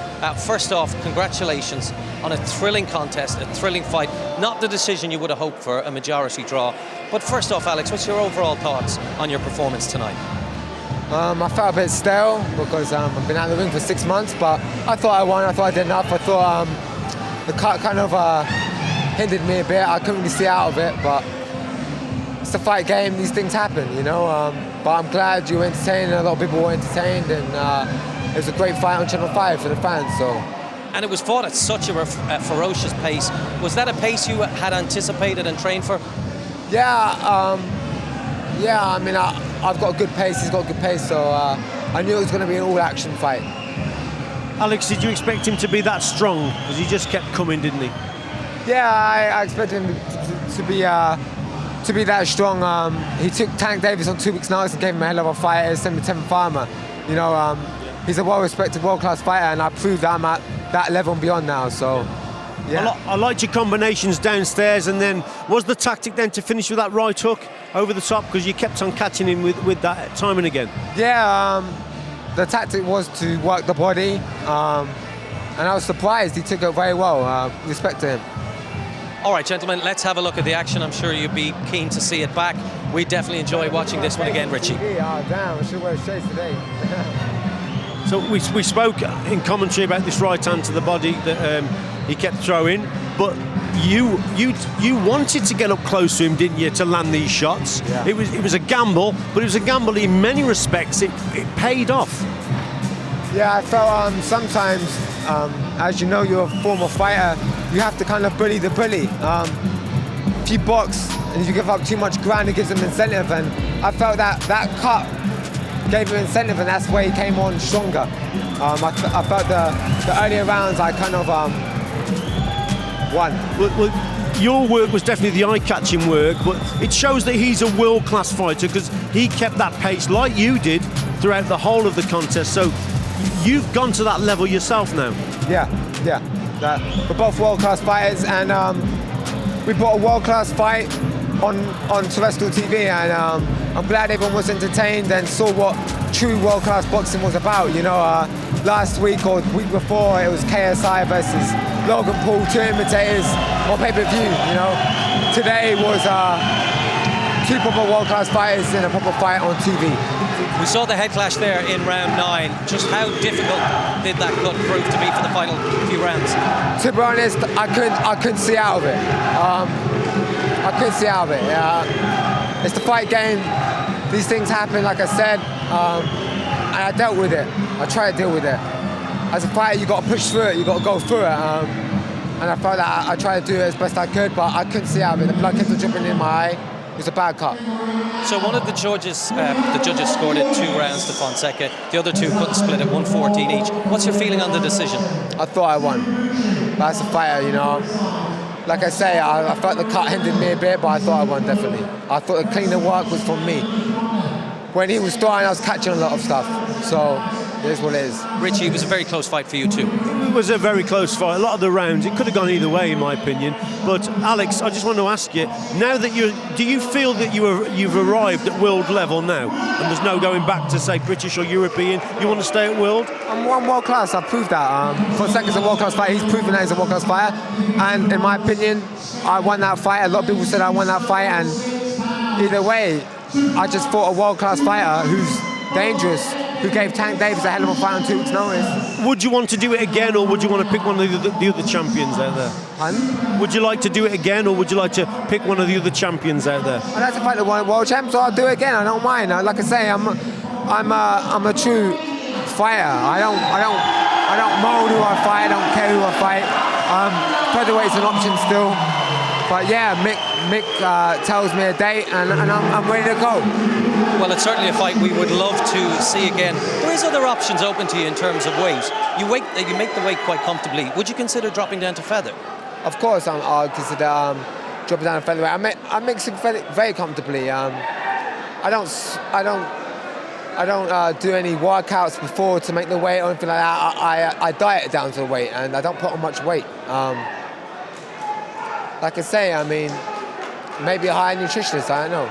[SPEAKER 2] First off, congratulations on a thrilling contest, a thrilling fight. Not the decision you would have hoped for, a majority draw. But first off, Alex, what's your overall thoughts on your performance tonight?
[SPEAKER 18] I felt a bit stale because I've been out of the ring for 6 months, but I thought I won, I thought I did enough. I thought the cut kind of hindered me a bit. I couldn't really see out of it, but it's a fight game, these things happen, you know. But I'm glad you were entertained, and a lot of people were entertained, and it was a great fight on Channel 5 for the fans. So.
[SPEAKER 2] And it was fought at such a ferocious pace. Was that a pace you had anticipated and trained for?
[SPEAKER 18] Yeah, I mean, I've got a good pace, he's got a good pace, so I knew it was going to be an all-action fight.
[SPEAKER 7] Alex, did you expect him to be that strong? Because he just kept coming, didn't he?
[SPEAKER 18] Yeah, I expected him to be that strong. He took Tank Davis on 2 weeks' notice and gave him a hell of a fight as semi-10th farmer. You know, he's a well-respected, world-class fighter, and I proved that I'm at that level and beyond now. So, yeah.
[SPEAKER 7] I liked your combinations downstairs, and then was the tactic then to finish with that right hook over the top, because you kept on catching him with that time and again?
[SPEAKER 18] Yeah, the tactic was to work the body, and I was surprised he took it very well. Respect to him.
[SPEAKER 2] All right, gentlemen, let's have a look at the action. I'm sure you'd be keen to see it back. We definitely enjoy watching this one again, Richie.
[SPEAKER 18] Yeah, damn, I should wear shades today.
[SPEAKER 7] So we spoke in commentary about this right hand to the body that he kept throwing, but you wanted to get up close to him, didn't you, to land these shots?
[SPEAKER 18] Yeah.
[SPEAKER 7] It was a gamble, but it was a gamble in many respects. It paid off.
[SPEAKER 18] Yeah, I felt sometimes, as you know, you're a former fighter, you have to kind of bully the bully. If you box and if you give up too much ground, it gives them incentive, and I felt that cut gave him incentive, and that's where he came on stronger. I felt the earlier rounds I kind of won.
[SPEAKER 7] Well, your work was definitely the eye-catching work, but it shows that he's a world-class fighter, because he kept that pace like you did throughout the whole of the contest. So you've gone to that level yourself now.
[SPEAKER 18] Yeah. We're both world-class fighters, and we brought a world-class fight on terrestrial TV, and I'm glad everyone was entertained and saw what true world-class boxing was about. You know, last week or the week before, it was KSI versus Logan Paul, two imitators on pay-per-view. You know, today was two proper world-class fighters in a proper fight on TV.
[SPEAKER 2] We saw the head clash there in round 9. Just how difficult did that cut prove to be for the final few rounds?
[SPEAKER 18] To be honest, I couldn't see out of it. I couldn't see out of it. It's the fight game. These things happen, like I said, and I dealt with it. I tried to deal with it. As a fighter, you got to push through it. You got to go through it. And I felt that I tried to do it as best I could, but I couldn't see out of it. The blood kept dripping in my eye. It was a bad cut.
[SPEAKER 2] So one of the judges scored it 2 rounds to Fonseca. The other 2 couldn't split it, 114 each. What's your feeling on the decision?
[SPEAKER 18] I thought I won. But as a fighter, you know, like I say, I felt the cut hindered me a bit, but I thought I won, definitely. I thought the cleaner work was from me. When he was starting, I was catching a lot of stuff. So it is what it is.
[SPEAKER 2] Richie, it was a very close fight for you too.
[SPEAKER 7] It was a very close fight. A lot of the rounds, it could have gone either way, in my opinion. But Alex, I just want to ask you, now that do you feel that you've arrived at world level now, and there's no going back to say British or European? You want to stay at world?
[SPEAKER 18] I'm one world class. I've proved that. Fonseca's a world class fighter. He's proven that he's a world class fighter. And in my opinion, I won that fight. A lot of people said I won that fight, and either way, I just fought a world class fighter who's dangerous, who gave Tank Davis a hell of a fight on 2 weeks' notice.
[SPEAKER 7] Would you want to do it again, or would you want to pick one of the other champions out there?
[SPEAKER 18] Pardon?
[SPEAKER 7] Would you like to do it again, or would you like to pick one of the other champions out there?
[SPEAKER 18] I'd like to fight the world champ, so I'll do it again. I don't mind. Like I say, I'm a true fighter. I don't moan who I fight. I don't care who I fight. Featherweight's an option still, but yeah, Mick tells me a date, and I'm ready to go.
[SPEAKER 2] Well, it's certainly a fight we would love to see again. There is other options open to you in terms of weight. You make the weight quite comfortably. Would you consider dropping down to feather?
[SPEAKER 18] Of course, I'll consider dropping down to featherweight. I mix it very comfortably. I don't do any workouts before to make the weight or anything like that. I diet down to the weight, and I don't put on much weight. Like I say, I mean, maybe a higher nutritionist, I don't know.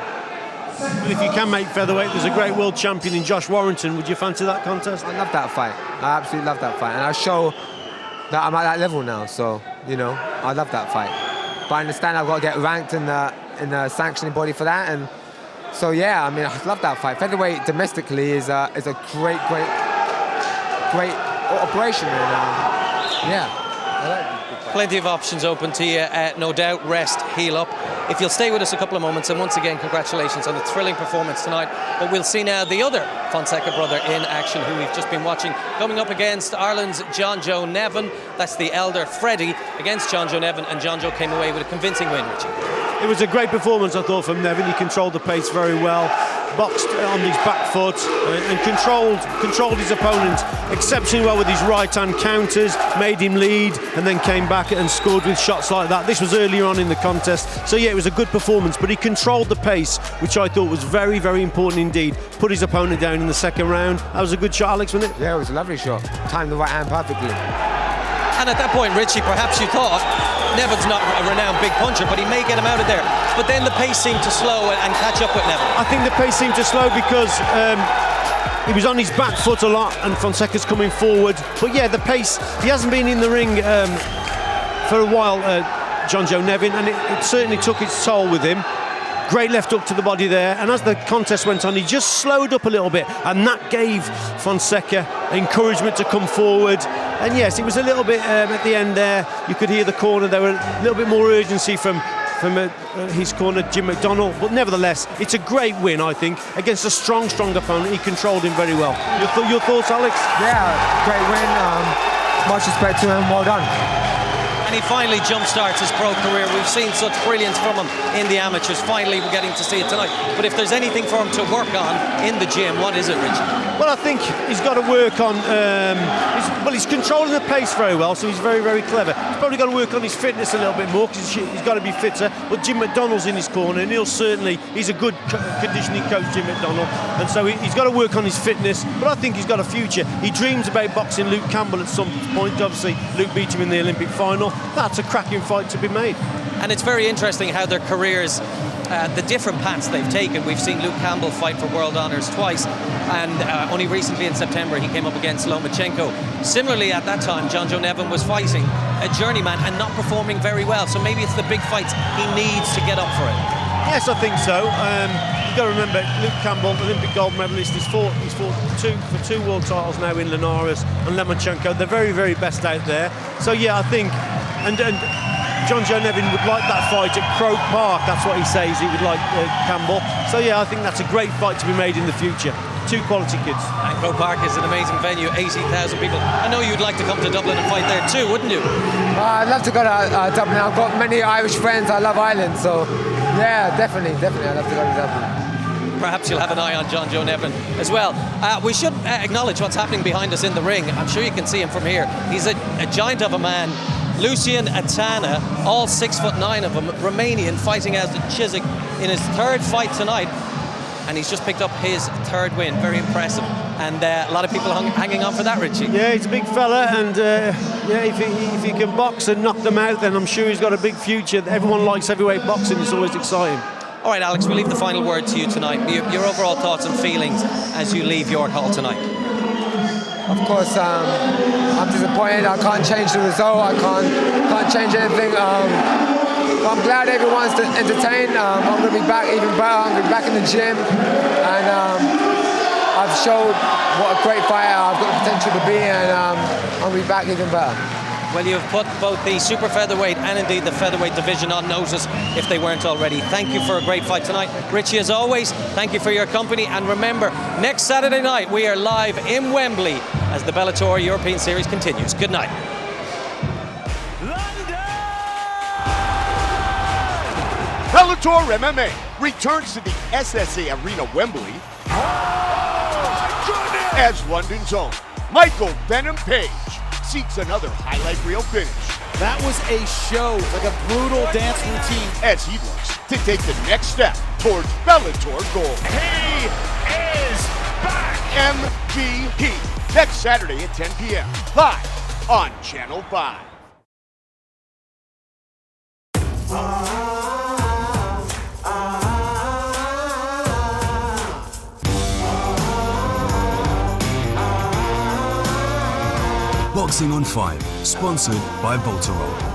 [SPEAKER 7] But if you can make featherweight, there's a great world champion in Josh Warrington. Would you fancy that contest?
[SPEAKER 18] I love that fight. I absolutely love that fight. And I show that I'm at that level now, so, you know, I love that fight. But I understand I've got to get ranked in the sanctioning body for that. And so, yeah, I mean, I love that fight. Featherweight domestically is a great operation. And, yeah. I like it.
[SPEAKER 2] Plenty of options open to you, no doubt. Rest, heal up. If you'll stay with us a couple of moments, and once again, congratulations on a thrilling performance tonight. But we'll see now the other Fonseca brother in action, who we've just been watching, coming up against Ireland's John Joe Nevin. That's the elder Freddie against John Joe Nevin, and John Joe came away with a convincing win, Richie.
[SPEAKER 7] It was a great performance, I thought, from Nevin. He controlled the pace very well, boxed on his back foot, and controlled his opponent exceptionally well with his right-hand counters, made him lead, and then came back and scored with shots like that. This was earlier on in the contest, so yeah, it was a good performance, but he controlled the pace, which I thought was very, very important indeed. Put his opponent down in the second round. That was a good shot, Alex, wasn't it?
[SPEAKER 18] Yeah, it was a lovely shot. Timed the right hand perfectly.
[SPEAKER 2] And at that point, Richie, perhaps you thought, Nevin's not a renowned big puncher, but he may get him out of there. But then the pace seemed to slow and catch up with Nevin.
[SPEAKER 7] I think the pace seemed to slow because he was on his back foot a lot, and Fonseca's coming forward. But yeah, the pace, he hasn't been in the ring for a while, John Joe Nevin, and it certainly took its toll with him. Great left hook to the body there, and as the contest went on, he just slowed up a little bit, and that gave Fonseca encouragement to come forward. And yes, it was a little bit at the end there. You could hear the corner. There were a little bit more urgency from his corner, Jim McDonnell. But nevertheless, it's a great win, I think, against a strong opponent. He controlled him very well. Your thoughts, Alex?
[SPEAKER 18] Yeah, great win. Much respect to him. Well done.
[SPEAKER 2] And he finally jump-starts his pro career. We've seen such brilliance from him in the amateurs. Finally, we're getting to see it tonight. But if there's anything for him to work on in the gym, what is it, Richie?
[SPEAKER 7] Well, I think he's got to work on... he's controlling the pace very well, so he's very, very clever. He's probably got to work on his fitness a little bit more, because he's got to be fitter. But Jim McDonnell's in his corner, and he's a good conditioning coach, Jim McDonnell. And so he's got to work on his fitness, but I think he's got a future. He dreams about boxing Luke Campbell at some point. Obviously, Luke beat him in the Olympic final. That's a cracking fight to be made.
[SPEAKER 2] And it's very interesting how their careers the different paths they've taken. We've seen Luke Campbell fight for world honours twice, and only recently in September he came up against Lomachenko. Similarly, at that time, John Joe Nevin was fighting a journeyman and not performing very well, so maybe it's the big fights he needs to get up for it.
[SPEAKER 7] Yes, I think so. You've got to remember, Luke Campbell, Olympic gold medalist, he's fought for two world titles now in Linares and Lomachenko. The very, very best out there. So yeah, I think, and John Joe Nevin would like that fight at Croke Park. That's what he says, he would like Campbell. So yeah, I think that's a great fight to be made in the future. Two quality kids.
[SPEAKER 2] And Croke Park is an amazing venue, 80,000 people. I know you'd like to come to Dublin and fight there too, wouldn't you?
[SPEAKER 18] I'd love to go to Dublin. I've got many Irish friends. I love Ireland, so yeah, definitely, I'd love to go to Dublin.
[SPEAKER 2] Perhaps you'll have an eye on John Joe Nevin as well. We should acknowledge what's happening behind us in the ring. I'm sure you can see him from here. He's a giant of a man. Lucian Atana, all 6'9" of him, Romanian, fighting out of Chiswick in his third fight tonight. And he's just picked up his third win. Very impressive. And a lot of people hanging on for that, Richie.
[SPEAKER 7] Yeah, he's a big fella, and yeah, if he can box and knock them out, then I'm sure he's got a big future. Everyone likes heavyweight boxing. It's always exciting.
[SPEAKER 2] All right, Alex, we'll leave the final word to you tonight. Your overall thoughts and feelings as you leave York Hall tonight.
[SPEAKER 18] Of course, I'm disappointed. I can't change the result. I can't change anything. I'm glad everyone's entertained. I'm going to be back even better. I'm going to be back in the gym. And I've showed what a great fighter I've got the potential to be. And I'll be back even better.
[SPEAKER 2] Well, you've put both the super featherweight and indeed the featherweight division on notice if they weren't already. Thank you for a great fight tonight. Richie, as always, thank you for your company. And remember, next Saturday night, we are live in Wembley as the Bellator European Series continues. Good night.
[SPEAKER 13] Bellator MMA returns to the SSA Arena Wembley as London's own Michael Venom Page seeks another highlight reel finish.
[SPEAKER 14] That was a show, like a brutal dance routine.
[SPEAKER 13] As he looks to take the next step towards Bellator gold.
[SPEAKER 9] He is back!
[SPEAKER 13] MVP, next Saturday at 10 p.m. live on Channel 5.
[SPEAKER 1] Boxing on 5, sponsored by Voltarol.